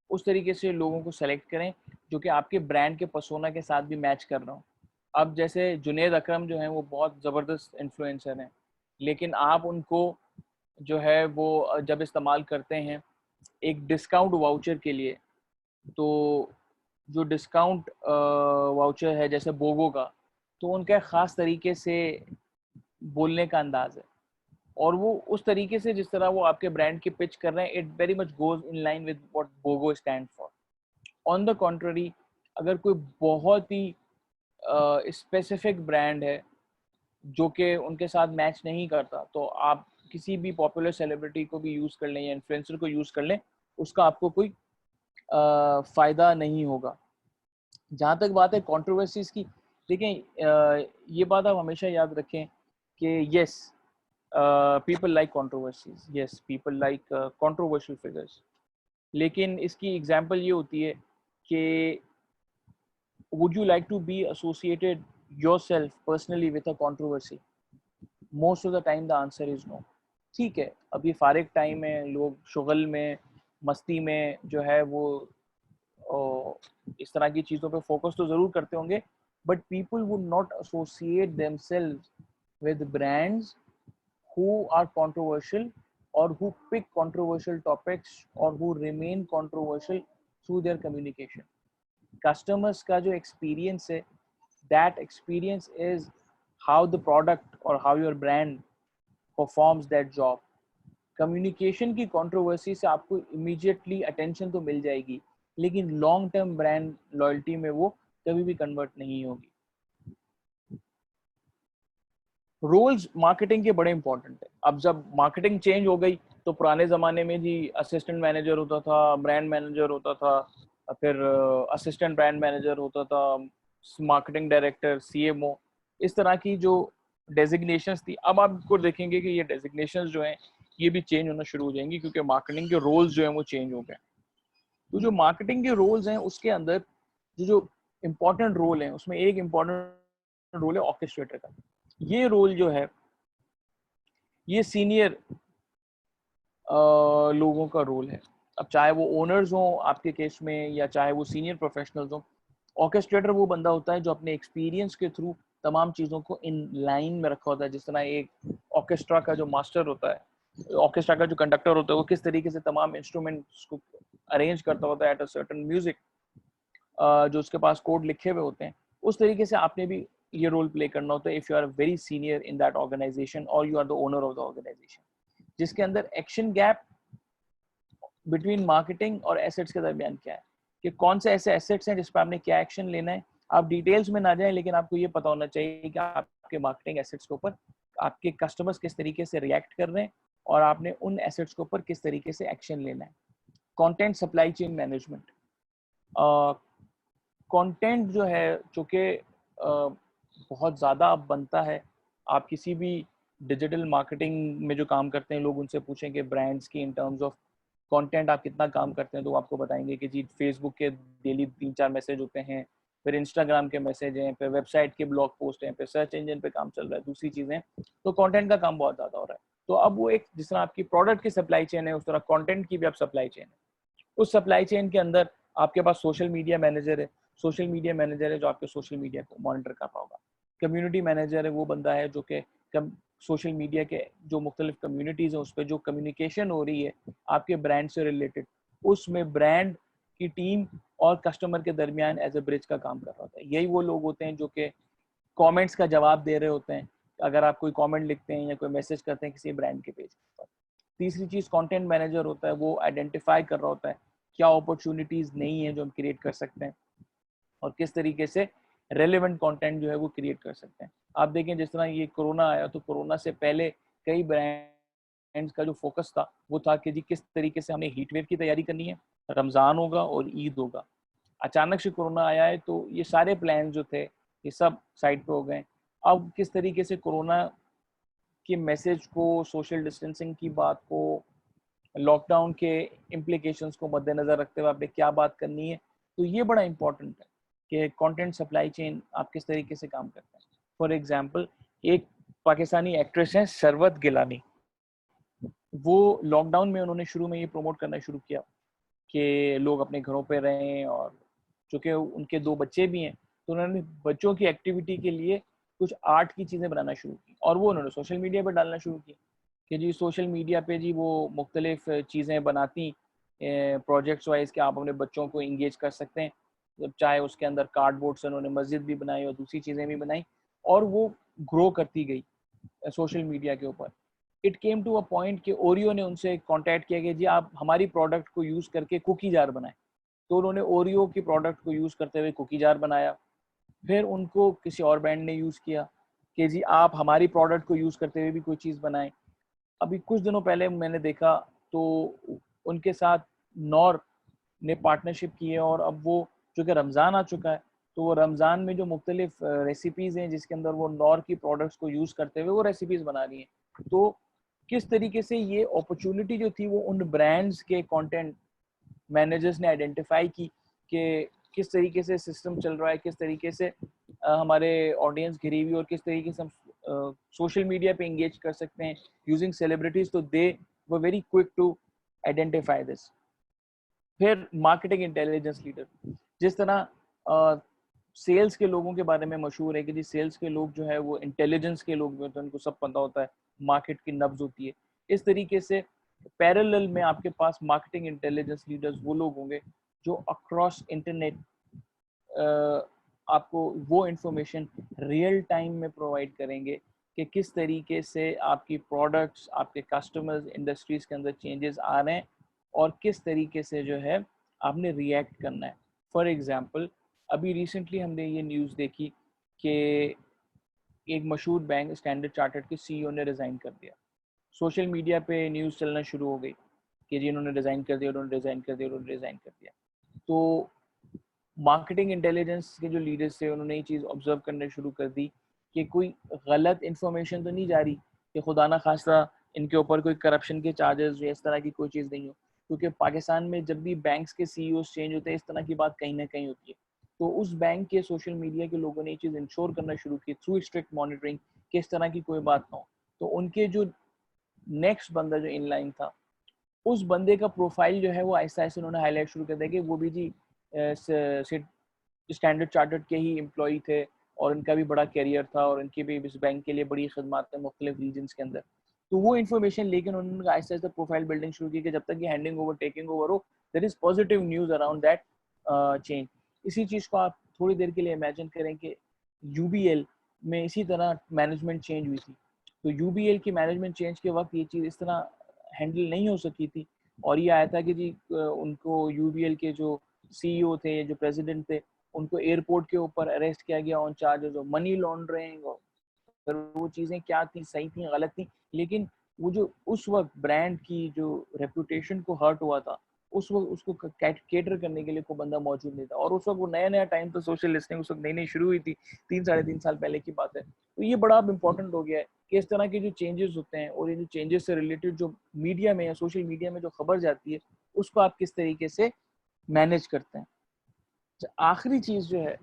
उस तरीके से लोगों को सेलेक्ट करें जो कि आपके ब्रांड के पर्सोना के साथ भी मैच कर रहा हो। अब जैसे जुनैद अकरम जो हैं वो बहुत ज़बरदस्त इन्फ्लुएंसर हैं, लेकिन आप उनको जो है वो जब इस्तेमाल करते हैं एक डिस्काउंट वाउचर के लिए, तो जो डिस्काउंट वाउचर है जैसे बोगो का, तो उनका ख़ास तरीके से बोलने का अंदाज़ है, और वो उस तरीके से जिस तरह वो आपके ब्रांड की पिच कर रहे हैं, it very much goes in line with what BOGO stand for. On the contrary, अगर कोई बहुत ही स्पेसिफिक ब्रांड है जो कि उनके साथ मैच नहीं करता, तो आप किसी भी पॉपुलर सेलिब्रिटी को भी यूज़ कर लें या इन्फ्लुएंसर को यूज़ कर लें, उसका आपको कोई फ़ायदा नहीं होगा। जहाँ तक बात है कंट्रोवर्सीज़ की, देखें ये बात आप हमेशा याद रखें कि yes, people like controversies, yes people like controversial figures, लेकिन इसकी एग्जांपल ये होती है कि would you like to be associated yourself personally with a controversy? Most of the time the answer is no. ठीक है, अभी फारिग टाइम है, लोग शुगल में, मस्ती में जो है वो इस तरह की चीज़ों पे फोकस तो ज़रूर करते होंगे, but people would not associate themselves with brands who are controversial or who pick controversial topics or who remain controversial through their communication. Customers का जो experience है, that experience is how the product or how your brand performs that job. Communication की कंट्रोवर्सी से आपको इमीडिएटली अटेंशन तो मिल जाएगी, लेकिन लॉन्ग टर्म ब्रांड लॉयल्टी में वो कभी भी कन्वर्ट नहीं होगी. रोल्स मार्केटिंग के बड़े इंपॉर्टेंट है. अब जब मार्केटिंग चेंज हो गई तो पुराने ज़माने में जी असिस्टेंट मैनेजर होता था, ब्रांड मैनेजर होता था, फिर असिस्टेंट ब्रांड मैनेजर होता था, मार्केटिंग डायरेक्टर, सीएमओ, इस तरह की जो डेजिग्नेशंस थी. अब आपको देखेंगे कि ये डेजिग्नेशंस जो हैं ये भी चेंज होना शुरू हो जाएंगी, क्योंकि मार्केटिंग के रोल्स जो हैं वो चेंज हो गए. तो जो मार्केटिंग के रोल्स हैं उसके अंदर जो इम्पोर्टेंट रोल है, उसमें एक इम्पोर्टेंट रोल है ऑर्केस्ट्रेटर का. ये रोल जो है ये सीनियर लोगों का रोल है. अब चाहे वो ओनर्स हों आपके केस में या चाहे वो सीनियर प्रोफेशनल्स हों, ऑर्केस्ट्रेटर वो बंदा होता है जो अपने एक्सपीरियंस के थ्रू तमाम चीज़ों को इन लाइन में रखा होता है. जिस तरह एक ऑर्केस्ट्रा का जो मास्टर होता है, ऑर्केस्ट्रा का जो कंडक्टर होता है, वो किस तरीके से तमाम इंस्ट्रूमेंट्स को अरेंज करता होता है एट अ सर्टेन म्यूजिक, जो उसके पास कोड लिखे हुए होते हैं, उस तरीके से आपने भी ये रोल प्ले करना होता है if you are very senior in that organisation और you are the owner of the organisation, जिसके अंदर एक्शन गैप बिटवीन मार्केटिंग और एसेट्स के दरमियान क्या है, कि कौन से ऐसे एसेट्स हैं जिस पर आपने क्या एक्शन लेना है. आप डिटेल्स में ना जाएं, लेकिन आपको ये पता होना चाहिए कि आपके मार्केटिंग एसेट्स के ऊपर आपके कस्टमर्स किस तरीके से रिएक्ट कर रहे हैं और आपने उन एसेट्स के ऊपर किस तरीके से एक्शन लेना है. Content supply chain management. Content जो है चूँकि बहुत ज़्यादा अब बनता है. आप किसी भी डिजिटल मार्केटिंग में जो काम करते हैं, लोग उनसे पूछें कि ब्रांड्स की इन टर्म्स ऑफ कंटेंट आप कितना काम करते हैं, तो वो आपको बताएंगे कि जी फेसबुक के डेली 3-4 मैसेज होते हैं, फिर इंस्टाग्राम के मैसेज हैं, फिर वेबसाइट के ब्लॉग पोस्ट हैं, फिर सर्च इंजन पे काम चल रहा है, दूसरी चीज़ें. तो कंटेंट का काम बहुत ज़्यादा हो रहा है. तो अब वो एक जिस तरह आपकी प्रोडक्ट की सप्लाई चेन है, उस तरह कंटेंट की भी अब सप्लाई चेन है. उस सप्लाई चेन के अंदर आपके पास सोशल मीडिया मैनेजर है. सोशल मीडिया मैनेजर है जो आपके सोशल मीडिया को मॉनिटर कर रहा होगा. कम्युनिटी मैनेजर है वो बंदा है जो कि सोशल मीडिया के जो मुख्तलिफ कम्युनिटीज़ हैं उस पर जो कम्युनिकेशन हो रही है आपके ब्रांड से रिलेटेड, उसमें ब्रांड की टीम और कस्टमर के दरमियान एज ए ब्रिज का काम कर रहा होता है. यही वो लोग होते हैं जो कि कमेंट्स का जवाब दे रहे होते हैं अगर आप कोई कमेंट लिखते हैं या कोई मैसेज करते हैं किसी ब्रांड के पेज पर. तीसरी चीज़ कंटेंट मैनेजर होता है, वो आइडेंटिफाई कर रहा होता है क्या अपॉर्चुनिटीज़ नहीं है जो हम क्रिएट कर सकते हैं और किस तरीके से रेलेवेंट कंटेंट जो है वो क्रिएट कर सकते हैं. आप देखें जिस तरह ये कोरोना आया, तो कोरोना से पहले कई ब्रांड्स का जो फोकस था वो था कि जी किस तरीके से हमें हीट वेव की तैयारी करनी है, रमज़ान होगा और ईद होगा. अचानक से कोरोना आया है तो ये सारे प्लान जो थे ये सब साइड पे हो गए. अब किस तरीके से कोरोना के मैसेज को, सोशल डिस्टेंसिंग की बात को, लॉकडाउन के इम्प्लीकेशंस को मद्देनजर रखते हुए आपने क्या बात करनी है, तो ये बड़ा इंपॉर्टेंट है कि कंटेंट सप्लाई चेन आप किस तरीके से काम करते हैं. फॉर एग्जांपल एक पाकिस्तानी एक्ट्रेस है शरवत गिलानी, वो लॉकडाउन में उन्होंने शुरू में ये प्रमोट करना शुरू किया कि लोग अपने घरों पे रहें, और चूँकि उनके 2 बच्चे भी हैं तो उन्होंने बच्चों की एक्टिविटी के लिए कुछ आर्ट की चीज़ें बनाना शुरू की और वो उन्होंने सोशल मीडिया पे डालना शुरू की कि जी सोशल मीडिया पे जी वो मुख्तलिफ चीज़ें बनाती प्रोजेक्ट्स वाइज कि आप अपने बच्चों को इंगेज कर सकते हैं. जब चाहे उसके अंदर कार्डबोर्ड से उन्होंने मस्जिद भी बनाई और दूसरी चीज़ें भी बनाई और वो ग्रो करती गई सोशल मीडिया के ऊपर. It came to a point कि ओरियो ने उनसे कांटेक्ट किया कि जी आप हमारी प्रोडक्ट को यूज़ करके कुकी जार बनाएं. तो उन्होंने ओरियो की प्रोडक्ट को यूज़ करते हुए कुकी जार बनाया. फिर उनको किसी और ब्रांड ने यूज़ किया कि जी आप हमारी प्रोडक्ट को यूज़ करते हुए भी कोई चीज़ बनाएं. अभी कुछ दिनों पहले मैंने देखा तो उनके साथ नॉर ने पार्टनरशिप की है और अब वो चूँकि रमज़ान आ चुका है तो वो रमज़ान में जो मुख्तलिफ रेसिपीज़ हैं जिसके अंदर वो नॉर की प्रोडक्ट्स को यूज़ करते हुए वो रेसिपीज़ बना रही हैं. तो किस तरीके से ये अपॉर्चुनिटी जो थी वो उन ब्रांड्स के कंटेंट मैनेजर्स ने आइडेंटिफाई की कि किस तरीके से सिस्टम चल रहा है, किस तरीके से हमारे ऑडियंस घिरी हुई और किस तरीके से हम सोशल मीडिया पे इंगेज कर सकते हैं यूजिंग सेलिब्रिटीज. तो they were very quick to identify this. फिर मार्केटिंग इंटेलिजेंस लीडर, जिस तरह सेल्स के लोगों के बारे में मशहूर है कि जी सेल्स के लोग जो है वो इंटेलिजेंस के लोग भी होते हैं, उनको सब पता होता है मार्केट की नब्ज होती है। इस तरीके से पैरेलल में आपके पास मार्केटिंग इंटेलिजेंस लीडर्स वो लोग होंगे जो अक्रॉस इंटरनेट आपको वो इंफॉर्मेशन रियल टाइम में प्रोवाइड करेंगे कि किस तरीके से आपकी प्रोडक्ट्स, आपके कस्टमर्स, इंडस्ट्रीज के अंदर चेंजेस आ रहे हैं और किस तरीके से जो है आपने रिएक्ट करना है। फॉर एग्जांपल, अभी रिसेंटली हमने ये न्यूज़ देखी कि एक मशहूर बैंक स्टैंडर्ड चार्टर्ड के सीईओ ने रिज़ाइन कर दिया। सोशल मीडिया पे न्यूज़ चलना शुरू हो गई कि जी इन्होंने रिज़ाइन कर दिया, उन्होंने रिज़ाइन कर दिया, उन्होंने रिज़ाइन कर दिया। तो मार्केटिंग इंटेलिजेंस के जो लीडर्स थे उन्होंने ये चीज़ ऑब्जर्व करने शुरू कर दी कि कोई गलत इन्फॉर्मेशन तो नहीं जा रही कि खुदा ना खास्ता इनके ऊपर कोई करप्शन के चार्जेस या इस तरह की कोई चीज़ नहीं हो, क्योंकि पाकिस्तान में जब भी बैंक्स के सीईओ चेंज होते हैं इस तरह की बात कहीं ना कहीं होती है। तो उस बैंक के सोशल मीडिया के लोगों ने ये चीज़ इंश्योर करना शुरू की थ्रू स्ट्रिक्ट मॉनिटरिंग कि इस तरह की कोई बात ना हो। तो उनके जो नेक्स्ट बंदा जो इनलाइन था, उस बंदे का प्रोफाइल जो है वो आहिस्ता आहिस्ता उन्होंने हाईलाइट शुरू कर दिया कि वो भी जी स्टैंडर्ड चार्टर्ड के ही एम्प्लॉई थे और इनका भी बड़ा करियर था और इनकी भी इस बैंक के लिए बड़ी खदमात थे मुख्तलिफ रीजन्स के अंदर। तो वो इन्फॉर्मेशन लेकिन उन्होंने आहिस्ता आहिस्ता प्रोफाइल बिल्डिंग शुरू की कि जब तक ये हैंडिंग ओवर टेकिंग ओवर हो there is positive news around that change. इसी चीज़ को आप थोड़ी देर के लिए इमेजिन करें कि यूबीएल में इसी तरह मैनेजमेंट चेंज हुई थी। तो यूबीएल की मैनेजमेंट चेंज के वक्त ये चीज़ इस तरह हैंडल नहीं हो सकी थी और ये आया था कि जी उनको यूबीएल के जो सीईओ थे, जो प्रेसिडेंट थे, उनको एयरपोर्ट के ऊपर अरेस्ट किया गया on charges of money laundering. और फिर वो चीज़ें क्या थी, सही थी, गलत थी, लेकिन वो जो उस वक्त ब्रांड की जो रेपुटेशन को हर्ट हुआ था, उस वक्त उसको कैटर करने के लिए कोई बंदा मौजूद नहीं था। और उस वक्त वो नया नया टाइम तो सोशल लिसनिंग उस वक्त नई नई शुरू हुई थी, 3 साढ़े 3 साल पहले की बात है। तो ये बड़ा अब इम्पोर्टेंट हो गया है कि इस तरह के जो चेंजेस होते हैं और ये जो चेंजेस से रिलेटेड जो मीडिया में या सोशल मीडिया में जो खबर जाती है उसको आप किस तरीके से मैनेज करते हैं। आखिरी चीज़ जो है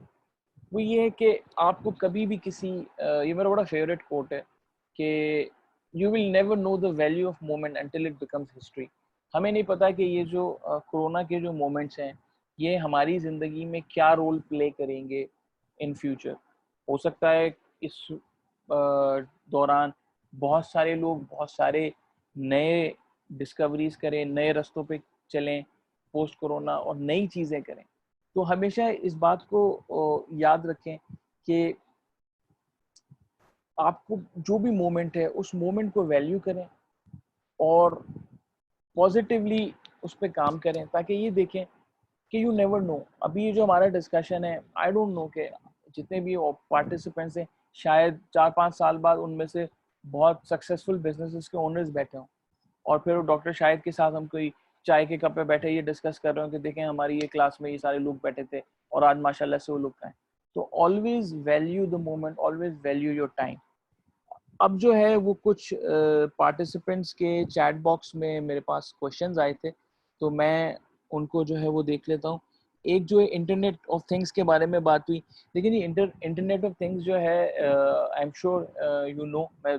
वो ये है कि आपको कभी भी किसी ये मेरा बड़ा फेवरेट कोट है कि you will never know the value of moment until it becomes history. हमें नहीं पता कि ये जो कोरोना के जो मोमेंट्स हैं ये हमारी ज़िंदगी में क्या रोल प्ले करेंगे इन फ्यूचर। हो सकता है इस दौरान बहुत सारे लोग बहुत सारे नए डिस्कवरीज करें, नए रास्तों पे चलें पोस्ट कोरोना और नई चीज़ें करें। तो हमेशा इस बात को याद रखें कि आपको जो भी मोमेंट है उस मोमेंट को वैल्यू करें और पॉजिटिवली उस पर काम करें, ताकि ये देखें कि यू नेवर नो। अभी ये जो हमारा डिस्कशन है, आई डोंट नो कि जितने भी पार्टिसिपेंट्स हैं शायद 4-5 साल बाद उनमें से बहुत सक्सेसफुल बिजनेसेस के ओनर्स बैठे हों और फिर डॉक्टर शाहिद के साथ हम कोई चाय के कप पे बैठे ये डिस्कस कर रहे हो कि देखें हमारी ये क्लास में ये सारे लोग बैठे थे और आज माशाल्लाह से वो लोग हैं। तो always value the moment, always value your time. अब जो है वो कुछ पार्टिसिपेंट्स के चैट बॉक्स में मेरे पास क्वेश्चंस आए थे, तो मैं उनको जो है वो देख लेता हूँ। एक जो है इंटरनेट ऑफ थिंग्स के बारे में बात हुई, लेकिन ये इंटरनेट ऑफ थिंग्स जो है I am sure you know, मैं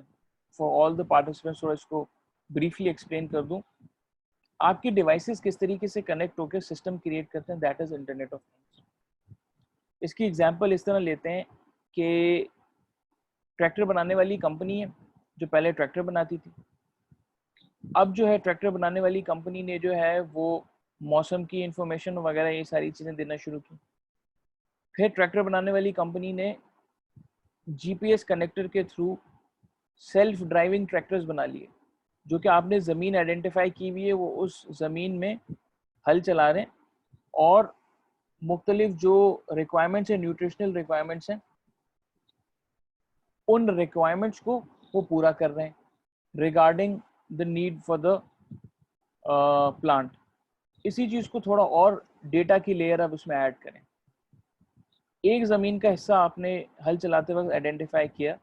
फॉर ऑल द पार्टिसिपेंट्स थोड़ा इसको ब्रीफली एक्सप्लेन कर दूं। आपकी डिवाइसेस किस तरीके से कनेक्ट होकर सिस्टम क्रिएट करते हैं, that is internet of things. इसकी एग्जांपल इस तरह लेते हैं कि ट्रैक्टर बनाने वाली कंपनी है जो पहले ट्रैक्टर बनाती थी। अब जो है ट्रैक्टर बनाने वाली कंपनी ने जो है वो मौसम की इंफॉर्मेशन वगैरह ये सारी चीज़ें देना शुरू की। फिर ट्रैक्टर बनाने वाली कंपनी ने जीपीएस कनेक्टर के थ्रू सेल्फ ड्राइविंग ट्रैक्टर्स बना लिए, जो कि आपने ज़मीन आइडेंटिफाई की हुई है, वो उस ज़मीन में हल चला रहे हैं और मुख्तलिफ जो रिक्वायरमेंट्स हैं, न्यूट्रिशनल रिक्वायरमेंट्स हैं, उन रिक्वायरमेंट्स को वो पूरा कर रहे हैं regarding the need for the plant. इसी चीज़ को थोड़ा और डेटा की लेयर अब उसमें ऐड करें। एक ज़मीन का हिस्सा आपने हल चलाते वक्त आइडेंटिफाई किया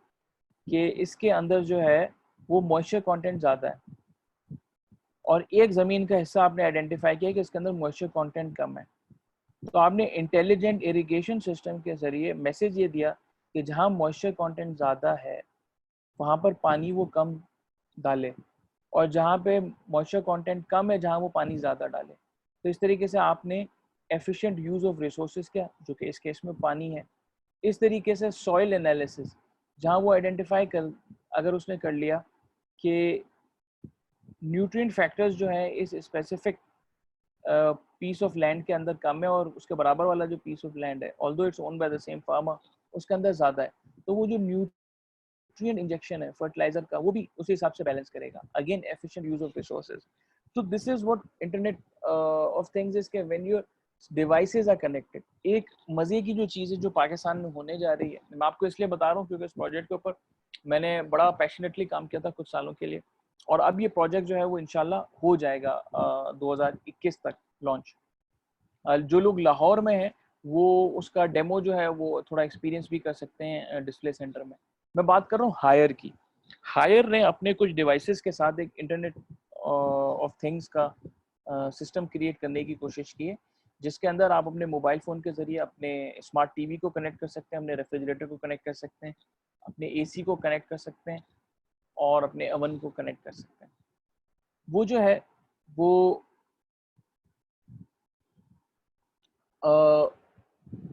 कि इसके अंदर जो है वो मॉइस्चर कंटेंट ज़्यादा है, और एक ज़मीन का हिस्सा आपने आइडेंटिफाई किया कि इसके अंदर मॉइस्चर कंटेंट कम है। तो आपने इंटेलिजेंट इरिगेशन सिस्टम के ज़रिए मैसेज ये दिया कि जहाँ मॉइस्चर कंटेंट ज़्यादा है वहाँ पर पानी वो कम डाले, और जहाँ पे मॉइस्चर कंटेंट कम है जहाँ वो पानी ज़्यादा डाले। तो इस तरीके से आपने एफिशिएंट यूज़ ऑफ रिसोर्सेज किया, जो कि इस केस में पानी है। इस तरीके से सॉइल एनालिसिस जहाँ वो आइडेंटिफाई कर, अगर उसने कर लिया कि न्यूट्रिएंट फैक्टर्स जो है इस स्पेसिफिक पीस ऑफ लैंड के अंदर कम है और उसके बराबर वाला जो पीस ऑफ लैंड है, although its own by the same farmer, उसके अंदर ज़्यादा है। तो वो जो न्यूट्रिएंट इंजेक्शन है फर्टिलाइजर का, वो भी उसी हिसाब से बैलेंस करेगा। Again efficient use of resources. तो this is what internet of things is, के when your devices are connected. एक मजे की जो चीज़ है जो पाकिस्तान में होने जा रही है, मैं आपको इसलिए बता रहा हूँ क्योंकि इस प्रोजेक्ट के ऊपर मैंने बड़ा पैशनेटली काम किया था कुछ सालों के लिए, और अब ये प्रोजेक्ट जो है वो इंशाल्लाह हो जाएगा 2021 तक लॉन्च। जो लोग लाहौर में हैं वो उसका डेमो जो है वो थोड़ा एक्सपीरियंस भी कर सकते हैं डिस्प्ले सेंटर में। मैं बात कर रहा हूँ हायर की। हायर ने अपने कुछ डिवाइसेस के साथ एक इंटरनेट ऑफ थिंग्स का सिस्टम क्रिएट करने की कोशिश की है, जिसके अंदर आप अपने मोबाइल फ़ोन के ज़रिए अपने स्मार्ट टीवी को कनेक्ट कर सकते हैं, अपने रेफ्रिजरेटर को कनेक्ट कर सकते हैं, अपने एसी को कनेक्ट कर सकते हैं और अपने ओवन को कनेक्ट कर सकते हैं। वो जो है वो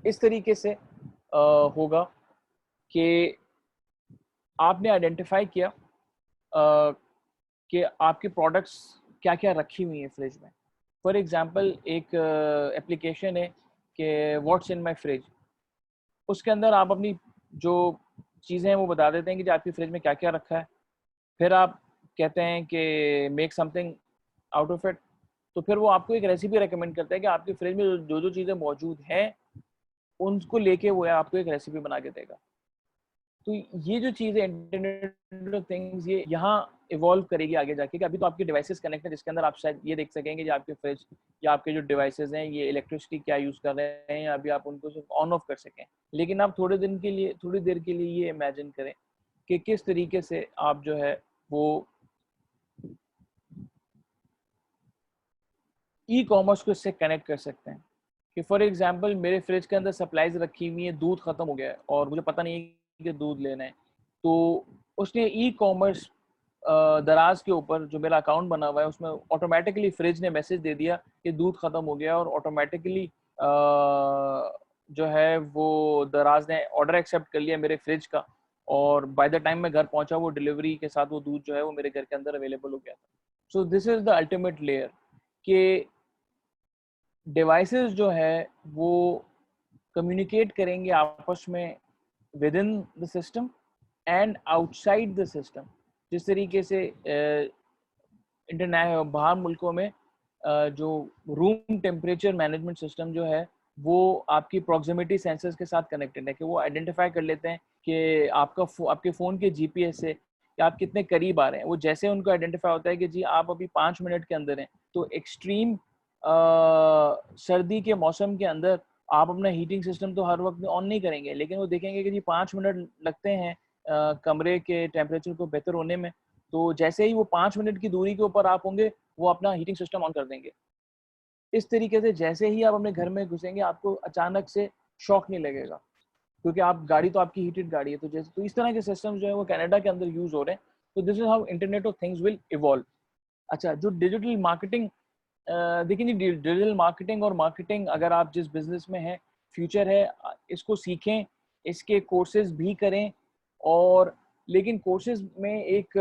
इस तरीके से होगा कि आपने आइडेंटिफाई किया कि आपके प्रोडक्ट्स क्या क्या रखी हुई हैं फ्रिज में। फॉर एग्जांपल एक एप्लीकेशन है कि व्हाट्स इन माय फ्रिज, उसके अंदर आप अपनी जो चीज़ें हैं वो बता देते हैं कि जो आपकी फ्रिज में क्या क्या रखा है। फिर आप कहते हैं कि make something out of it, तो फिर वो आपको एक रेसिपी रेकमेंड करता है कि आपकी फ्रिज में जो जो चीज़ें मौजूद हैं उनको लेके वो आपको एक रेसिपी बना के देगा। तो ये जो चीज़ है इंटरनेट ऑफ थिंग्स, ये यहाँ इवॉल्व करेगी आगे जाके, कि अभी तो आपके डिवाइसेस कनेक्ट है जिसके अंदर आप शायद ये देख सकेंगे कि आपके फ्रिज या आपके जो डिवाइसेस हैं ये इलेक्ट्रिसिटी क्या यूज़ कर रहे हैं, अभी आप उनको सिर्फ ऑन ऑफ कर सकें। लेकिन आप थोड़ी देर के लिए ये इमेजिन करें कि किस तरीके से आप जो है वो ई कॉमर्स को इससे कनेक्ट कर सकते हैं। कि फॉर एग्जांपल मेरे फ्रिज के अंदर सप्लाईज रखी हुई है, दूध ख़त्म हो गया है और मुझे पता नहीं है कि दूध लेना है, तो उसने ई कॉमर्स दराज के ऊपर जो मेरा अकाउंट बना हुआ है उसमें ऑटोमेटिकली फ्रिज ने मैसेज दे दिया कि दूध ख़त्म हो गया, और ऑटोमेटिकली जो है वो दराज ने ऑर्डर एक्सेप्ट कर लिया मेरे फ्रिज का, और बाय द टाइम मैं घर पहुंचा वो डिलीवरी के साथ वो दूध जो है वो मेरे घर के अंदर अवेलेबल हो गया था। So this is the ultimate layer कि डिवाइसेस जो है वो कम्युनिकेट करेंगे आपस में with in the system and outside the system. जिस तरीके से इंटरनेट बाहर मुल्कों में जो रूम टेम्परेचर मैनेजमेंट सिस्टम जो है वो आपकी प्रॉक्सिमिटी सेंसर्स के साथ कनेक्टेड है, कि वो आइडेंटिफाई कर लेते हैं कि आपके फ़ोन के जीपीएस से कि आप कितने करीब आ रहे हैं। वो जैसे उनको आइडेंटिफाई होता है कि जी आप अभी 5 मिनट के अंदर हैं, तो एक्सट्रीम सर्दी के मौसम के अंदर आप अपना हीटिंग सिस्टम तो हर वक्त ऑन नहीं करेंगे, लेकिन वो देखेंगे कि जी 5 मिनट लगते हैं कमरे के टेम्परेचर को बेहतर होने में, तो जैसे ही वो 5 मिनट की दूरी के ऊपर आप होंगे वो अपना हीटिंग सिस्टम ऑन कर देंगे। इस तरीके से जैसे ही आप अपने घर में घुसेंगे आपको अचानक से शॉक नहीं लगेगा, क्योंकि आप गाड़ी तो आपकी हीटेड गाड़ी है। तो इस तरह के सिस्टम जो है वो कनाडा के अंदर यूज हो रहे हैं। तो this is how internet of things will evolve. अच्छा, जो डिजिटल मार्केटिंग, देखिए जी, डिजिटल मार्केटिंग और मार्केटिंग अगर आप जिस बिजनेस में हैं, फ्यूचर है, इसको सीखें, इसके कोर्सेज भी करें, और लेकिन कोर्सेज में एक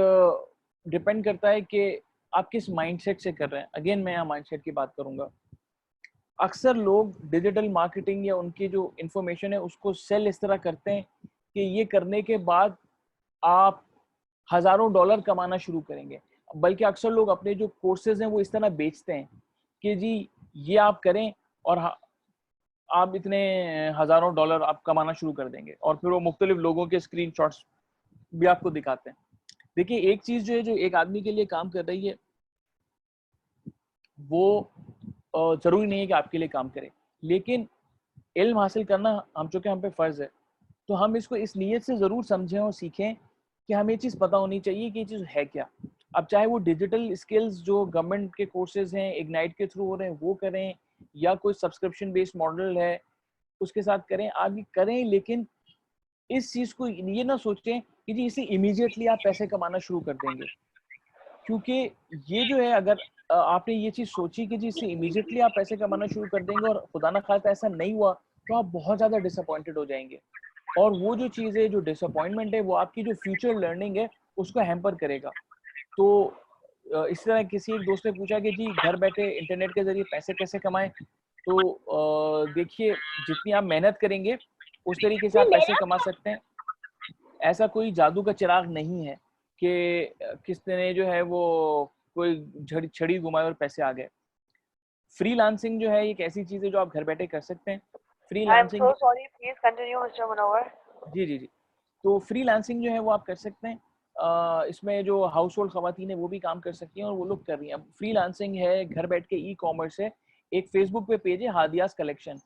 डिपेंड करता है कि आप किस माइंडसेट से कर रहे हैं। अगेन मैं यहाँ माइंडसेट की बात करूंगा। अक्सर लोग डिजिटल मार्केटिंग या उनकी जो इंफॉर्मेशन है उसको सेल इस तरह करते हैं कि ये करने के बाद आप हज़ारों डॉलर कमाना शुरू करेंगे। बल्कि अक्सर लोग अपने जो कोर्सेज हैं वो इस तरह बेचते हैं कि जी ये आप करें और आप इतने हज़ारों डॉलर आप कमाना शुरू कर देंगे, और फिर वो मुख्तलिफ लोगों के स्क्रीनशॉट्स भी आपको दिखाते हैं। देखिए, एक चीज़ जो है जो एक आदमी के लिए काम कर रही है वो ज़रूरी नहीं है कि आपके लिए काम करे, लेकिन इल्म हासिल करना चूँकि हम पे फ़र्ज़ है, तो हम इसको इस नीयत से ज़रूर समझें और सीखें कि हमें ये चीज़ पता होनी चाहिए कि ये चीज़ है क्या। अब चाहे वो डिजिटल स्किल्स जो गवर्नमेंट के कोर्सेज़ हैं, इग्नाइट के थ्रू हो रहे हैं वो करें, या कोई सब्सक्रिप्शन बेस्ड मॉडल है उसके साथ करें, आप ये करें, लेकिन इस चीज़ को ये ना सोचें कि जी इससे इमीडिएटली आप पैसे कमाना शुरू कर देंगे। क्योंकि ये जो है, अगर आपने ये चीज़ सोची कि जी इससे इमीडिएटली आप पैसे कमाना शुरू कर देंगे और खुदा ना खास्ता ऐसा नहीं हुआ, तो आप बहुत ज़्यादा डिसअपॉइंटेड हो जाएंगे, और वो जो चीज़ है, जो डिसअपॉइंटमेंट है, वो आपकी जो फ्यूचर लर्निंग है उसको हैम्पर करेगा। तो इस तरह किसी एक दोस्त ने पूछा कि जी घर बैठे इंटरनेट के जरिए पैसे कैसे कमाएं, तो देखिए जितनी आप मेहनत करेंगे उस तरीके से आप पैसे कमा सकते हैं। ऐसा कोई जादू का चिराग नहीं है कि किसी ने जो है वो कोई छड़ी घुमाए और पैसे आ गए। फ्रीलांसिंग जो है एक ऐसी चीज है जो आप घर बैठे कर सकते हैं। I am freelancing so sorry, please continue mister Munawwar. जी जी जी, तो फ्रीलांसिंग जो है वो आप कर सकते हैं। इसमें जो हाउस होल्ड खवातीन है वो भी काम कर सकती हैं और वो लोग कर रही हैं। अब फ्रीलांसिंग है, घर बैठ के ई कॉमर्स है। एक फेसबुक पे पेज है हादियास कलेक्शन।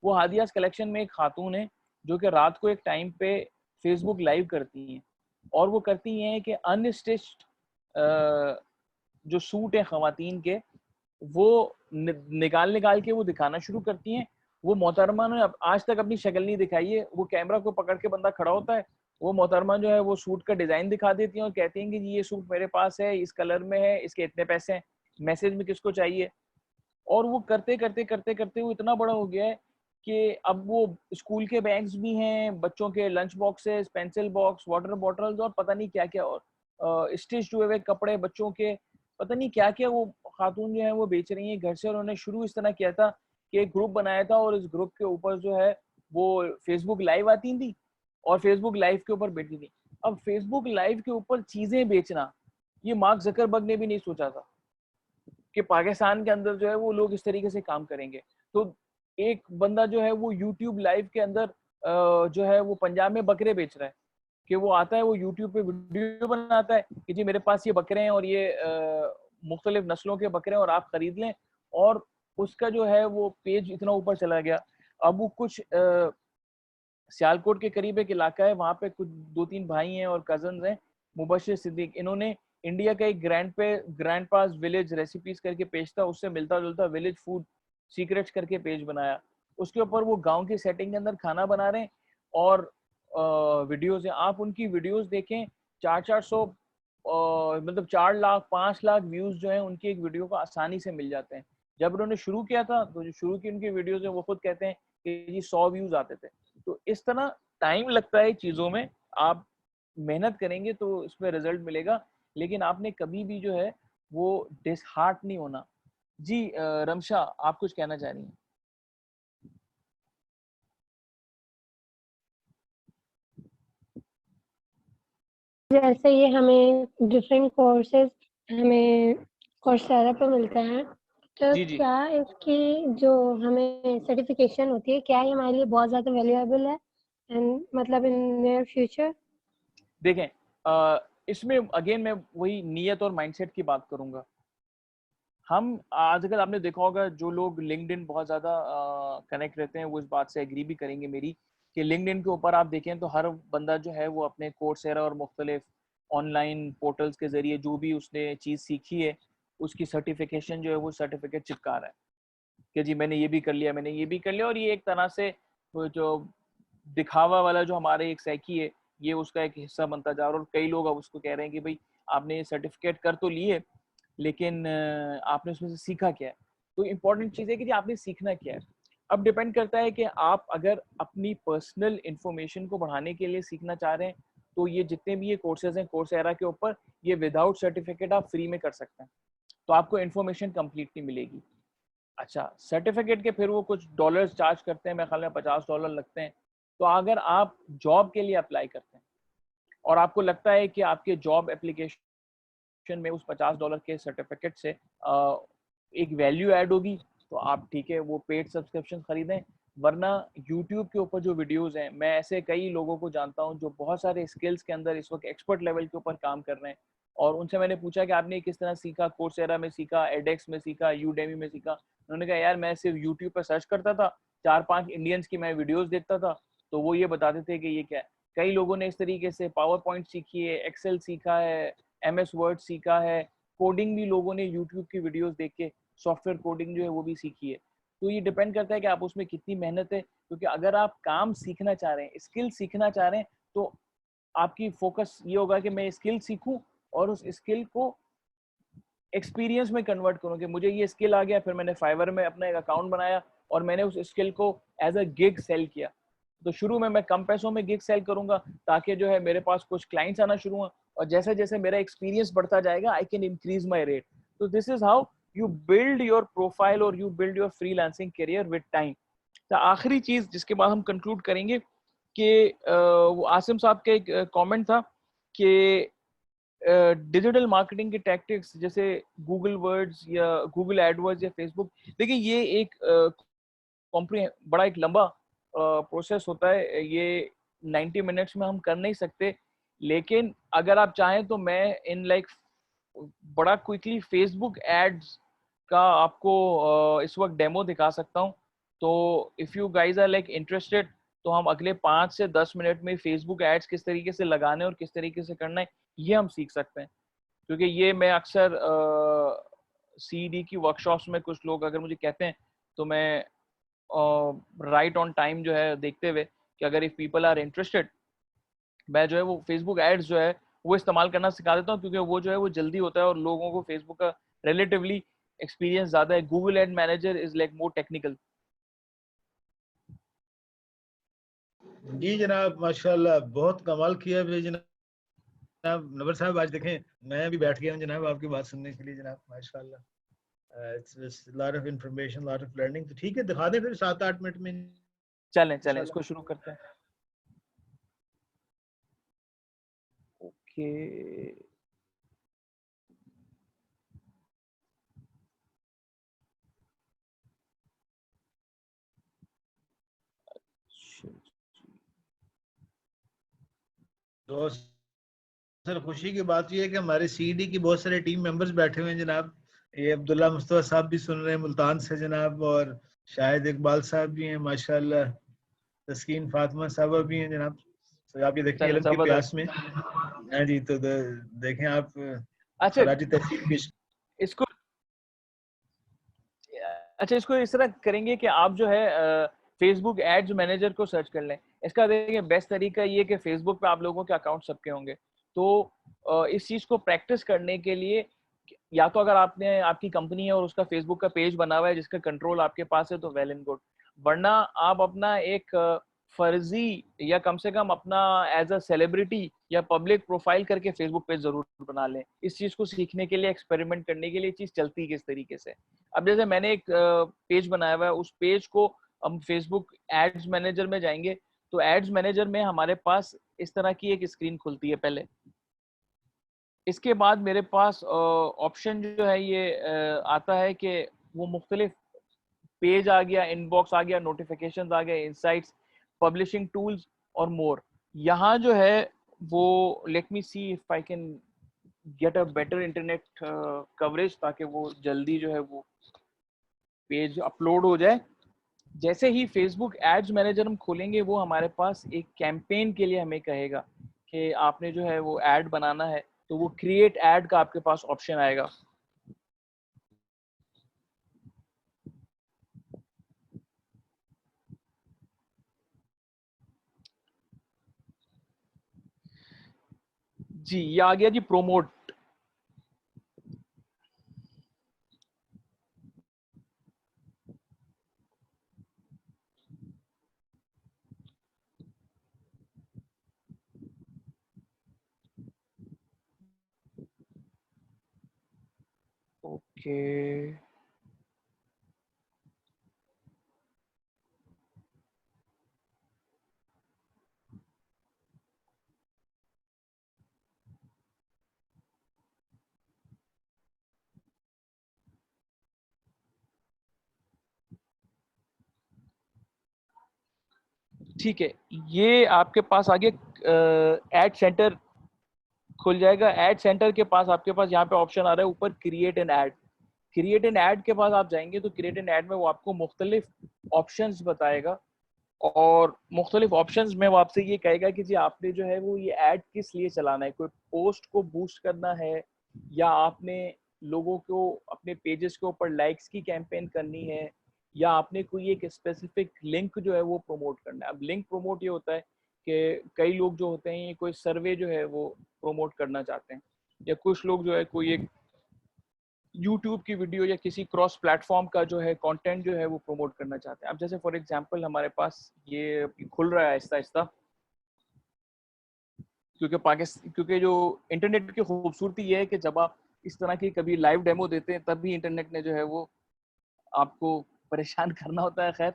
वो हादियास कलेक्शन में एक खातून है जो कि रात को एक टाइम पे फेसबुक लाइव करती हैं और वो करती हैं कि अनस्टिच्ड जो सूट है खवातीन के वो निकाल निकाल के वो दिखाना शुरू करती हैं। वो मोहतरमा ने आज तक अपनी शक्ल नहीं दिखाई है। वो कैमरा को पकड़ के बंदा खड़ा होता है, वो मोहतरमा जो है वो सूट का डिजाइन दिखा देती हैं और कहती हैं कि जी ये सूट मेरे पास है, इस कलर में है, इसके इतने पैसे हैं, मैसेज में किसको चाहिए। और वो करते करते करते करते वो इतना बड़ा हो गया है कि अब वो स्कूल के बैग्स भी हैं, बच्चों के lunch boxes, pencil box, water bottles और पता नहीं क्या क्या, और स्टिच हुए हुए कपड़े बच्चों के, पता नहीं क्या क्या वो खातून जो है वो बेच रही हैं घर से। और उन्होंने शुरू इस तरह किया था कि एक ग्रुप बनाया था और इस ग्रुप के ऊपर जो है वो फेसबुक लाइव आती थी और फेसबुक लाइव के ऊपर बैठी थी। अब फेसबुक लाइव के ऊपर चीजें बेचना, ये मार्क जकरबर्ग ने भी नहीं सोचा था कि पाकिस्तान के अंदर जो है वो लोग इस तरीके से काम करेंगे। तो एक बंदा जो है वो यूट्यूब लाइव के अंदर जो है वो पंजाब में बकरे बेच रहा है, कि वो आता है, वो यूट्यूब पे वीडियो बनाता है कि जी मेरे पास ये बकरे हैं और ये मुख्तलिफ नस्लों के बकरे हैं और आप खरीद लें। और उसका जो है वो पेज इतना ऊपर चला गया। अब वो कुछ सियालकोट के करीब एक इलाका है, वहाँ पे कुछ 2-3 भाई हैं और कजन्स हैं, मुबशिर सिद्दीक। इन्होंने इंडिया का एक ग्रैंड पास विलेज रेसिपीज करके पेज था, उससे मिलता जुलता विलेज फूड सीक्रेट्स करके पेज बनाया। उसके ऊपर वो गांव की सेटिंग के अंदर खाना बना रहे हैं और वीडियोज हैं। आप उनकी वीडियोज देखें, 400 मतलब 4 लाख 5 लाख व्यूज जो हैं उनकी एक वीडियो को आसानी से मिल जाते हैं। जब उन्होंने शुरू किया था तो जो शुरू की उनकी वीडियोज है वो खुद कहते हैं कि जी 100 व्यूज आते थे। तो इस तरह टाइम लगता है चीज़ों में, आप मेहनत करेंगे तो इसमें रिजल्ट मिलेगा, लेकिन आपने कभी भी जो है वो डिसहार्ट नहीं होना। जी रमशा, आप कुछ कहना चाह रही हैं? जैसे ये हमें डिफरेंट कोर्सेज हमें कोर्सेरा पे मिलते हैं, तो जी जी, क्या इसकी जो हमें सर्टिफिकेशन होती है, क्या ये हमारे लिए बहुत ज़्यादा वैल्यूएबल है एंड मतलब इन नियर फ्यूचर? देखें इसमें अगेन मैं वही नीयत और माइंडसेट की बात करूंगा। हम आजकल आपने देखा होगा जो लोग लिंक्डइन बहुत ज़्यादा कनेक्ट रहते हैं वो इस बात से एग्री भी करेंगे मेरी, कि लिंक्डइन के ऊपर आप देखें तो हर बंदा जो है वो अपने कोर्सेरा और मुख्तलिफ ऑनलाइन पोर्टल्स के ज़रिए जो भी उसने चीज़ सीखी है उसकी सर्टिफिकेशन जो है वो सर्टिफिकेट चिपका रहा है कि जी मैंने ये भी कर लिया, मैंने ये भी कर लिया। और ये एक तरह से वो जो दिखावा वाला जो हमारे एक साइकी है ये उसका एक हिस्सा बनता जा रहा है। और कई लोग अब उसको कह रहे हैं कि भाई आपने ये सर्टिफिकेट कर तो लिए लेकिन आपने उसमें से सीखा क्या है। तो इम्पोर्टेंट चीज़ है कि जी आपने सीखना क्या है। अब डिपेंड करता है कि आप अगर अपनी पर्सनल इंफॉर्मेशन को बढ़ाने के लिए सीखना चाह रहे हैं तो ये जितने भी ये कोर्सेज हैं कोर्सेरा के ऊपर, ये विदाउट सर्टिफिकेट आप फ्री में कर सकते हैं, तो आपको इन्फॉर्मेशन कंप्लीटली मिलेगी। अच्छा, सर्टिफिकेट के फिर वो कुछ डॉलर्स चार्ज करते हैं, मेरे ख्याल में $50 लगते हैं। तो अगर आप जॉब के लिए अप्लाई करते हैं और आपको लगता है कि आपके जॉब एप्लीकेशन में उस $50 के सर्टिफिकेट से एक वैल्यू ऐड होगी तो आप ठीक है वो पेड सब्सक्रिप्शन खरीदें। वरना यूट्यूब के ऊपर जो वीडियोस हैं, मैं ऐसे कई लोगों को जानता हूं जो बहुत सारे स्किल्स के अंदर इस वक्त एक्सपर्ट लेवल के ऊपर काम कर रहे हैं। और उनसे मैंने पूछा कि आपने किस तरह सीखा, कोर्सेरा में सीखा, एडेक्स में सीखा, यूडेमी में सीखा। उन्होंने कहा यार मैं सिर्फ यूट्यूब पर सर्च करता था, 4-5 इंडियंस की मैं वीडियोस देखता था तो वो ये बताते थे कि ये क्या है। कई लोगों ने इस तरीके से पावर पॉइंट सीखी है, एक्सेल सीखा है, MS वर्ड सीखा है, कोडिंग भी लोगों ने यूट्यूब की वीडियोस देख के सॉफ्टवेयर कोडिंग जो है वो भी सीखी है। तो ये डिपेंड करता है कि आप उसमें कितनी मेहनत है, क्योंकि अगर आप काम सीखना चाह रहे हैं, स्किल सीखना चाह रहे हैं, तो आपकी फोकस ये होगा कि मैं स्किल सीखूं और उस स्किल को एक्सपीरियंस में कन्वर्ट करूं कि मुझे ये स्किल आ गया, फिर मैंने फाइवर में अपना एक अकाउंट बनाया और मैंने उस स्किल को एज अ गिग सेल किया। तो शुरू में मैं कम पैसों में गिग सेल करूंगा ताकि जो है मेरे पास कुछ क्लाइंट्स आना शुरू हुआ और जैसे जैसे मेरा एक्सपीरियंस बढ़ता जाएगा I can increase my rate. तो this is how you build your profile और you build your freelancing career with time. तो आखिरी चीज जिसके बाद हम कंक्लूड करेंगे कि वो आसिम साहब का एक कमेंट था कि डिजिटल मार्केटिंग के टैक्टिक्स जैसे गूगल वर्ड्स या गूगल एडवर्ड्स या फेसबुक, देखिए ये एक बड़ा एक लंबा प्रोसेस होता है. ये 90 मिनट्स में हम कर नहीं सकते, लेकिन अगर आप चाहें तो मैं इन लाइक बड़ा क्विकली फेसबुक एड्स का आपको इस वक्त डेमो दिखा सकता हूं. तो if you guys are like interested तो हम अगले 5 से 10 मिनट में फेसबुक एड्स किस तरीके से लगाने और किस तरीके से करना है ये हम सीख सकते हैं. क्योंकि ये मैं अक्सर सीडी की वर्कशॉप्स में कुछ लोग अगर मुझे कहते हैं तो मैं राइट ऑन टाइम जो है देखते हुए कि अगर इफ पीपल आर इंटरेस्टेड मैं जो है वो फेसबुक एड्स जो है वो इस्तेमाल करना सिखा देता हूँ, क्योंकि वो जो है वो जल्दी होता है और लोगों को फेसबुक का रिलेटिवली एक्सपीरियंस ज्यादा है. Google ad manager is like more technical. जी जनाब, माशाल्लाह बहुत कमाल किया है जनाब. नवर साहब आज देखें मैं भी बैठ गया हूँ जनाब आपकी बात सुनने के लिए जनाब. माशाल्लाह, it's lot of information, lot of learning. तो ठीक है, दिखा दें फिर 7-8 मिनट में. चलें इसको शुरू करते हैं. ओके तो सर खुशी की बात यह है कि हमारे सीडी की बहुत सारे टीम मेंबर्स बैठे हुए हैं जनाब. ये अब्दुल्ला मुस्तफा साहब भी सुन रहे हैं मुल्तान से जनाब, और शाहिद इकबाल साहब भी हैं माशाल्लाह. तस्कीन फातिमा साहब भी हैं जनाब. तो आप ये देखें इल्म के प्यास में. हाँ जी, तो देखें आप. अच्छा खराजी तहसीन भी इसको इसको इस तरह करेंगे कि आप जो है फेसबुक एड्स मैनेजर को सर्च कर लें. इसका देखिए बेस्ट तरीका ये कि फेसबुक पे आप लोगों के अकाउंट सबके होंगे. तो इस चीज को प्रैक्टिस करने के लिए या तो अगर आपने आपकी कंपनी है और उसका फेसबुक का पेज बना हुआ है जिसका कंट्रोल आपके पास है तो वेल एंड गुड. वरना आप अपना एक फर्जी या कम से कम अपना एज अ सेलिब्रिटी या पब्लिक प्रोफाइल करके फेसबुक पेज जरूर बना लें. इस चीज को सीखने के लिए, एक्सपेरिमेंट करने के लिए चीज चलती किस तरीके से. अब जैसे मैंने एक पेज बनाया हुआ है, उस पेज को हम फेसबुक एड्स मैनेजर में जाएंगे तो एड्स मैनेजर में हमारे पास इस तरह की एक स्क्रीन खुलती है पहले. इसके बाद मेरे पास ऑप्शन जो है ये आता है कि वो मुख्तलिफ पेज आ गया, इनबॉक्स आ गया, नोटिफिकेशंस आ गए, इनसाइट्स, पब्लिशिंग टूल्स और मोर. यहाँ जो है वो let me see if I can get a better internet coverage ताकि वो जल्दी जो है वो पेज अपलोड हो जाए. जैसे ही फेसबुक एड्स मैनेजर हम खोलेंगे वो हमारे पास एक कैंपेन के लिए हमें कहेगा कि आपने जो है वो एड बनाना है, तो वो क्रिएट एड का आपके पास ऑप्शन आएगा. जी ये आ गया जी प्रोमोट. ओके ठीक है, ये आपके पास आगे एड सेंटर खुल जाएगा. एड सेंटर के पास आपके पास यहाँ पे ऑप्शन आ रहा है ऊपर create an ad. Create an ad के पास आप जाएंगे तो क्रिएट एन एड में वो आपको मुख्तलिफ ऑप्शंस बताएगा और मुख्तलिफ ऑप्शंस में वो आपसे ये कहेगा कि जी आपने जो है वो ये ऐड किस लिए चलाना है. कोई पोस्ट को बूस्ट करना है या आपने लोगों को अपने पेजेस के ऊपर लाइक्स की कैंपेन करनी है या आपने कोई एक स्पेसिफिक लिंक जो है वो प्रमोट करना है. अब लिंक प्रमोट ये होता है कि कई लोग जो होते हैं कोई सर्वे जो है वो प्रमोट करना चाहते हैं या कुछ लोग जो है कोई एक यूट्यूब की वीडियो या किसी क्रॉस प्लेटफॉर्म का जो है कंटेंट जो है वो प्रमोट करना चाहते हैं. अब जैसे फॉर एग्जांपल हमारे पास ये खुल रहा है आहिस्ता आहिस्ता. क्योंकि जो इंटरनेट की खूबसूरती ये है कि जब आप इस तरह की कभी लाइव डेमो देते हैं तब भी इंटरनेट ने जो है वो आपको परेशान करना होता है। खैर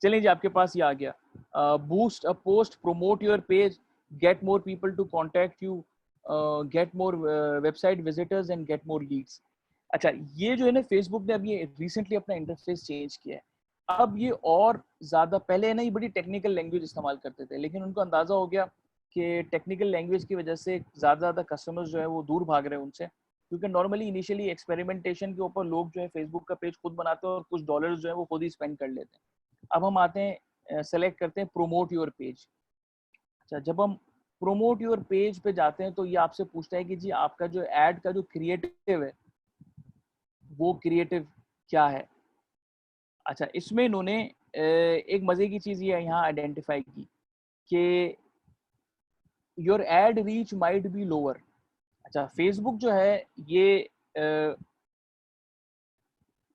चलिए जी, आपके पास ये आ गया, boost a post, promote your page, get more people to contact you, get more website visitors and get more leads. अच्छा, ये जो है ना फेसबुक ने अभी रिसेंटली अपना इंटरफेस चेंज किया है। अब ये और ज़्यादा, पहले ना ये बड़ी टेक्निकल लैंग्वेज इस्तेमाल करते थे, लेकिन उनको अंदाज़ा हो गया कि टेक्निकल लैंग्वेज की वजह से ज़्यादा कस्टमर्स जो है वो दूर भाग रहे हैं उनसे, क्योंकि नॉर्मली इनिशियली एक्सपेरिमेंटेशन के ऊपर लोग जो है फेसबुक का पेज खुद बनाते हैं और कुछ डॉलर्स जो है वो खुद ही स्पेंड कर लेते हैं। अब हम आते हैं, सेलेक्ट करते हैं प्रोमोट योर पेज। अच्छा, जब हम प्रोमोट योर पेज पे जाते हैं तो ये आपसे पूछता है कि जी आपका जो एड का जो क्रिएटिव है वो क्रिएटिव क्या है। अच्छा, इसमें इन्होंने एक मजे की चीज ये यहाँ आइडेंटिफाई की कि your add reach might be lower. अच्छा, फेसबुक जो है ये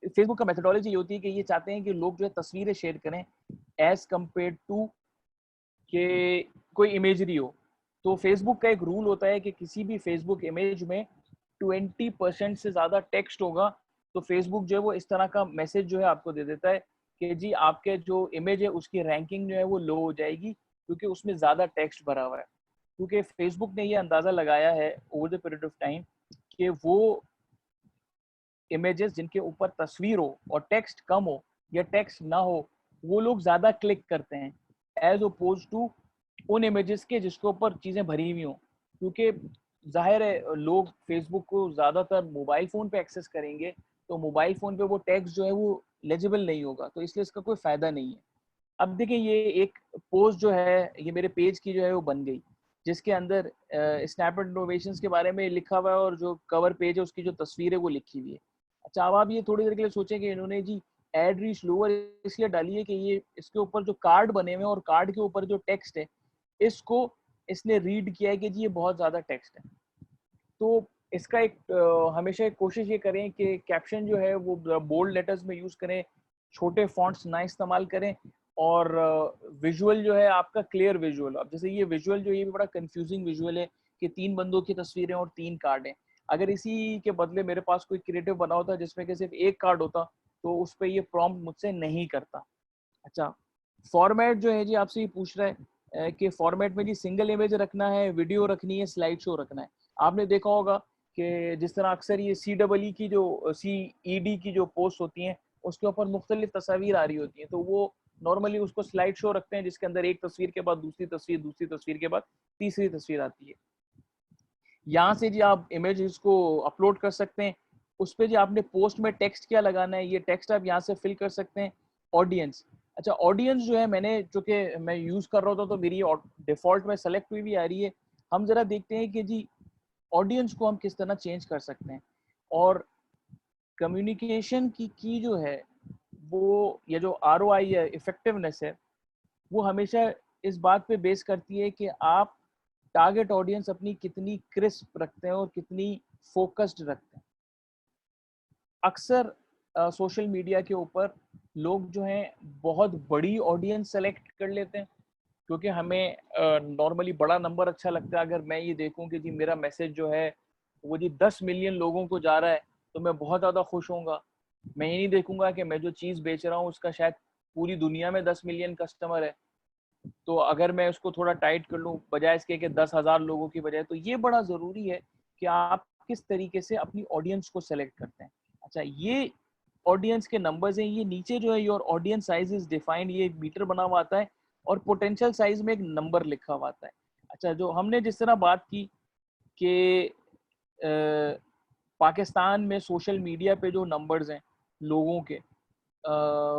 फेसबुक का मेथोडोलॉजी ये होती है कि ये चाहते हैं कि लोग जो है तस्वीरें शेयर करें एज कम्पेयर टू कि कोई इमेजरी हो। तो फेसबुक का एक रूल होता है कि किसी भी फेसबुक इमेज में 20% से ज़्यादा टेक्स्ट होगा तो फेसबुक जो है वो इस तरह का मैसेज जो है आपको दे देता है कि जी आपके जो इमेज है उसकी रैंकिंग जो है वो लो हो जाएगी क्योंकि उसमें ज़्यादा टेक्स्ट भरा हुआ है। क्योंकि फेसबुक ने ये अंदाज़ा लगाया है over the period of time कि वो इमेजेस जिनके ऊपर तस्वीर हो और टेक्स्ट कम हो या टेक्स्ट ना हो वो लोग ज़्यादा क्लिक करते हैं एज अपोज टू उन इमेजेस के जिसके ऊपर चीज़ें भरी हुई हों। क्योंकि जाहिर है लोग फेसबुक को ज़्यादातर मोबाइल फ़ोन पे एक्सेस करेंगे तो मोबाइल फ़ोन पे वो टेक्स्ट जो है वो लेजिबल नहीं होगा, तो इसलिए इसका कोई फ़ायदा नहीं है। अब देखिए, ये एक पोस्ट जो है ये मेरे पेज की जो है वो बन गई जिसके अंदर स्नैपचैट इनोवेशंस के बारे में लिखा हुआ है और जो कवर पेज है उसकी जो तस्वीर है वो लिखी हुई है। अच्छा, अब आप ये थोड़ी देर के लिए सोचें कि इन्होंने जी एड रीच लोअर इसलिए डाली है कि ये इसके ऊपर जो कार्ड बने हुए हैं और कार्ड के ऊपर जो टेक्स्ट है इसको इसने रीड किया है कि जी ये बहुत ज़्यादा टेक्स्ट है। तो इसका एक हमेशा एक कोशिश ये करें कि कैप्शन जो है वो बोल्ड लेटर्स में यूज़ करें, छोटे फॉन्ट्स ना इस्तेमाल करें और विजुअल जो है आपका क्लियर विजुअल। अब जैसे ये विजुअल जो ये भी बड़ा कंफ्यूजिंग विजुअल है कि 3 बंदों की तस्वीरें और 3 कार्ड हैं। अगर इसी के बदले मेरे पास कोई क्रिएटिव बना होता जिसमें कि सिर्फ एक कार्ड होता तो उस पे ये प्रॉम्प्ट मुझसे नहीं करता। अच्छा, फॉर्मेट जो है जी आपसे ये पूछ रहा है कि फॉर्मेट में जी सिंगल इमेज रखना है, वीडियो रखनी है, स्लाइड शो रखना है। आपने देखा होगा कि जिस तरह अक्सर ये CEE की जो CED की जो पोस्ट होती हैं उसके ऊपर मुख्तलिफ तस्वीर आ रही होती हैं तो वो नॉर्मली उसको स्लाइड शो रखते हैं जिसके अंदर एक तस्वीर के बाद दूसरी तस्वीर, दूसरी तस्वीर के बाद तीसरी तस्वीर आती है। यहाँ से जी आप इमेज को अपलोड कर सकते हैं। उस पर जी आपने पोस्ट में टेक्स्ट क्या लगाना है ये टेक्स्ट आप यहाँ से फिल कर सकते हैं। ऑडियंस, अच्छा ऑडियंस जो है मैंने चूंकि मैं यूज कर रहा था तो मेरी डिफॉल्ट में सेलेक्ट हुई भी आ रही है। हम जरा देखते हैं कि जी ऑडियंस को हम किस तरह चेंज कर सकते हैं। और कम्युनिकेशन की जो है वो ये जो ROI है, इफेक्टिवनेस है, वो हमेशा इस बात पे बेस करती है कि आप टारगेट ऑडियंस अपनी कितनी क्रिस्प रखते हैं और कितनी फोकस्ड रखते हैं। अक्सर सोशल मीडिया के ऊपर लोग जो हैं बहुत बड़ी ऑडियंस सेलेक्ट कर लेते हैं क्योंकि हमें नॉर्मली बड़ा नंबर अच्छा लगता है। अगर मैं ये देखूं कि जी मेरा मैसेज जो है वो जी 10 मिलियन लोगों को जा रहा है तो मैं बहुत ज़्यादा खुश होऊंगा। मैं ये नहीं देखूंगा कि मैं जो चीज़ बेच रहा हूँ उसका शायद पूरी दुनिया में 10 मिलियन कस्टमर है, तो अगर मैं उसको थोड़ा टाइट कर लूँ बजाय इसके कि 10,000 लोगों की बजाय। तो ये बड़ा ज़रूरी है कि आप किस तरीके से अपनी ऑडियंस को सेलेक्ट करते हैं। अच्छा, ये ऑडियंस के नंबर्स हैं, ये नीचे जो है your audience size is defined, ये एक मीटर बना हुआ आता है और पोटेंशियल साइज में एक नंबर लिखा हुआ आता है। अच्छा, जो हमने जिस तरह बात की कि पाकिस्तान में सोशल मीडिया पे जो नंबर्स हैं लोगों के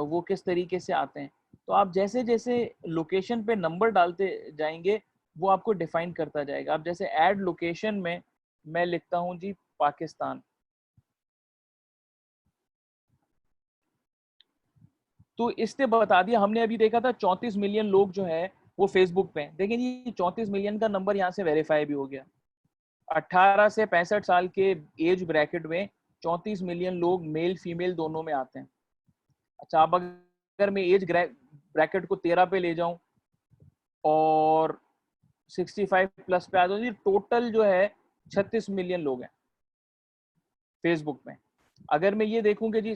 वो किस तरीके से आते हैं, तो आप जैसे जैसे लोकेशन पे नंबर डालते जाएंगे वो आपको डिफाइन करता जाएगा। आप जैसे ऐड लोकेशन में मैं लिखता हूँ जी पाकिस्तान, तो इसने बता दिया। हमने अभी देखा था 34 मिलियन लोग जो है वो फेसबुक पे हैं। देखिए जी 34 मिलियन का नंबर यहाँ से वेरीफाई भी हो गया। 18 से 65 साल के एज ब्रैकेट में 34 मिलियन लोग मेल फीमेल दोनों में आते हैं। अच्छा, अब अगर मैं एज ब्रैकेट को 13 पे ले जाऊं और 65 प्लस पे आ जाओ जी, टोटल जो है 36 मिलियन लोग हैं फेसबुक में। अगर मैं ये देखूं कि जी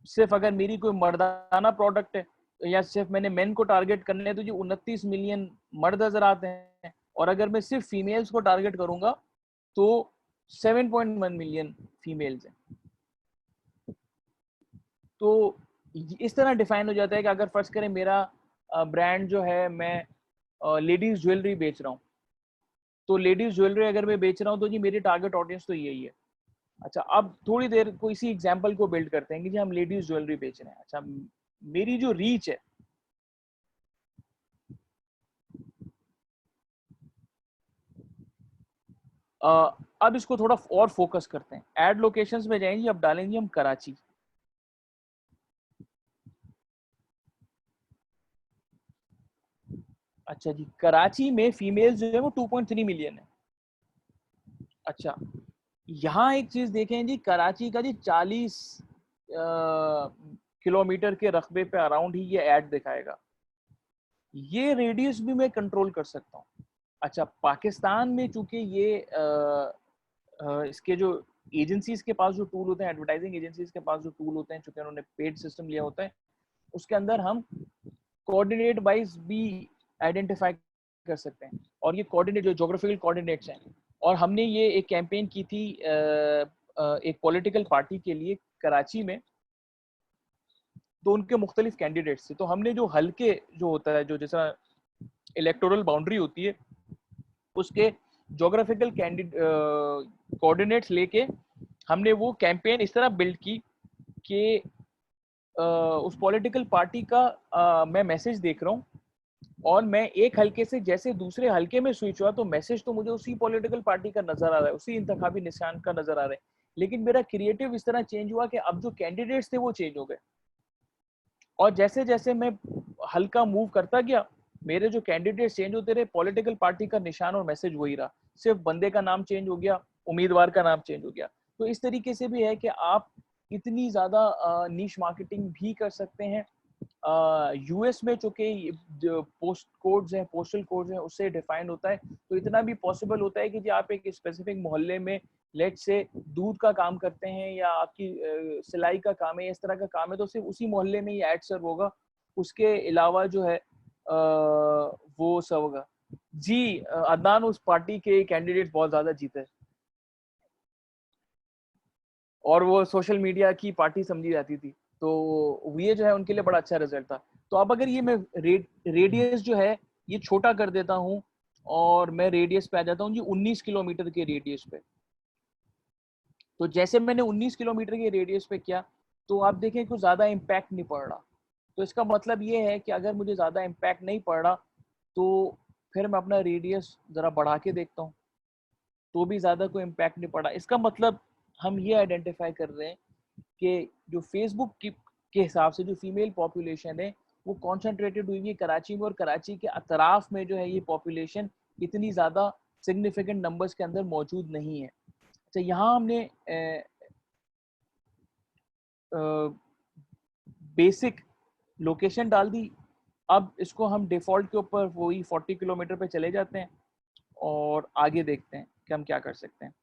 सिर्फ अगर मेरी कोई मर्दाना प्रोडक्ट है या सिर्फ मैंने मेन को टारगेट करने है तो जी 29 मिलियन मर्द नजर आते हैं, और अगर मैं सिर्फ फीमेल्स को टारगेट करूंगा तो 7.1 मिलियन फीमेल्स हैं। तो इस तरह डिफाइन हो जाता है कि अगर फर्ज करें मेरा ब्रांड जो है, मैं लेडीज ज्वेलरी बेच रहा हूँ, तो लेडीज ज्वेलरी अगर मैं बेच रहा हूँ तो जी मेरी टारगेट ऑडियंस तो यही है। अच्छा, अब थोड़ी देर कोई सी एग्जांपल को बिल्ड करते हैं कि जी हम लेडीज ज्वेलरी बेच रहे हैं। अच्छा, मेरी जो रीच है, अब इसको थोड़ा और फोकस करते हैं। एड लोकेशंस में जाएंगे, अब डालेंगे हम कराची। अच्छा जी, कराची में फीमेल्स जो है वो 2.3 मिलियन है। अच्छा, यहाँ एक चीज देखें जी, कराची का जी 40 किलोमीटर के रकबे पे अराउंड ही ये ऐड दिखाएगा। ये रेडियस भी मैं कंट्रोल कर सकता हूँ। अच्छा, पाकिस्तान में चूंकि ये इसके जो एजेंसीज के पास जो टूल होते हैं, एडवर्टाइजिंग एजेंसीज के पास जो टूल होते हैं, चूंकि उन्होंने पेड सिस्टम लिया होता है, उसके अंदर हम कोऑर्डिनेट वाइज भी आइडेंटिफाई कर सकते हैं। और ये कोऑर्डिनेट जो ज्योग्राफिकल कोऑर्डिनेट्स हैं, और हमने ये एक कैंपेन की थी एक पॉलिटिकल पार्टी के लिए कराची में, तो उनके मुख्तलिफ कैंडिडेट्स थे। तो हमने जो हल्के जो होता है, जो जैसा इलेक्टोरल बाउंड्री होती है, उसके ज्योग्राफिकल कोऑर्डिनेट्स लेके हमने वो कैंपेन इस तरह बिल्ड की कि उस पॉलिटिकल पार्टी का मैं मैसेज देख रहा हूँ, और मैं एक हल्के से जैसे दूसरे हल्के में स्विच हुआ तो मैसेज तो मुझे उसी पॉलिटिकल पार्टी का नजर आ रहा है, उसी इंतखाबी निशान का नजर आ रहा है, लेकिन मेरा क्रिएटिव इस तरह चेंज हुआ कि अब जो कैंडिडेट्स थे वो चेंज हो गए। और जैसे जैसे मैं हल्का मूव करता गया, मेरे जो कैंडिडेट चेंज होते रहे, पॉलिटिकल पार्टी का निशान और मैसेज वही रहा, सिर्फ बंदे का नाम चेंज हो गया, उम्मीदवार का नाम चेंज हो गया। तो इस तरीके से भी है कि आप इतनी ज्यादा नीश मार्केटिंग भी कर सकते हैं। यूएस में चूंकि पोस्ट कोड्स हैं, पोस्टल कोड्स हैं, उससे डिफाइन होता है, तो इतना भी पॉसिबल होता है कि जी आप एक स्पेसिफिक मोहल्ले में लेट से दूध का काम करते हैं या आपकी सिलाई का काम है, इस तरह का काम है, तो सिर्फ उसी मोहल्ले में ही एड सर्व होगा, उसके अलावा जो है वो सब होगा। जी अदनान, उस पार्टी के कैंडिडेट बहुत ज्यादा जीते और वो सोशल मीडिया की पार्टी समझी जाती थी, तो ये जो है उनके लिए बड़ा अच्छा रिजल्ट था। तो अब अगर ये मैं रेडियस जो है ये छोटा कर देता हूँ और मैं रेडियस पे आ जाता हूँ जी 19 किलोमीटर के रेडियस पे, तो जैसे मैंने 19 किलोमीटर के रेडियस पे किया तो आप देखें कुछ ज़्यादा इम्पैक्ट नहीं पड़ रहा। तो इसका मतलब ये है कि अगर मुझे ज़्यादा इम्पैक्ट नहीं पड़ रहा तो फिर मैं अपना रेडियस ज़रा बढ़ा के देखता हूँ, तो भी ज़्यादा कोई इम्पैक्ट नहीं पड़ा। इसका मतलब हम ये आइडेंटिफाई कर रहे हैं कि जो फेसबुक के हिसाब से जो फीमेल पॉपुलेशन है वो कॉन्सेंट्रेटेड हुई है कराची में, और कराची के अतराफ में जो है ये पॉपुलेशन इतनी ज़्यादा सिग्निफिकेंट नंबर्स के अंदर मौजूद नहीं है। अच्छा, यहाँ हमने बेसिक लोकेशन डाल दी। अब इसको हम डिफ़ॉल्ट के ऊपर वही 40 किलोमीटर पे चले जाते हैं और आगे देखते हैं कि हम क्या कर सकते हैं।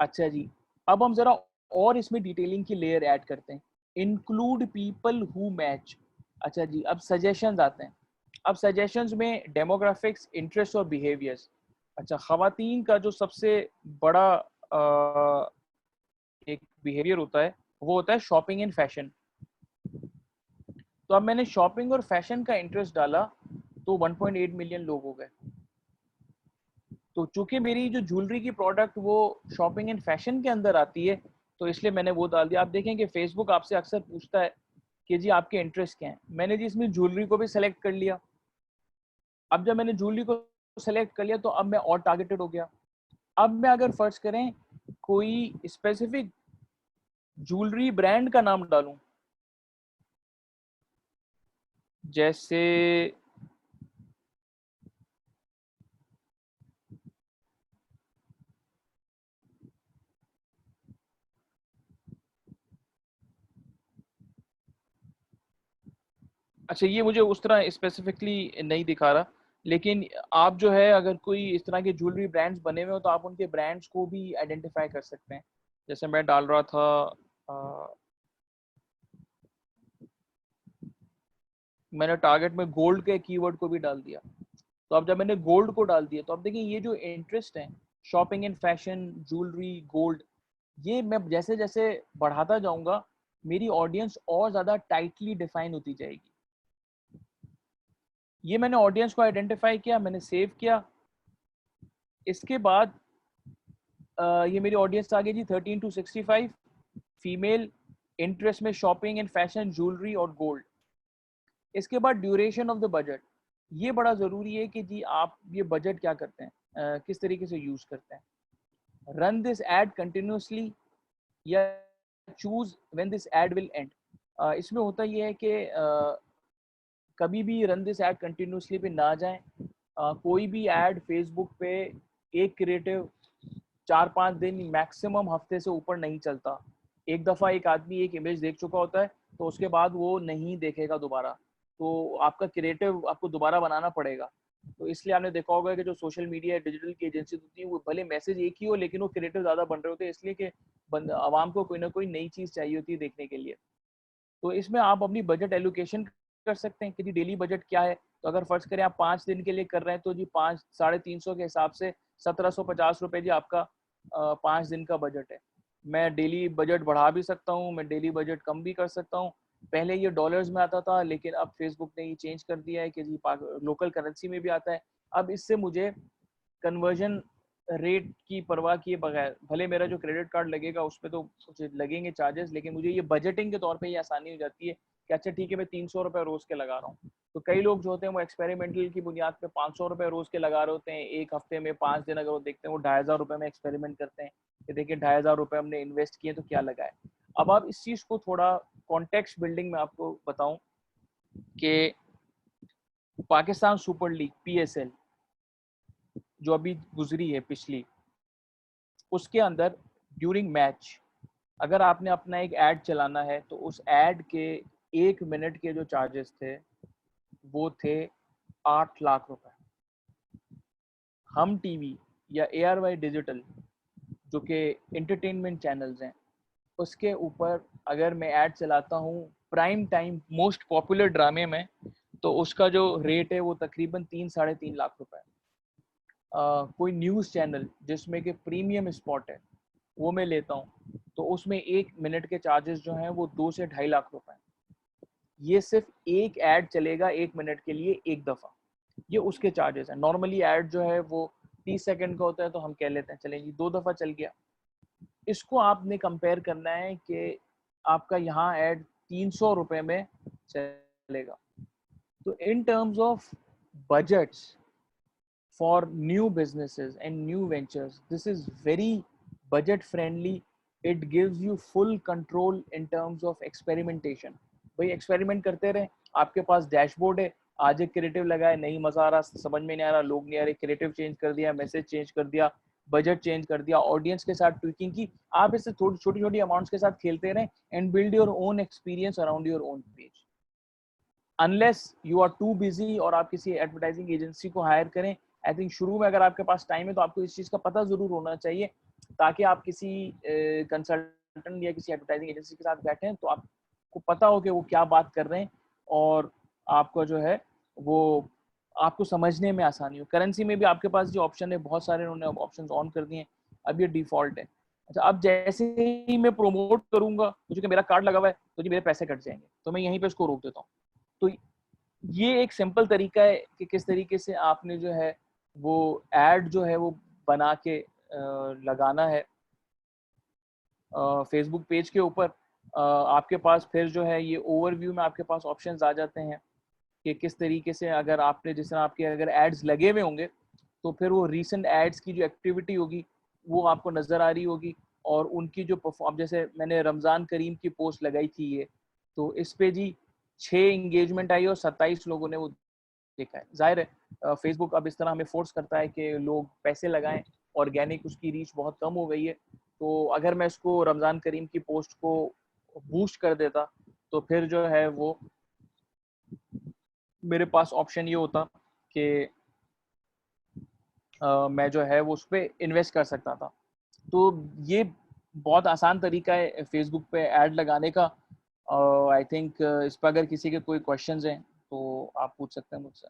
अच्छा जी, अब हम ज़रा और इसमें डिटेलिंग की लेयर ऐड करते हैं, इंक्लूड पीपल हु मैच। अच्छा जी, अब सजेशंस आते हैं। अब सजेशंस में डेमोग्राफिक्स, इंटरेस्ट और बिहेवियर्स। अच्छा, ख़वातीन का जो सबसे बड़ा एक बिहेवियर होता है वो होता है शॉपिंग एंड फैशन। तो अब मैंने शॉपिंग और फैशन का इंटरेस्ट डाला तो 1.8 मिलियन लोग हो गए। तो चूंकि मेरी जो ज्वेलरी की प्रोडक्ट वो शॉपिंग एंड फैशन के अंदर आती है, तो इसलिए मैंने वो डाल दिया। आप देखें कि फेसबुक आपसे अक्सर पूछता है कि जी आपके इंटरेस्ट क्या हैं। मैंने जी इसमें ज्वेलरी को भी सेलेक्ट कर लिया। अब जब मैंने ज्वेलरी को सेलेक्ट कर लिया तो अब मैं और टारगेटेड हो गया। अब मैं अगर फर्ज करें कोई स्पेसिफिक ज्वेलरी ब्रांड का नाम डालूं, जैसे अच्छा, ये मुझे उस तरह स्पेसिफिकली नहीं दिखा रहा, लेकिन आप जो है अगर कोई इस तरह के ज्वेलरी ब्रांड्स बने हुए हो तो आप उनके ब्रांड्स को भी आइडेंटिफाई कर सकते हैं। जैसे मैं डाल रहा था मैंने टारगेट में गोल्ड के कीवर्ड को भी डाल दिया। तो अब जब मैंने गोल्ड को डाल दिया तो अब देखिए ये जो इंटरेस्ट है shopping in fashion, jewellery, gold, ये मैं जैसे जैसे बढ़ाता जाऊंगा मेरी ऑडियंस और ज़्यादा टाइटली डिफाइन होती जाएगी। ये मैंने ऑडियंस को आइडेंटिफाई किया, मैंने सेव किया। इसके बाद ये मेरी ऑडियंस आ गई जी 13 to 65 फीमेल, इंटरेस्ट में शॉपिंग एंड फैशन, ज्वेलरी और गोल्ड। इसके बाद ड्यूरेशन ऑफ द बजट, ये बड़ा ज़रूरी है कि जी आप ये बजट क्या करते हैं, किस तरीके से यूज़ करते हैं। रन दिस एड कंटिन्यूसली या choose when this ad will end. इसमें होता ये है कि कभी भी रन दिस एड कंटिन्यूसली पे ना जाएं। कोई भी एड फेसबुक पे एक क्रिएटिव 4-5 दिन मैक्सिमम हफ्ते से ऊपर नहीं चलता। एक दफ़ा एक आदमी एक इमेज देख चुका होता है तो उसके बाद वो नहीं देखेगा दोबारा, तो आपका क्रिएटिव आपको दोबारा बनाना पड़ेगा। तो इसलिए आपने देखा होगा कि जो सोशल मीडिया डिजिटल की एजेंसी होती है वो भले मैसेज एक ही हो लेकिन वो क्रिएटिव ज़्यादा बन रहे होते हैं, इसलिए कि आवाम को कोई ना कोई नई चीज़ चाहिए होती है देखने के लिए। तो इसमें आप अपनी बजट एलोकेशन कर सकते हैं कि जी डेली बजट क्या है। तो अगर फर्ज करें आप 5 दिन के लिए कर रहे हैं तो जी 5-350 के हिसाब से 1750 रुपये जी आपका 5 दिन का बजट है। मैं डेली बजट बढ़ा भी सकता हूँ, मैं डेली बजट कम भी कर सकता हूँ। पहले ये डॉलर्स में आता था लेकिन अब फेसबुक ने ये चेंज कर दिया है कि जी लोकल करेंसी में भी आता है। अब इससे मुझे कन्वर्जन रेट की परवाह किए बगैर, भले मेरा जो क्रेडिट कार्ड लगेगा उस पर तो कुछ लगेंगे चार्जेस, लेकिन मुझे ये बजटिंग के तौर पे ये आसानी हो जाती है कि अच्छा ठीक है मैं 300 रुपये रोज के लगा रहा हूँ। तो कई लोग जो होते हैं वो एक्सपेरिमेंटल की बुनियाद पे 500 रुपये रोज के लगा रहे होते हैं। एक हफ्ते में 5 दिन अगर वो देखते हैं वो 2500 रुपये में एक्सपेरिमेंट करते हैं कि देखिए 2500 रुपये हमने इन्वेस्ट किए तो क्या लगा है। अब आप इस चीज़ को थोड़ा कॉन्टेक्स्ट बिल्डिंग में आपको बताऊं कि पाकिस्तान सुपर लीग PSL जो अभी गुजरी है पिछली, उसके अंदर ड्यूरिंग मैच अगर आपने अपना एक ऐड चलाना है तो उस ऐड के 1 मिनट के जो चार्जेस थे वो थे 8 लाख रुपए। हम टीवी या ARY डिजिटल जो कि एंटरटेनमेंट चैनल्स हैं उसके ऊपर अगर मैं ऐड चलाता हूँ प्राइम टाइम मोस्ट पॉपुलर ड्रामे में तो उसका जो रेट है वो तकरीबन 3-3.5 लाख रुपए है। कोई न्यूज़ चैनल जिसमें कि प्रीमियम स्पॉट है वो मैं लेता हूँ तो उसमें 1 मिनट के चार्जेस जो हैं वो 2 से 2.5 लाख रुपए हैं। ये सिर्फ एक ऐड चलेगा 1 मिनट के लिए एक दफ़ा, ये उसके चार्जेस हैं। नॉर्मली ऐड जो है वो 30 सेकंड का होता है तो हम कह लेते हैं चलें जी 2 दफ़ा चल गया। इसको आपने कंपेयर करना है कि आपका यहाँ ऐड 300 रुपये में चलेगा। तो in terms of budgets for new businesses and new ventures, this is very budget friendly. It gives you full control in terms of experimentation. भाई एक्सपेरिमेंट करते रहे, आपके पास डैशबोर्ड है, आज एक क्रिएटिव लगाए नहीं मजा आ रहा, समझ में नहीं आ रहा, लोग नहीं आ रहे, क्रिएटिव चेंज कर दिया, मैसेज चेंज कर दिया, बजट चेंज कर दिया, ऑडियंस के साथ ट्विकिंग की। आप इससे छोटी छोटी अमाउंट्स के साथ खेलते रहें and build your own experience around your own page. Unless you are too busy और आप किसी एडवर्टाइजिंग एजेंसी को हायर करें, आई थिंक शुरू में अगर आपके पास टाइम है तो आपको इस चीज़ का पता ज़रूर होना चाहिए ताकि आप किसी कंसल्टेंट या किसी एडवर्टाइजिंग एजेंसी के साथ बैठें तो आपको पता हो कि वो क्या बात कर रहे हैं और आपको जो है वो आपको समझने में आसानी हो। करेंसी में भी आपके पास जो ऑप्शन है बहुत सारे उन्होंने ऑप्शन ऑन कर दिए हैं, अब ये डिफ़ॉल्ट है। अच्छा अब जैसे ही मैं प्रोमोट करूंगा तो चूंकि मेरा कार्ड लगा हुआ है तो जी मेरे पैसे कट जाएंगे, तो मैं यहीं पे इसको रोक देता हूँ। तो ये एक सिंपल तरीका है कि किस तरीके से आपने जो है वो ऐड जो है वो बना के लगाना है फेसबुक पेज के ऊपर। आपके पास फिर जो है ये ओवरव्यू में आपके पास ऑप्शंस आ जाते हैं कि किस तरीके से अगर आपने जिस तरह आपके अगर एड्स लगे हुए होंगे तो फिर वो रीसेंट एड्स की जो एक्टिविटी होगी वो आपको नज़र आ रही होगी और उनकी जो परफॉर्म, जैसे मैंने रमज़ान करीम की पोस्ट लगाई थी ये, तो इस पे जी 6 एंगेजमेंट आई और 27 लोगों ने वो देखा है। जाहिर है फेसबुक अब इस तरह हमें फोर्स करता है कि लोग पैसे लगाएं, ऑर्गेनिक उसकी रीच बहुत कम हो गई है। तो अगर मैं इसको रमज़ान करीम की पोस्ट को बूस्ट कर देता तो फिर जो है वो मेरे पास ऑप्शन ये होता कि मैं जो है वो उस पर इन्वेस्ट कर सकता था। तो ये बहुत आसान तरीका है फेसबुक पे ऐड लगाने का। आई थिंक इस पर अगर किसी के कोई क्वेश्चंस हैं तो आप पूछ सकते हैं मुझसे।